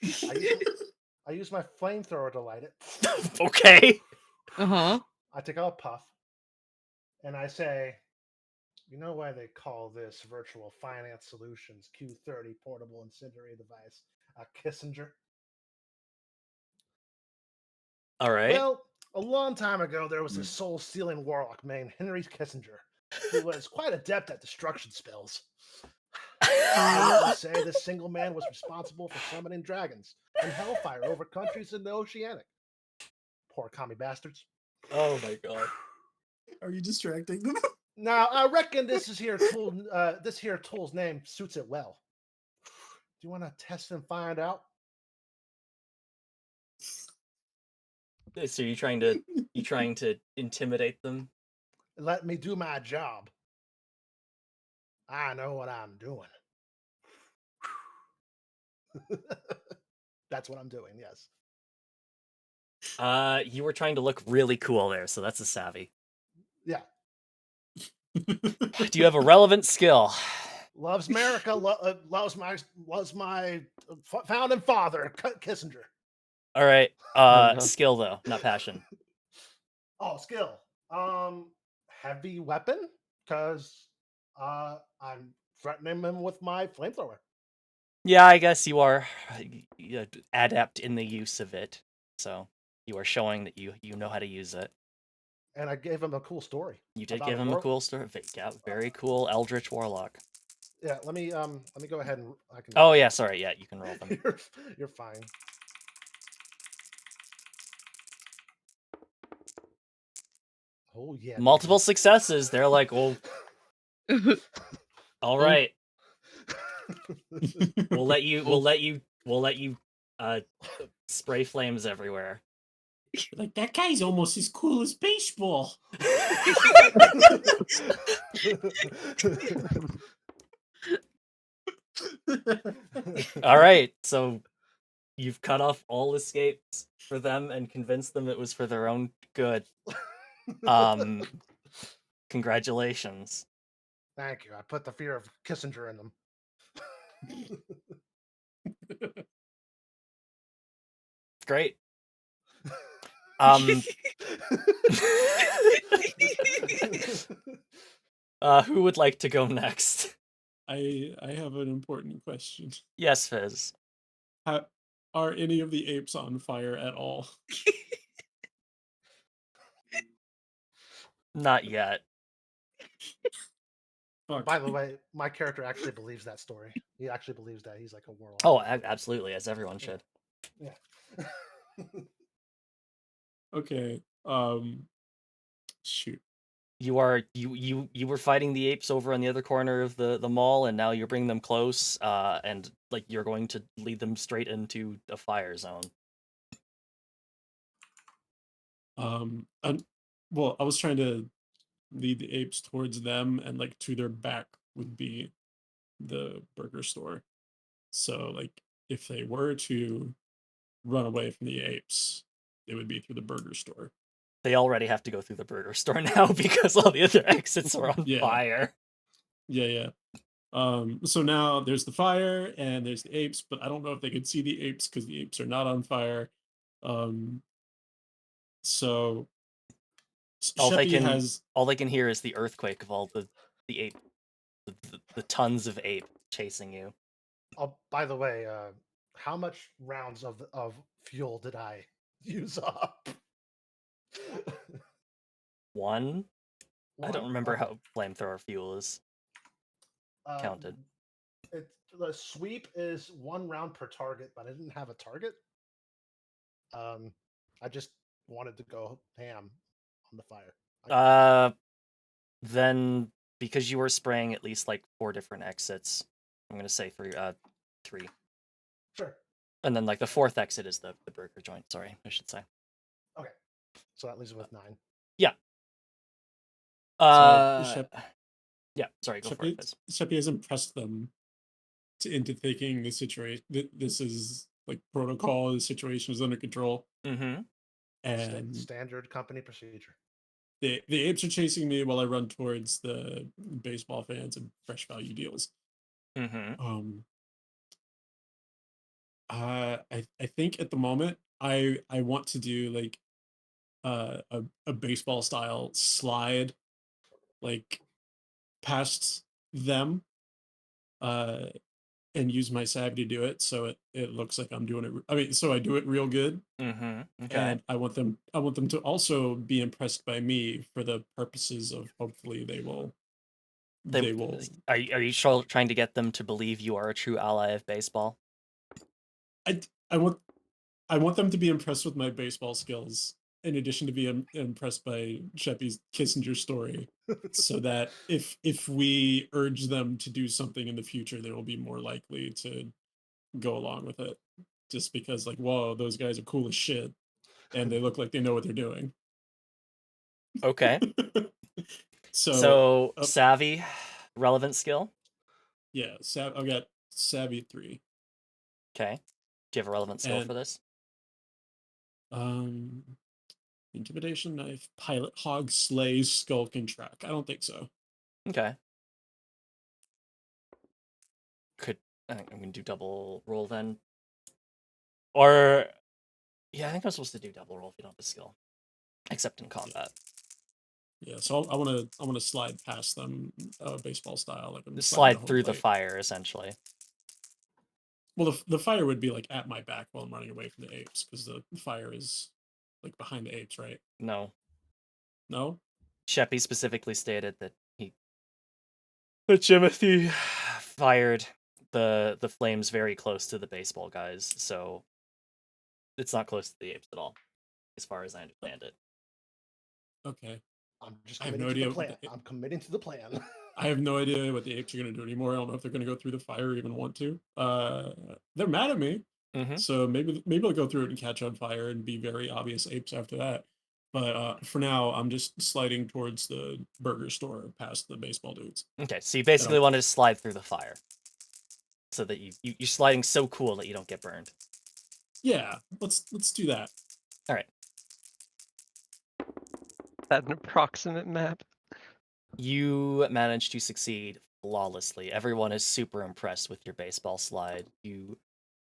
I use my flamethrower to light it. Okay. Uh-huh. I take out a puff, and I say, "You know why they call this Virtual Finance Solutions Q30 portable incendiary device a Kissinger?" All right. Well, a long time ago, there was a soul-stealing warlock named Henry Kissinger, who was quite adept at destruction spells. Legends say this single man was responsible for summoning dragons and hellfire over countries in the Oceanic. Poor commie bastards. Oh my god. Are you distracting them? Now, I reckon this here tool's name suits it well. Do you want to test and find out? So you trying to intimidate them? Let me do my job. I know what I'm doing. That's what I'm doing, yes. You were trying to look really cool there, so that's a savvy. Yeah. Do you have a relevant skill? Loves America, loves my founding father, Kissinger. All right. no. Skill though, not passion. Oh, skill. Heavy weapon, because I'm threatening him with my flamethrower. Yeah, I guess you are adept in the use of it. So you are showing that you know how to use it. And I gave him a cool story. You did about give a him a cool story. Yeah, very cool Eldritch Warlock. Yeah, let me go ahead and I can. Oh yeah, sorry. Yeah, you can roll them. You're fine. Oh yeah. Multiple successes. They're like, well, all right. We'll let you spray flames everywhere. Like, that guy's almost as cool as baseball. All right, so you've cut off all escapes for them and convinced them it was for their own good. Congratulations. Thank you. I put the fear of Kissinger in them. Great. Who would like to go next? I have an important question. Yes, Fizz. Are any of the apes on fire at all? Not yet. Fuck. By the way, my character actually believes that story. He actually believes that he's like a warlock. Oh, absolutely, as everyone should. Yeah. Okay. Shoot. you were fighting the apes over on the other corner of the mall, and now you're bringing them close, and like you're going to lead them straight into a fire zone. Well, I was trying to lead the apes towards them, and like to their back would be the burger store. So like if they were to run away from the apes, it would be through the burger store. They already have to go through the burger store now because all the other exits are on Yeah. fire. Yeah. So now there's the fire and there's the apes, but I don't know if they could see the apes because the apes are not on fire. Um, so All they Sheppy can has all they can hear is the earthquake of all the ape, the tons of ape chasing you. Oh, by the way, how much rounds of fuel did I use up? One? I don't One. remember Okay. how flamethrower fuel is counted. The sweep is 1 round per target, but I didn't have a target. I just wanted to go ham on the fire. Then because you were spraying at least like 4 different exits, I'm gonna say 3. Sure. And then like the 4th exit is the burger joint. Sorry, I should say. Okay. So that leaves it with 9. Yeah. So Yeah. Sorry, go for it, Fizz. Sheppy has impressed them into thinking the situation that this is like protocol, the situation is under control. Mm-hmm. And Standard company procedure. the apes are chasing me while I run towards the baseball fans and fresh value deals. Mm-hmm. I think at the moment I want to do like a baseball style slide like past them uh and use my sab to do it so it looks like I'm doing it. I mean, so I do it real good. Mm-hmm. Okay. And I want them to also be impressed by me for the purposes of hopefully they will. Are you trying to get them to believe you are a true ally of baseball? I want them to be impressed with my baseball skills, in addition to being impressed by Sheppy's Kissinger story, so that if we urge them to do something in the future, they will be more likely to go along with it. Just because, like, whoa, those guys are cool as shit, and they look like they know what they're doing. Okay. So savvy, relevant skill. Yeah, I've got savvy 3. Okay. Do you have a relevant skill for this? Intimidation knife, pilot hog, slay, skulk, and track. I don't think so. Okay. I'm gonna do double roll then. Or yeah, I think I'm supposed to do double roll if you don't have a skill, except in combat. Yeah, so I want to slide past them, baseball style, like I'm Slide through the fire, essentially. Well, the fire would be like at my back while I'm running away from the apes because the fire is like behind the apes, right? No. No. Sheppy specifically stated that Jimothy fired the flames very close to the baseball guys, so it's not close to the apes at all, as far as I understand it. Okay. I'm just I have committing no to the idea. plan. I'm committing to the plan. I have no idea what the apes are going to do anymore. I don't know if they're going to go through the fire or even want to. They're mad at me, so maybe they'll go through it and catch on fire and be very obvious apes after that. But for now, I'm just sliding towards the burger store past the baseball dudes. Okay, so you basically wanted to slide through the fire, so that you're sliding so cool that you don't get burned. Yeah, let's do that. All right. Is that an approximate map? You managed to succeed flawlessly. Everyone is super impressed with your baseball slide. You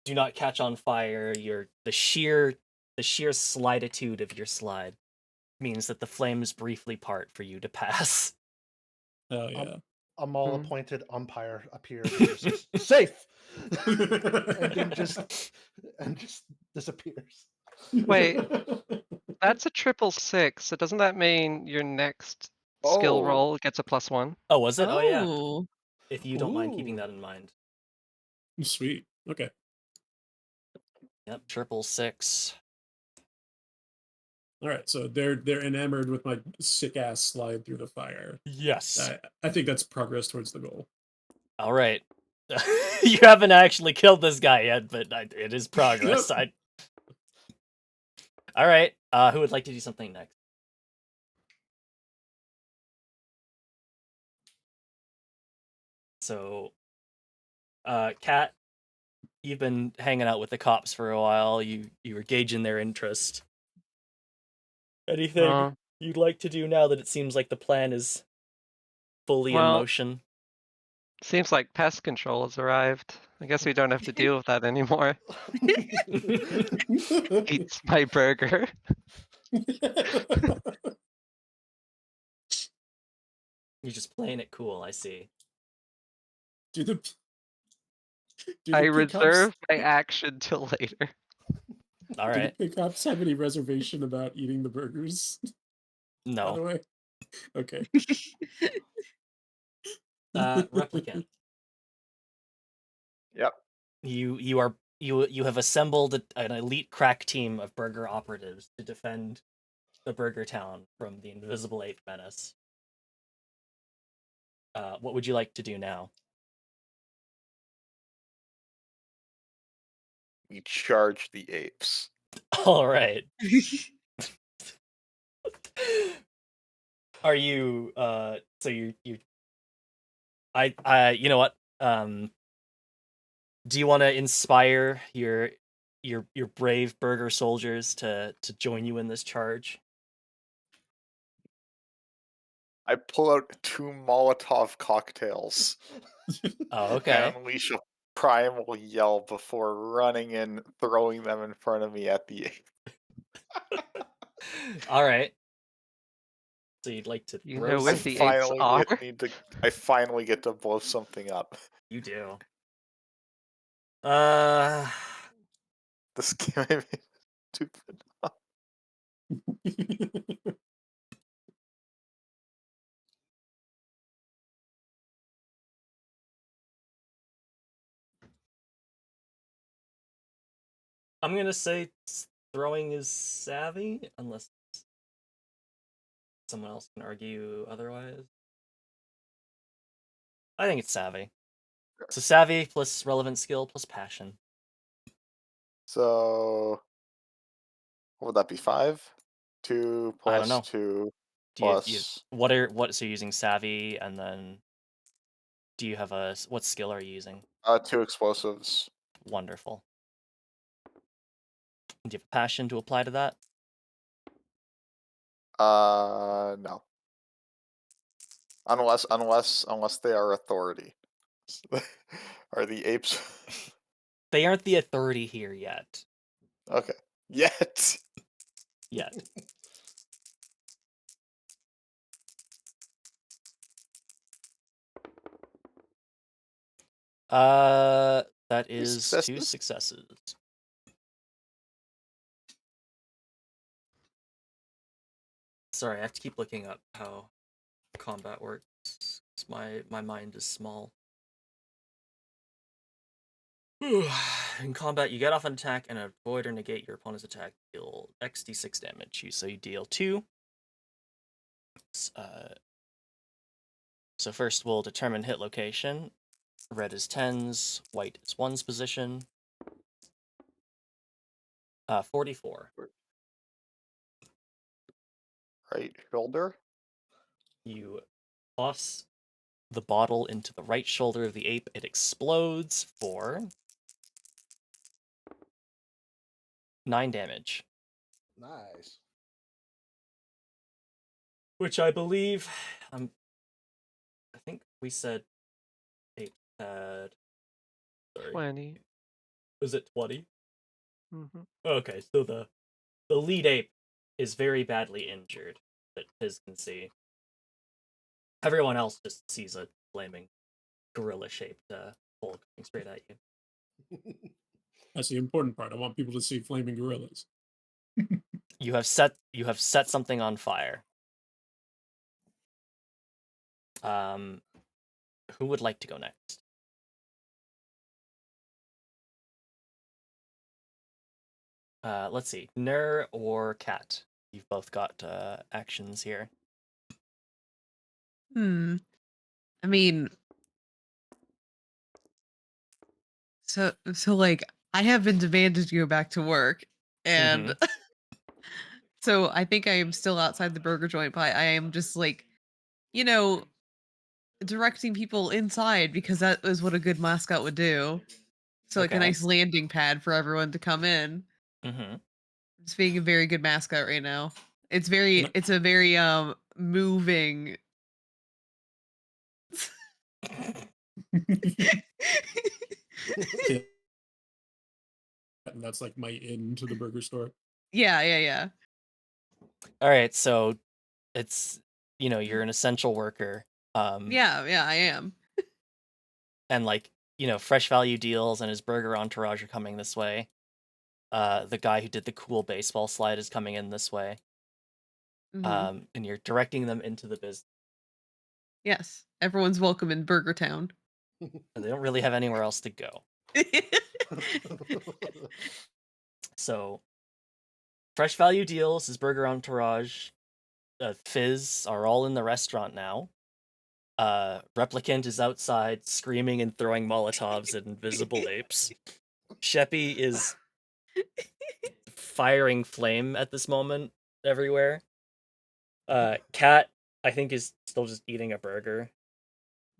do not catch on fire. The sheer sliditude of your slide means that the flames briefly part for you to pass. Hell yeah. A mall appointed umpire appears and just says, "Safe," and just disappears. Wait, that's a 666. So doesn't that mean your next skill roll gets a +1? Oh, was it? Oh yeah. Oh. If you don't mind keeping that in mind. Sweet. Okay. Yep, 666. All right, so they're enamored with my sick ass slide through the fire. Yes. I think that's progress towards the goal. All right. You haven't actually killed this guy yet, but it is progress. Yep. All right. Who would like to do something next? So, Kat, you've been hanging out with the cops for a while. You were gauging their interest. Anything Uh, you'd like to do now that it seems like the plan is fully in well, motion? seems like pest control has arrived. I guess we don't have to deal with that anymore. Eats my burger. You're just playing it cool, I see. do the do I the pig cops reserve my action till later. All do the right. pig cops have any reservation about eating the burgers? By the No. way, okay. Replicant. Yep. You have assembled an elite crack team of burger operatives to defend the burger town from the invisible ape menace. What would you like to do now? We charge the apes. All right. Are you so you I you know what? Do you want to inspire your brave burger soldiers to join you in this charge? I pull out 2 Molotov cocktails Oh, and okay. unleash a primal yell before running in, throwing them in front of me at the ape. All right. So you'd like to You throw know I where some... the apes are. finally get to blow something up. You do. Uh, This game made me stupid. I'm gonna say throwing is savvy, unless someone else can argue otherwise. I think it's savvy. So savvy plus relevant skill plus passion. So what would that be? 5? 2 I don't plus know. 2 Do you plus so you're using savvy, and then do you have what skill are you using? 2 explosives. Wonderful. Do you have a passion to apply to that? No. Unless they are authority. Are the apes They aren't the authority here yet. okay? Yet. Yet. That is 2 successes? successes. Sorry, I have to keep looking up how combat works. 'Cause my mind is small. In combat, you get off an attack and avoid or negate your opponent's attack. Deal XD6 damage. So you deal 2. So first we'll determine hit location. Red is 10's, white is 1's position. 44. Right shoulder. You toss the bottle into the right shoulder of the ape. It explodes for 9 damage. Nice. Which I believe, I think we said ape had... Sorry. 20. Was it 20? Mm-hmm. Okay, so the lead ape is very badly injured, that Piz can see. Everyone else just sees a flaming gorilla-shaped hole coming straight at you. That's the important part. I want people to see flaming gorillas. You have set something on fire. Who would like to go next? Let's see, Ner or Cat. you've both got actions here. I mean, so like I have been demanded to go back to work, and so I think I am still outside the burger joint, but I am just like, you know, directing people inside because that is what a good mascot would do. So like a Okay. nice landing pad for everyone to come in. Mm-hmm. It's being a very good mascot right now. It's Can it's a very moving. Yeah, and that's like my in to the burger store. Yeah. All right, so it's you're an essential worker, Yeah, I am. and like fresh value deals and his burger entourage are coming this way. The guy who did the cool baseball slide is coming in this way, Mhm. and you're directing them into the business. Yes, everyone's welcome in Burger Town. And they don't really have anywhere else to go. So, fresh value deals, his burger entourage, Fizz are all in the restaurant now. Replicant is outside screaming and throwing Molotovs at invisible apes. Sheppy is firing flame at this moment everywhere. Cat, I think, is still just eating a burger.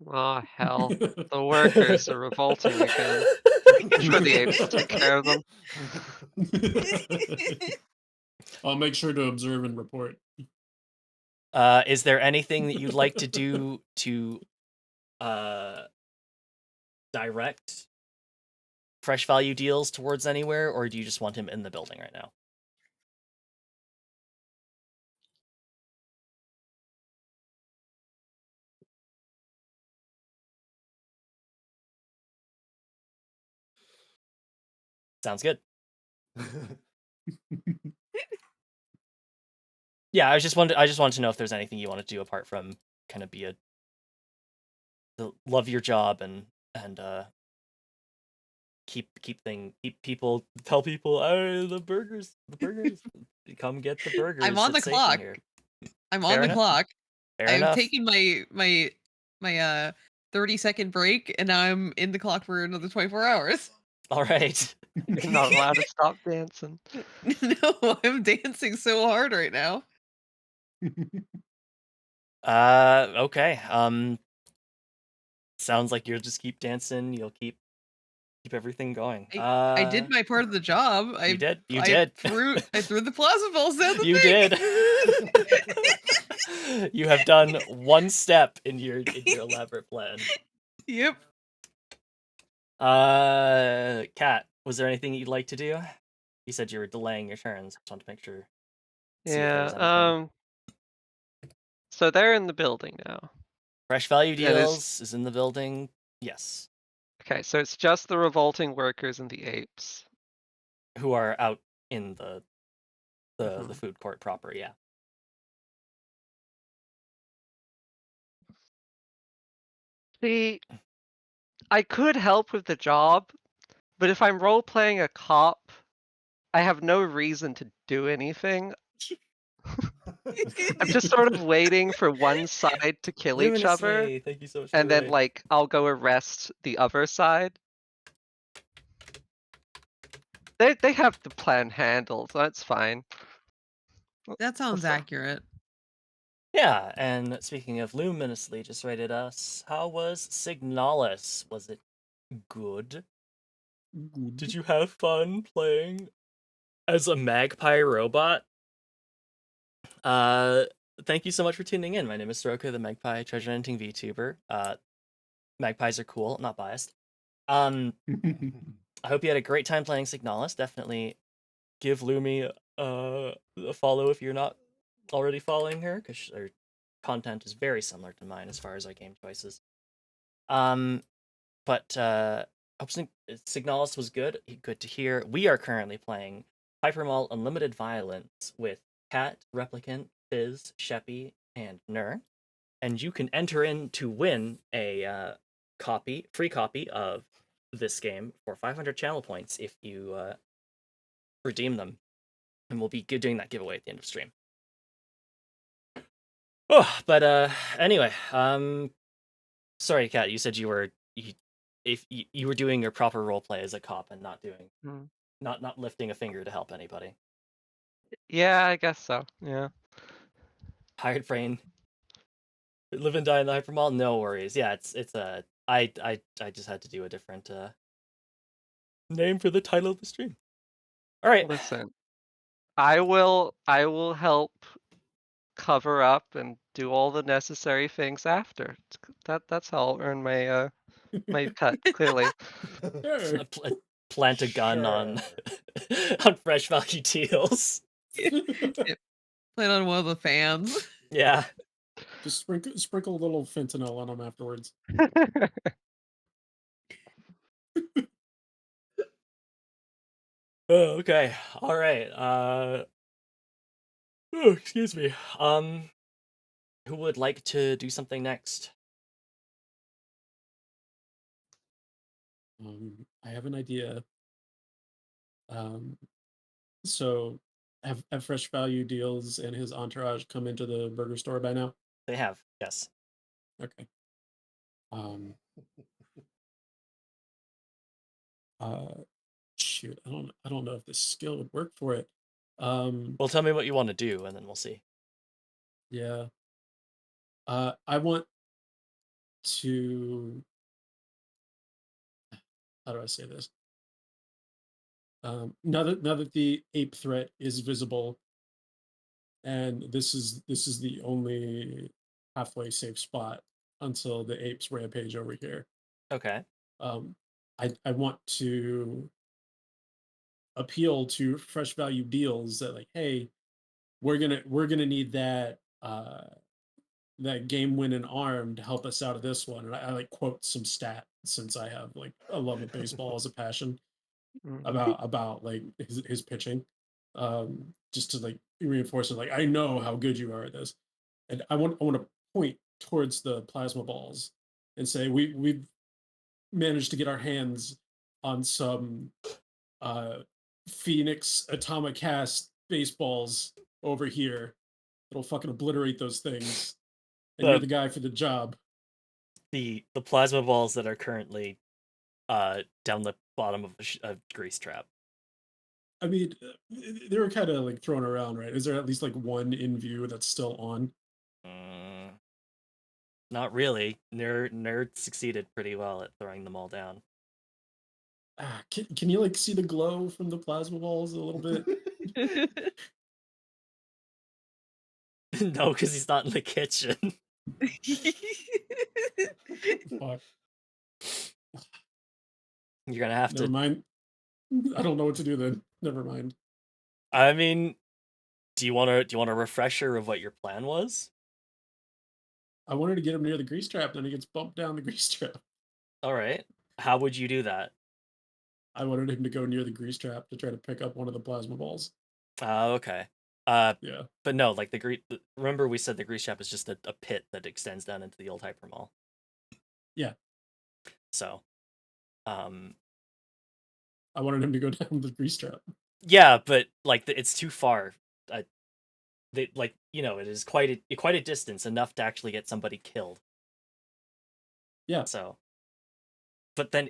Oh, hell. The workers are revolting again. I'm sure the apes will take care of them. I'll make sure to observe and report. Is there anything that you'd like to do to direct fresh value deals towards anywhere, or do you just want him in the building right now? Sounds good. Yeah, I just wanted to know if there's anything you want to do apart from kind of love your job and keep people, tell people, oh, the burgers come get the burgers. I'm on the it's safe in clock. here. I'm Fair on the enough. clock. Fair I've enough. taken my 30-second break, and now I'm in the clock for another 24 hours. All right. You're not allowed to stop dancing. No, I'm dancing so hard right now. Okay. Sounds like you'll just keep dancing. You'll keep everything going. I did my part of the job. You did. I threw the plasma balls down the You thing. did. You have done one step in your elaborate plan. Yep. Kat, was there anything you'd like to do? You said you were delaying your turns. Just want to make sure. See if there was anything. So they're in the building now. Fresh value That deals is in the building. Yes. Okay, so it's just the revolting workers and the apes. Who are out in the food court proper, yeah. See, I could help with the job, but if I'm role-playing a cop, I have no reason to do anything. I'm just sort of waiting for one side to kill each other, Luminous, thank you so much. and then like I'll go arrest the other side. They have the plan handled, so that's fine. That sounds accurate. Yeah, and speaking of luminously, just rated us. How was Signalis? Was it good? Did you have fun playing as a magpie robot? Thank you so much for tuning in. My name is Soroka, the Magpie Treasure Hunting VTuber. Magpies are cool, not biased. I hope you had a great time playing Signalis. Definitely give Lumi a follow if you're not already following her, because her content is very similar to mine as far as our game choices. But hope Signalis was good. Good to hear. We are currently playing Hypermall Unlimited Violence with Cat, Replicant, Fizz, Sheppy, and Nur. And you can enter in to win a free copy of this game for 500 channel points if you redeem them. And we'll be doing that giveaway at the end of stream. Oh, but anyway, sorry, Kat. You said if you were doing your proper role play as a cop and not doing Mm. not lifting a finger to help anybody. Yeah, I guess so. Yeah. Hired brain. Live and die in the hypermall. No worries. Yeah, it's a. I just had to do a different name for the title of the stream. All right. Listen, I will help cover up and do all the necessary things after. That's how I'll earn my cut, clearly. Sure. Plant a gun on Sure. on fresh value deals. Playing on one of the fans. Yeah. Just sprinkle a little fentanyl on them afterwards. Oh, okay. All right. Oh, excuse me. Who would like to do something next? I have an idea. Um, so have Fresh Value Deals and his entourage come into the burger store by now? They have, yes. Okay. Um, uh, shoot, I don't know if this skill would work for it. Well, tell me what you want to do, and then we'll see. Yeah. I want to. How do I say this? Now that the ape threat is visible, and this is the only halfway safe spot until the apes rampage over here. Okay. Um, I want to appeal to Fresh Value Deals that like, hey, we're gonna need that game winning arm to help us out of this one. And I like quote some stat since I have like a love of baseball as a passion Mhm. about like his pitching. Just to like reinforce it, like I know how good you are at this. And I want to point towards the plasma balls and say we've managed to get our hands on some uh Phoenix Atomic Cast baseballs over here. It'll fucking obliterate those things. And you're The the guy for the job. the plasma balls that are currently down the bottom of a grease trap. I mean, they were kind of like thrown around, right? Is there at least like one in view that's still on? Mm, not really. Nerd succeeded pretty well at throwing them all down. Can you like see the glow from the plasma balls a little bit? No, because he's not in the kitchen. Fuck. You're gonna have Never to. mind. I don't know what to do then. Never mind. I mean, do you want a refresher of what your plan was? I wanted to get him near the grease trap, then he gets bumped down the grease trap. All right. How would you do that? I wanted him to go near the grease trap to try to pick up one of the plasma balls. Okay. Uh, Yeah. but no, like remember we said the grease trap is just a pit that extends down into the old hypermall. Yeah. So, um, I wanted him to go down the grease trap. yeah, but like it's too far. Like it is quite a distance, enough to actually get somebody killed. Yeah. So, but then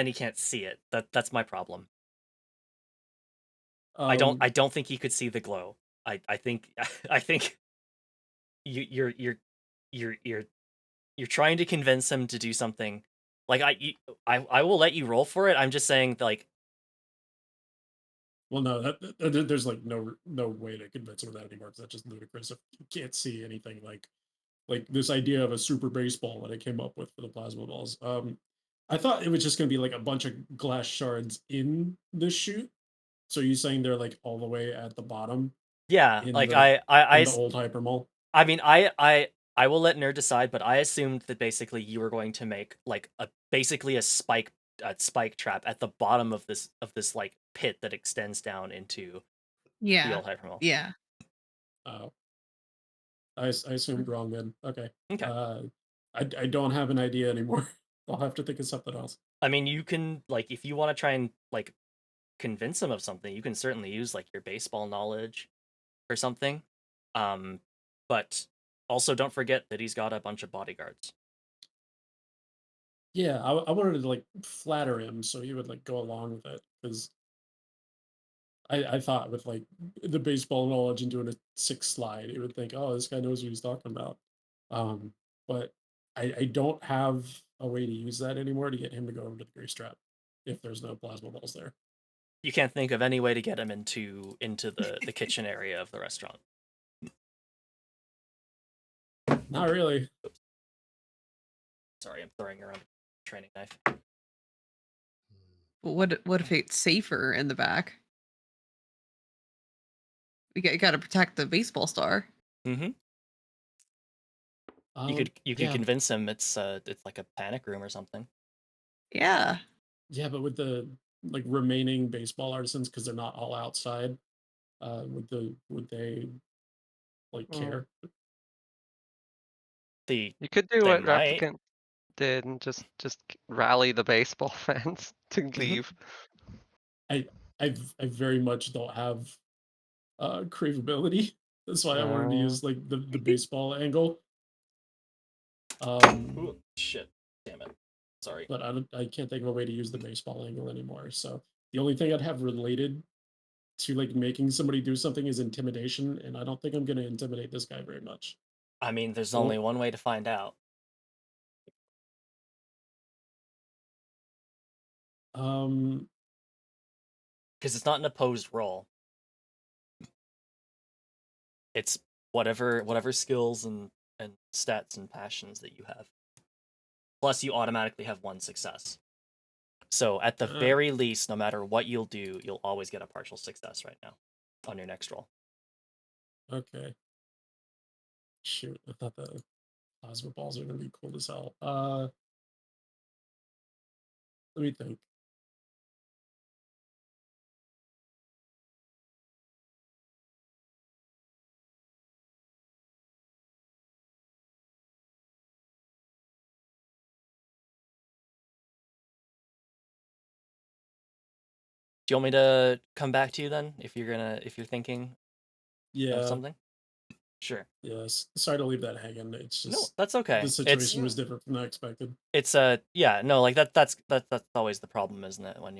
he can't see it. That's my problem. I don't think he could see the glow. I think I think you're you're you're trying to convince him to do something. Like I will let you roll for it. I'm just saying like Well, no, there's like no way to convince him of that anymore because that's just ludicrous. If you can't see anything like this idea of a super baseball that I came up with for the plasma balls. I thought it was just gonna be like a bunch of glass shards in the chute. So you saying they're like all the way at the bottom yeah, in like the old hypermall? I mean I will let Nerd decide, but I assumed that basically you were going to make like basically a spike trap at the bottom of this like pit that extends down into the Yeah. old hypermall. Yeah. Uh, I assumed wrong then. Okay. Okay. I don't have an idea anymore. I'll have to think of something else. I mean, you can like if you want to try and like convince him of something, you can certainly use like your baseball knowledge or something. But Also, don't forget that he's got a bunch of bodyguards. Yeah, I wanted to like flatter him so he would like go along with it because I thought with like the baseball knowledge and doing a 6 slide, it would think, oh, this guy knows what he's talking about. Um, but I don't have a way to use that anymore to get him to go over to the grease trap if there's no plasma balls there. You can't think of any way to get him into the kitchen area of the restaurant. Not really. Sorry, I'm throwing around a training knife. What if it's safer in the back? You got to protect the baseball star. Mm-hmm. You could Yeah, convince him it's like a panic room or something. Yeah. yeah, but with the like remaining baseball artisans because they're not all outside, would they like Mm. care? You could do they what might. Replicant did and just rally the baseball fans to Mm-hmm. leave. I very much don't have craveability. That's why I wanted to use like the baseball angle. Ooh, shit. Damn it. Sorry. But I can't think of a way to use the baseball angle anymore. So the only thing I'd have related to like making somebody do something is intimidation, and I don't think I'm gonna intimidate this guy very much. I mean, there's Well- only one way to find out. Because it's not an opposed roll. It's whatever skills and stats and passions that you have. Plus, you automatically have one success. So at the very least, no matter what you'll do, you'll always get a partial success right now on your next roll. Okay. Shoot, I thought the plasma balls are gonna be cool as hell. Let me think. Do you want me to come back to you then if you're thinking of Yeah, something? Sure. yes. Sorry to leave that hanging. It's No, just that's okay. the situation was different from I expected. It's yeah, no, like that's always the problem, isn't it? When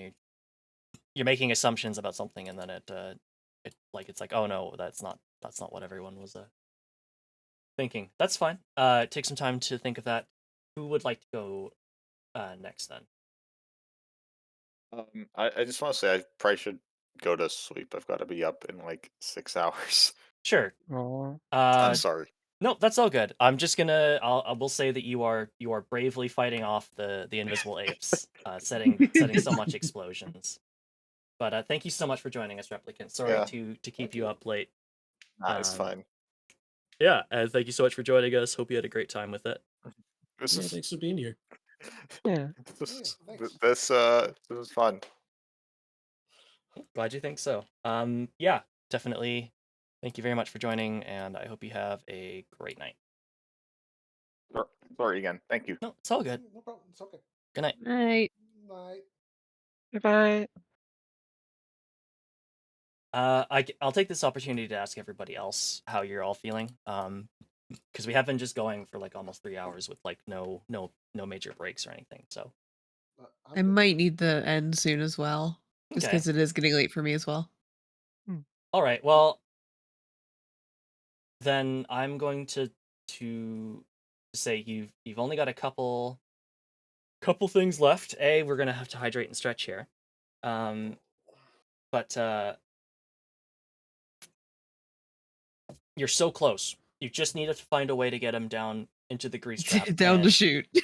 you're making assumptions about something and then it's like, oh no, that's not what everyone was thinking. That's fine. Take some time to think of that. Who would like to go next then? I just want to say I probably should go to sleep. I've got to be up in like 6 hours. Sure. Aw. I'm sorry. No, that's all good. I'm just gonna. I will say that you are bravely fighting off the invisible apes, setting so much explosions. But thank you so much for joining us, Replicant. Sorry Yeah. to keep you up late. Nah, it's fine. Yeah, and thank you so much for joining us. Hope you had a great time with it. This Yeah, is thanks for being here. Yeah. this thanks. this was fun. Glad you think so. Yeah, definitely. Thank you very much for joining, and I hope you have a great night. Sorry again. Thank you. No, it's all good. No problem. It's okay. Good night. Right. Night. Goodbye. I'll take this opportunity to ask everybody else how you're all feeling. Because we have been just going for like almost 3 hours with like no major breaks or anything. So I'm I good. might need the end soon as well, just Okay. because it is getting late for me as well. All right. Well, then I'm going to say you've only got a couple things left. We're gonna have to hydrate and stretch here. But you're so close. You just need to find a way to get him down into the grease trap Down and, to shoot. Do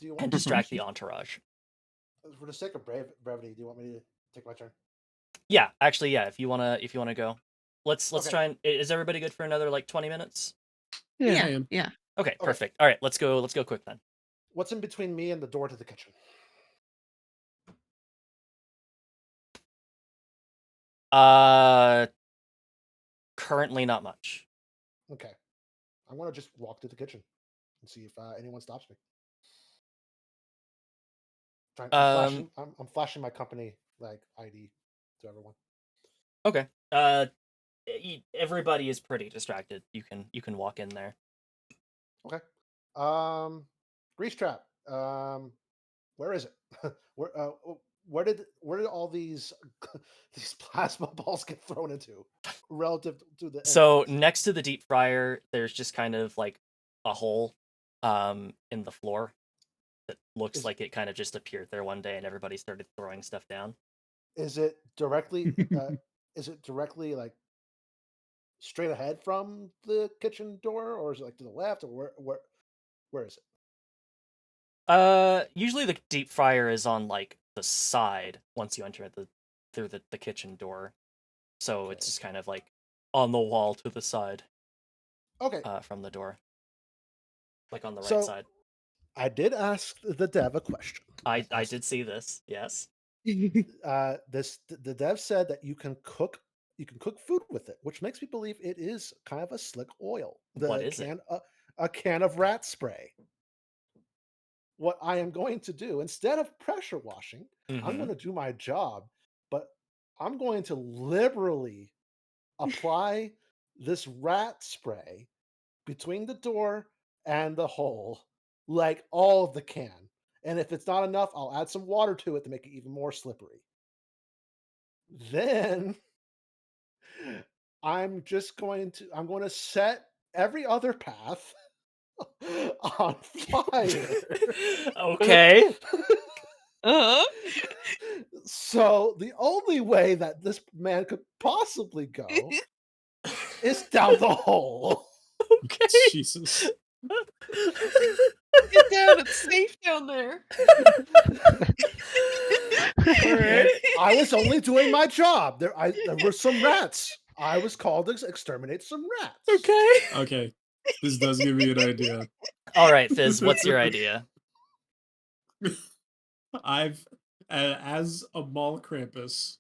you and want, distract the entourage. for the sake of brevity, do you want me to take my turn? Yeah, actually, yeah. If you wanna go, let's Okay. try and. Is everybody good for another like 20 minutes? Yeah. I am. Yeah. Okay, perfect. All right, let's go quick then. What's in between me and the door to the kitchen? Currently not much. Okay. I'm gonna just walk to the kitchen and see if anyone stops me. I'm flashing my company like ID to everyone. Okay. Everybody is pretty distracted. You can walk in there. Okay. Grease trap. Where is it? where where did all these these plasma balls get thrown into relative to the So entrance? next to the deep fryer, there's just kind of like a hole in the floor that looks Is like it kind of just appeared there one day and everybody started throwing stuff down. is it directly like straight ahead from the kitchen door, or is it like to the left, or where is it? Usually the deep fryer is on like the side once you enter through the kitchen door. So it's Okay. just kind of like on the wall to the side Okay. from the door, like on the right So side. I did ask the dev a question. I Asked did see this. Yes. the dev said that you can cook food with it, which makes me believe it is kind of a slick oil. What The is it? can A can of rat spray. What I am going to do instead of pressure washing, I'm Mm-hmm. going to do my job, but I'm going to liberally apply this rat spray between the door and the hole, like all of the can. And if it's not enough, I'll add some water to it to make it even more slippery. Then I'm going to set every other path on fire. Okay. Uh-huh. So the only way that this man could possibly go is down the hole. Okay. Jesus. Get down, it's safe down there. All right. And I was only doing my job. There were some rats. I was called to exterminate some rats. Okay. Okay. This does give me an idea. All right, Fizz, what's your idea? As a mall Krampus,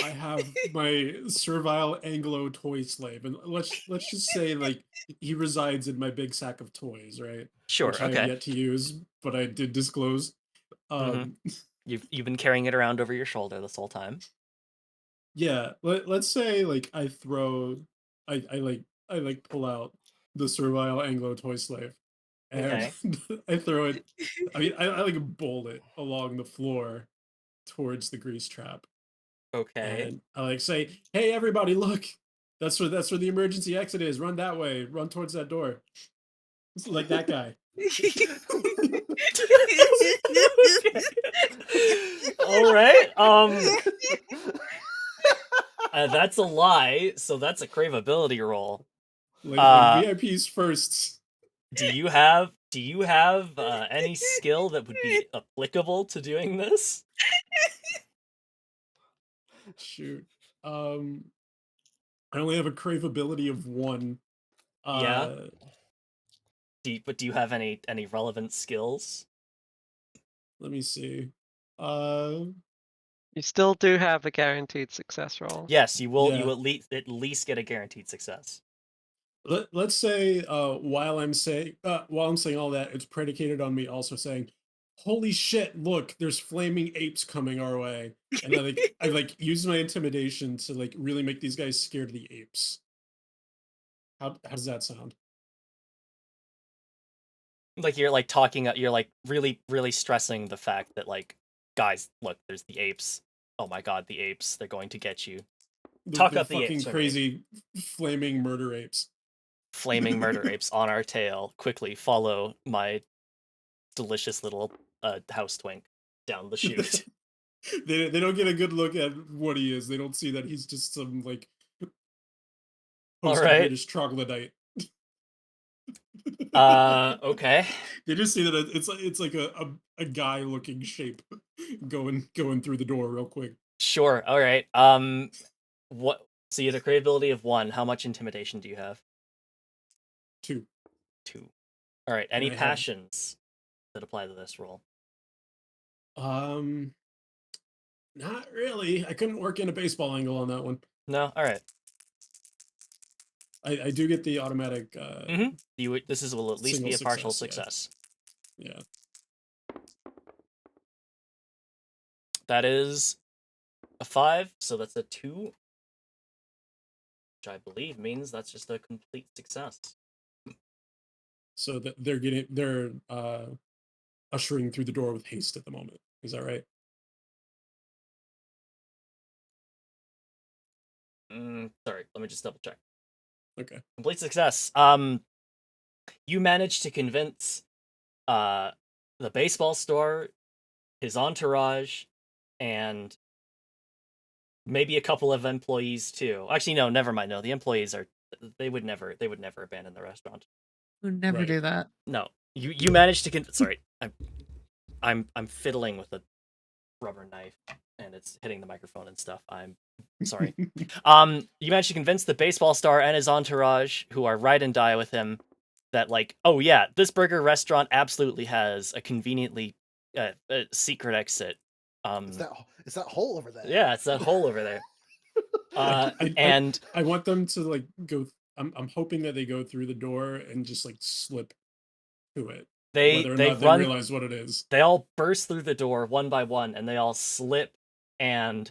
I have my servile Anglo toy slave, and let's just say like he resides in my big sack of toys, right? Sure. Which I have Okay. yet to use, but I did disclose. Mm-hmm. Um, You've been carrying it around over your shoulder this whole time. yeah. Let's say like I like pull out the servile Anglo toy slave, and Okay. I throw it. I mean, I like bowl it along the floor towards the grease trap. Okay. And I like say, "Hey, everybody, look! That's where the emergency exit is. Run that way. Run towards that door." It's like that guy. Okay. All right. That's a lie, so that's a craveability roll. Like Uh, VIPs first. do you have any skill that would be applicable to doing this? Shoot. I only have a craveability of 1. Yeah. Uh, But do you have any relevant skills? let me see. Uh, You still do have a guaranteed success roll. Yes, you will. You yeah. at least get a guaranteed success. Let's say while I'm saying all that, it's predicated on me also saying, "Holy shit! Look, there's flaming apes coming our way," and I use my intimidation to like really make these guys scared of the apes. How does that sound? Like you're like talking. You're like really stressing the fact that like, guys, look, there's the apes. Oh my god, the apes! They're going to get you. Talk The up the apes fucking for me. crazy flaming murder apes. Flaming murder apes on our tail. Quickly follow my delicious little house twink down the chute. They don't get a good look at what he is. They don't see that he's just some like All post right. British troglodyte. Okay. They just see that it's like a guy looking shape going through the door real quick. Sure. All right. What? So you have a craveability of 1. How much intimidation do you have? 2. 2. All right. And Any I have passions that apply to this roll? um not really. I couldn't work in a baseball angle on that one. No. All right. I do get the automatic This will at least single be a partial success, success. yeah. That is a 5, so that's a 2, which I believe means that's just a complete success. so that they're ushering through the door with haste at the moment. Is that right? Sorry, let me just double check. Okay. Complete success. You managed to convince the baseball store, his entourage, and maybe a couple of employees too. Actually, no, never mind. No, the employees they would never abandon the restaurant. Would never Right. do that. No, you managed to sorry, I'm fiddling with a rubber knife and it's hitting the microphone and stuff. I'm sorry. You managed to convince the baseball star and his entourage, who are ride and die with him, that like, oh yeah, this burger restaurant absolutely has a conveniently secret exit. It's that hole over there. Yeah, it's that hole over there. And I want them to like go. I'm hoping that they go through the door and just like slip to it, whether or not they realize what it is. They all burst through the door one by one, and they all slip. And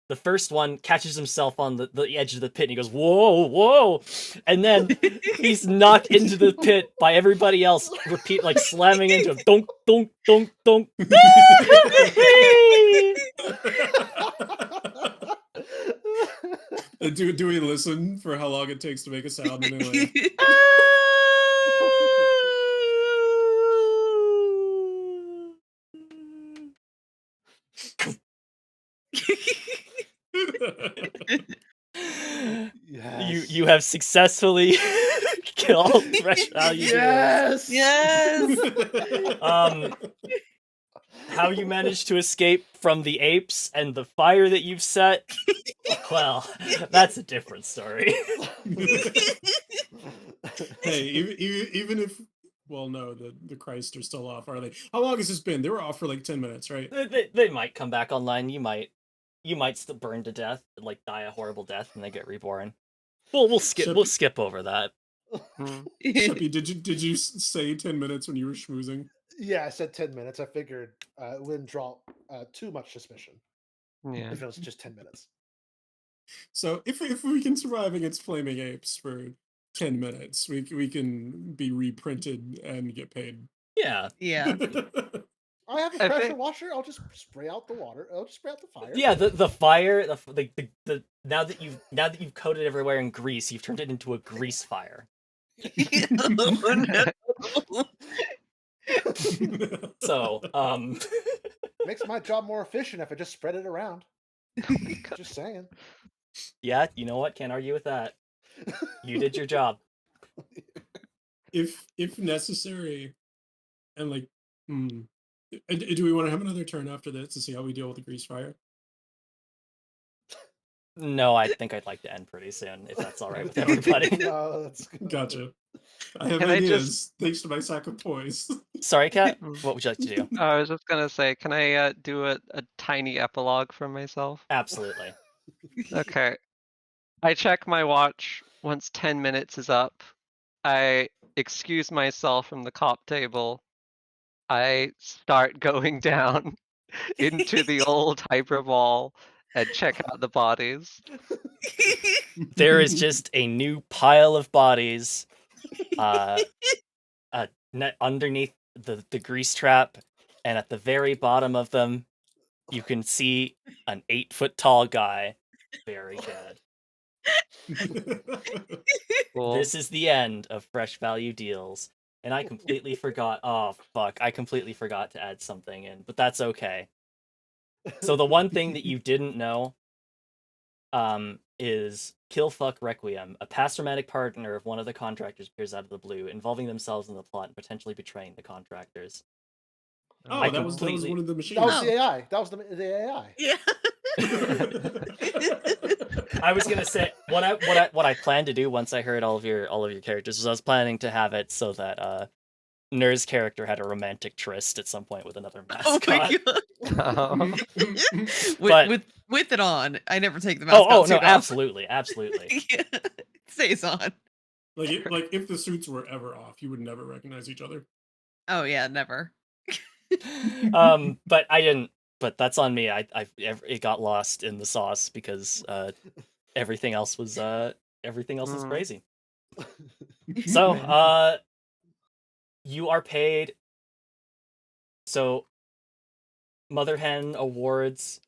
the first one catches himself on the edge of the pit, and he goes, "Whoa, whoa!" And then he's knocked into the pit by everybody else. Repeat, like slamming into him. Dunk, dunk, dunk, dunk. Do we listen for how long it takes to make a sound? And then like, Yes. You have successfully killed Fresh Value. Yes. Yes. How you managed to escape from the apes and the fire that you've set, well, that's a different story. Hey, even if, well, no, the Christ are still off, are they? How long has this been? They were off for like 10 minutes, right? They might come back online. You might still burn to death, like die a horrible death, and they get reborn. We'll skip over that. Sheppy, did you say 10 minutes when you were schmoozing? Yeah, I said 10 minutes. I figured it wouldn't draw too much suspicion Yeah. if it was just 10 minutes. So if we can survive against flaming apes for 10 minutes, we can be reprinted and get paid. Yeah. Yeah. I have a pressure washer. I'll just spray out the water. I'll just spray out the fire. Yeah, the fire, the now that you've coated everywhere in grease, you've turned it into a grease fire. Oh, no. So, makes my job more efficient if I just spread it around. Just saying. Yeah, you know what? Can't argue with that. You did your job. If necessary, and like, do we want to have another turn after this to see how we deal with the grease fire? No, I think I'd like to end pretty soon, if that's all right with everybody. No, that's good. Gotcha. I have Can I ideas thanks to my sack of toys. Sorry, Kat. What would you like to do? I was just gonna say, can I do a tiny epilogue for myself? Absolutely. Okay. I check my watch once 10 minutes is up. I excuse myself from the cop table. I start going down into the old Hypermall and check out the bodies. There is just a new pile of bodies underneath the grease trap, and at the very bottom of them, you can see an 8-foot tall guy. Very good. Cool. This is the end of Fresh Value Deals. And I completely forgot. Oh, fuck. I completely forgot to add something in, but that's okay. So the one thing that you didn't know is Kill Fuck Requiem. A past romantic partner of one of the contractors appears out of the blue, involving themselves in the plot and potentially betraying the contractors. Oh, that was one of the machines. That was the AI. That was the AI. Yeah. I was gonna say what I planned to do once I heard all of your characters was I was planning to have it so that Nur's character had a romantic tryst at some point with another Oh mascot. my god. But- with it on, I never take the mascot Oh suit no, off. absolutely. Yeah. It stays on. Like if the suits were ever off, you would never recognize each other. Oh yeah, never. But I didn't. But that's on me. It got lost in the sauce because everything else was crazy. So you are paid. So, Mother Hen awards.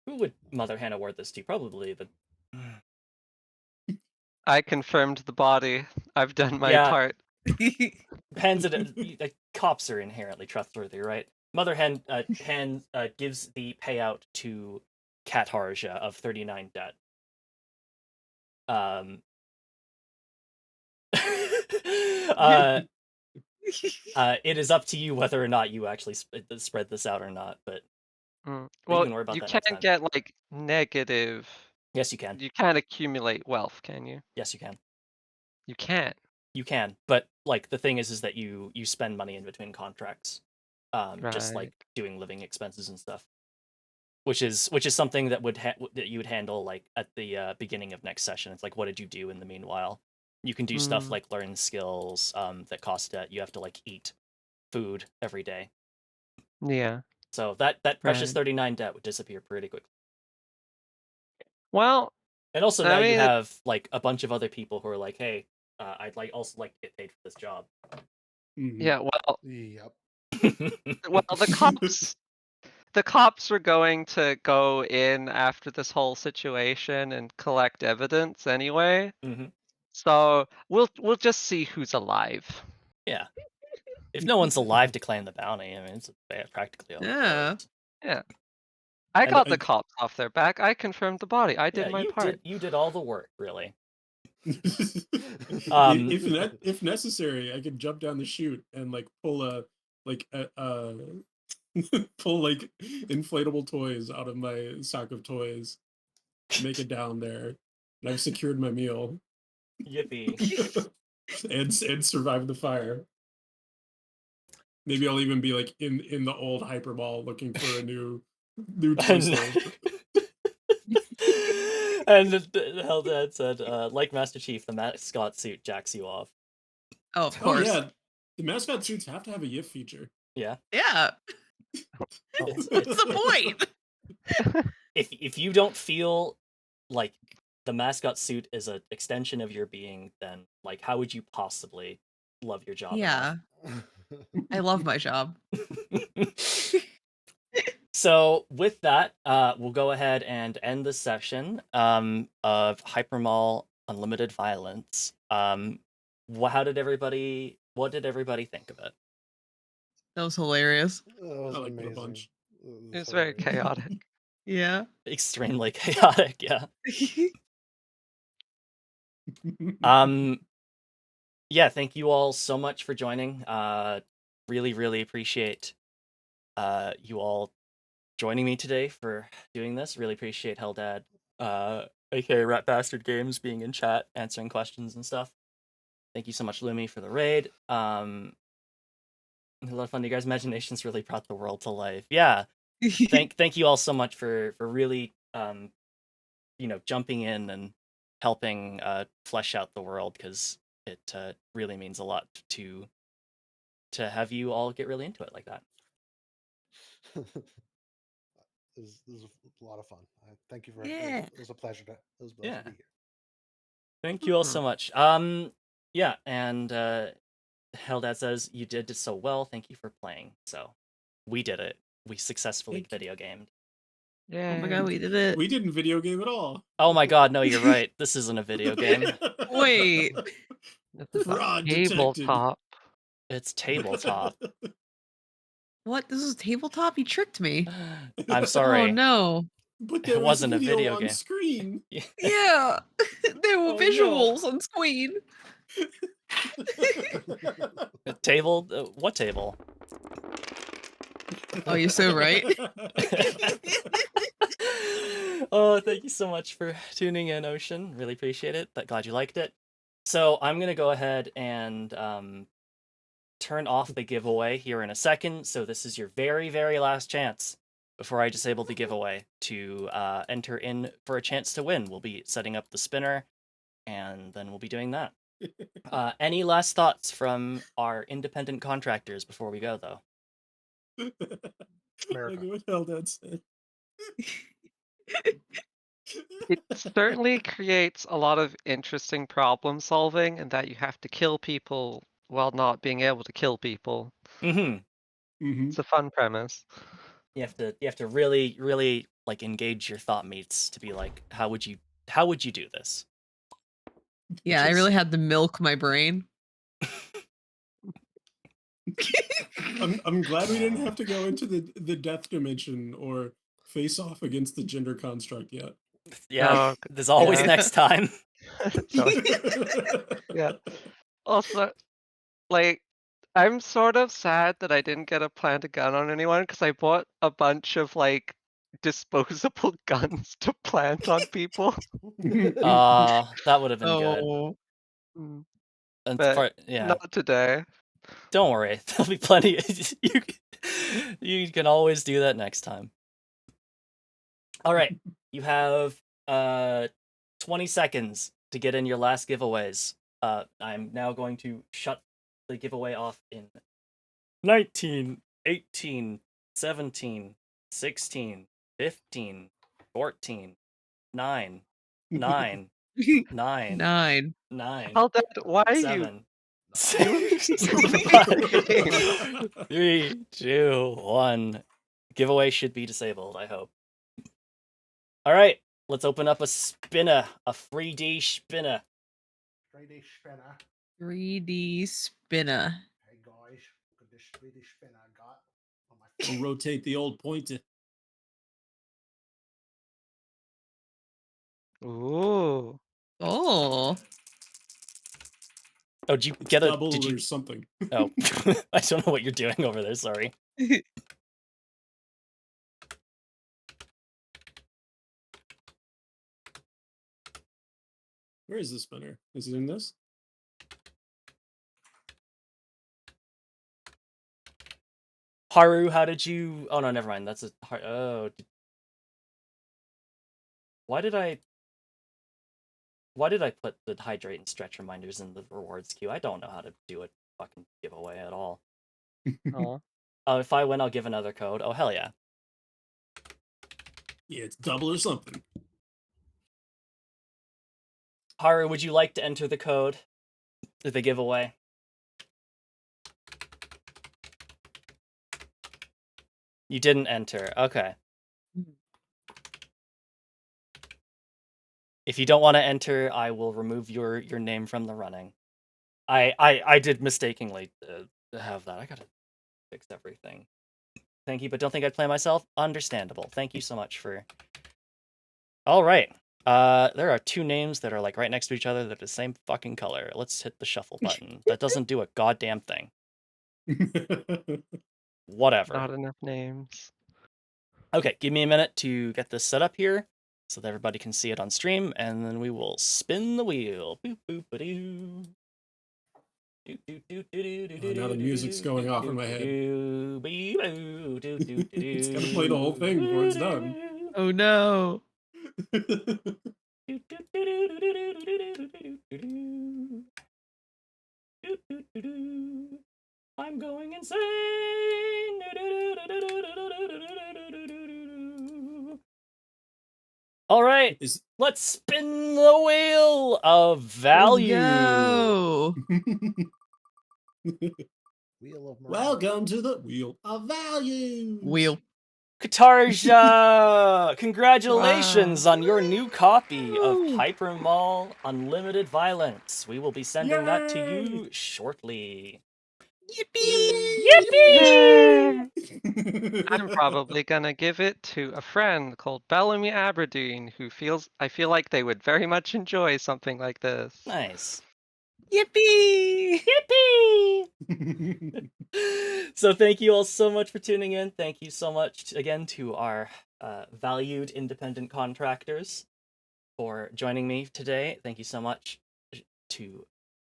Who would Mother Hen award this to? Probably the. I confirmed the body. I've done my Yeah. part. Hens, cops are inherently trustworthy, right? Mother Hen gives the payout to Katarja of 39 debt. It is up to you whether or not you actually spread this out or not, but we Well, can worry about you that next can't time. get like negative. Yes, you can. You can't accumulate wealth, can you? Yes, you can. You can't. You can, but like the thing is that you spend money in between contracts, just like Right. doing living expenses and stuff, which is something that that you would handle like at the beginning of next session. It's like, what did you do in the meanwhile? You can do stuff like learn skills that cost debt. You have to like eat food every day. Yeah. So that precious Right. 39 debt would disappear pretty quickly. Well, And also I now you mean, have like a bunch of other people who are like, hey, I'd also like to get paid for this job. yeah. Well, Yep. the cops are going to go in after this whole situation and collect evidence anyway. Mhm. So we'll just see who's alive. Yeah. If no one's alive to claim the bounty, I mean, it's practically all it Yeah. goes. Yeah. I And got the cops off their back. I confirmed the body. I did yeah, my part. you did all the work, really. If necessary, I could jump down the chute and like pull pull like inflatable toys out of my sock of toys, make it down there, and I've secured my meal Yippee. and survive the fire. Maybe I'll even be like in the old Hypermall looking for a new toy store. And Heldad said, like Master Chief, the mascot suit jacks you off. Oh, of Oh course. yeah, the mascot suits have to have a YIF feature. Yeah. Yeah. It's- What's the point? If you don't feel like the mascot suit is an extension of your being, then like how would you possibly love your job Yeah. I love my job. enough? So with that, we'll go ahead and end the session of Hypermall Unlimited Violence. What did everybody think of it? That was hilarious. That was I liked it a amazing. bunch. It's very chaotic. Yeah. Extremely chaotic, yeah. Yeah, thank you all so much for joining. Really appreciate you all joining me today for doing this. Really appreciate Heldad, aka Rat Bastard Games, being in chat, answering questions and stuff. Thank you so much, Lumi, for the raid. A lot of fun. You guys' imaginations really brought the world to life. Yeah. Thank you all so much for really jumping in and helping flesh out the world, because it really means a lot to have you all get really into it like that. This was a lot of fun. Thank you for Yeah. it. Was a pleasure to be Yeah. here. Thank you all so much. Yeah, and Heldad says you did so well. Thank you for playing. So we did it. We successfully video gamed. Yeah. Oh my god, we did it. We didn't video game at all. Oh my god, no, you're right. This isn't a video game. Wait. This is a Fraud detected. tabletop. It's tabletop. What? This is tabletop? You tricked me. I'm sorry. Oh no. But It there was wasn't a video video on game. screen. Yeah. There were Oh, no. visuals on screen. Table? What table? Oh, you're so right. Oh, thank you so much for tuning in, Ocean. Really appreciate it. Glad you liked it. So I'm gonna go ahead and turn off the giveaway here in a second. So this is your very last chance before I disable the giveaway to enter in for a chance to win. We'll be setting up the spinner, and then we'll be doing that. Any last thoughts from our independent contractors before we go, though? Look at what Heldad said. It certainly creates a lot of interesting problem solving, and that you have to kill people while not being able to kill people. Mm-hmm. Hmm. It's a fun premise. You have to really like engage your thought meats to be like, how would you do this? Yeah, I really had to milk my brain. I'm glad we didn't have to go into the death dimension or face off against the gender construct yet. Yeah, Oh, there's always yeah. next time. So, yeah. Also, like, I'm sort of sad that I didn't get to plant a gun on anyone because I bought a bunch of like disposable guns to plant on people. That would have been good. Oh, Mm, And But yeah, not today. don't worry. There'll be plenty. You can always do that next time. All right, you have 20 seconds to get in your last giveaways. I'm now going to shut the giveaway off in 19, 18, 17, 16, 15, 14, 9, 9, 9, 9. 9, Haldad, why are you? 7, You 6, game. 5, 3, 2, 1. Giveaway should be disabled, I hope. All right, let's open up a spinner, a 3D spinner. 3D spinner. 3D spinner. Hey guys, look at this 3D spinner I got on my I'll phone. rotate the old pointer. Ooh. Oh. Oh, did you It's get a? double Did you? or something. Oh, I don't know what you're doing over there. Sorry. Where is the spinner? Is it in this? Haru, how did you? Oh no, never mind. That's a. Oh. Why did I put the hydrate and stretch reminders in the rewards queue? I don't know how to do a fucking giveaway at all. Oh. Oh, if I win, I'll give another code. Oh hell yeah. Yeah, it's double or something. Haru, would you like to enter the code? The giveaway. You didn't enter. Okay. If you don't want to enter, I will remove your name from the running. I did mistakenly have that. I gotta fix everything. Thank you, but don't think I'd play myself. Understandable. Thank you so much for. All right. There are two names that are like right next to each other that are the same fucking color. Let's hit the shuffle button. That doesn't do a goddamn thing. Whatever. Not enough names. Okay, give me a minute to get this set up here so that everybody can see it on stream, and then we will spin the wheel. Boop boop ba doo. Now the music's going off in my head. It's gotta play the whole thing before it's done. Oh no. I'm going insane. All right, let's spin the wheel of value. Oh, Wheel of Morale. Welcome to the Wheel of Value. Wheel. Katarja, congratulations Wow. on your new copy of Woo. Hypermall Unlimited Violence. We will be sending that to Yay! you shortly. Yippee! Yippee! I'm probably gonna give it to a friend called Bellamy Aberdeen who I feel like they would very much enjoy something like this. Nice. Yippee! Yippee! So thank you all so much for tuning in. Thank you so much again to our valued independent contractors for joining me today. Thank you so much to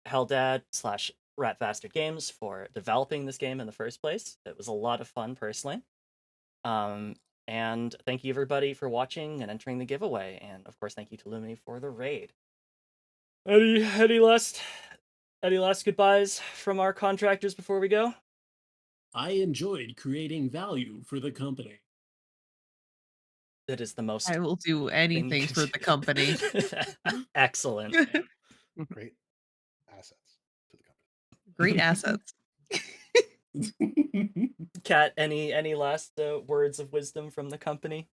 Heldad / Ratbastard Games for developing this game in the first place. It was a lot of fun personally. And thank you everybody for watching and entering the giveaway. And of course, thank you to Lumini for the raid. Any last goodbyes from our contractors before we go? I enjoyed creating value for the company. That is the most. I will do anything for the company. Excellent. Great assets to the company. Great assets. Kat, any last words of wisdom from the company?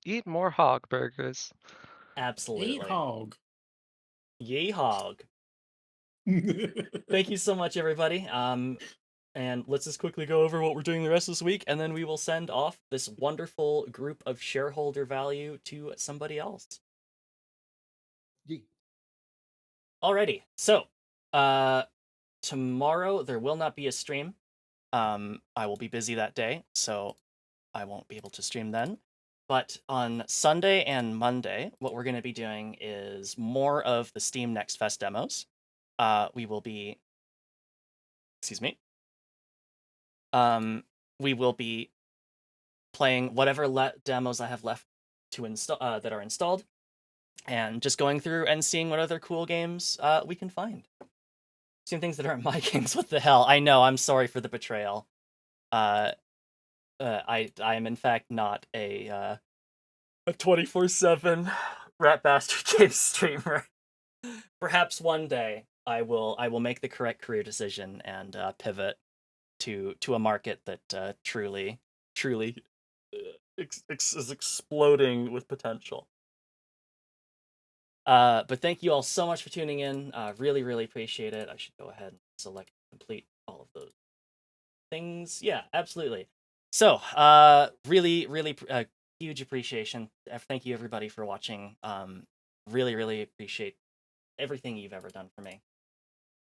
Eat more hog burgers. Eat Absolutely. hog. Yee hog. Thank you so much, everybody. And let's just quickly go over what we're doing the rest of this week, and then we will send off this wonderful group of shareholder value to somebody else. Yeet. Alrighty, so tomorrow there will not be a stream. I will be busy that day, so I won't be able to stream then. But on Sunday and Monday, what we're going to be doing is more of the Steam Next Fest demos. We will be, excuse me. We will be playing whatever demos I have left to install that are installed, and just going through and seeing what other cool games we can find. Seeing things that aren't my games. What the hell? I know. I'm sorry for the betrayal. I am in fact not a 24/7 Rat Bastard game streamer. Perhaps one day I will make the correct career decision and pivot to a market that truly is exploding with potential. But thank you all so much for tuning in. Really appreciate it. I should go ahead and select complete all of those things. Yeah, absolutely. So, really huge appreciation. Thank you everybody for watching. Really appreciate everything you've ever done for me.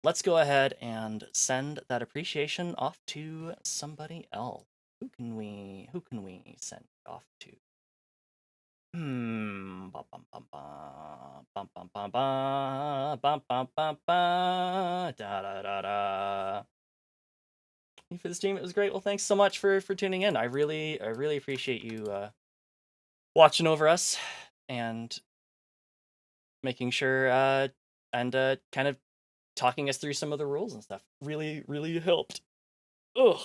Let's go ahead and send that appreciation off to somebody else. Who can we send it off to? Bum, bum, bum, bum. Bum, bum, bum, bum. Bum, bum, bum, bum. Da. Thank you for the stream. It was great. Well, thanks so much for tuning in. I really appreciate you watching over us and making sure and kind of talking us through some of the rules and stuff. Really helped. Ugh.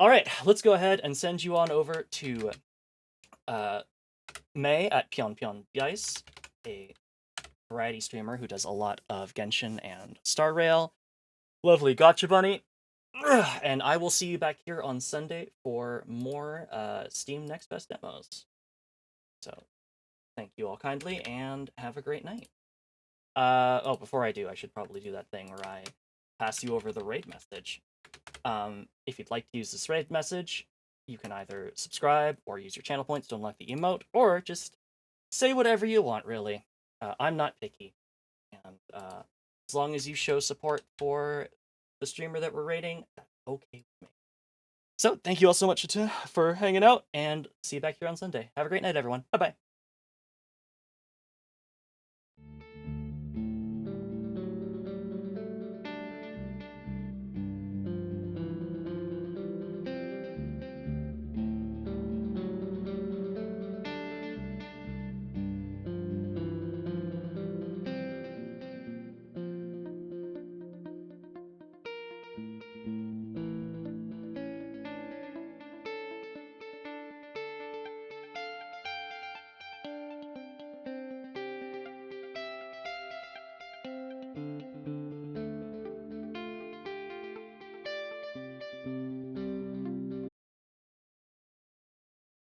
All right, let's go ahead and send you on over to May at Pion Dice, a variety streamer who does a lot of Genshin and Star Rail. Lovely gotcha bunny. And I will see you back here on Sunday for more Steam Next Best demos. So, thank you all kindly, and have a great night. Oh, before I do, I should probably do that thing where I pass you over the raid message. If you'd like to use this raid message, you can either subscribe or use your channel points to unlock the emote, or just say whatever you want, really. I'm not picky. And as long as you show support for the streamer that we're rating, that's okay with me. So, thank you all so much for hanging out, and see you back here on Sunday. Have a great night, everyone. Bye-bye.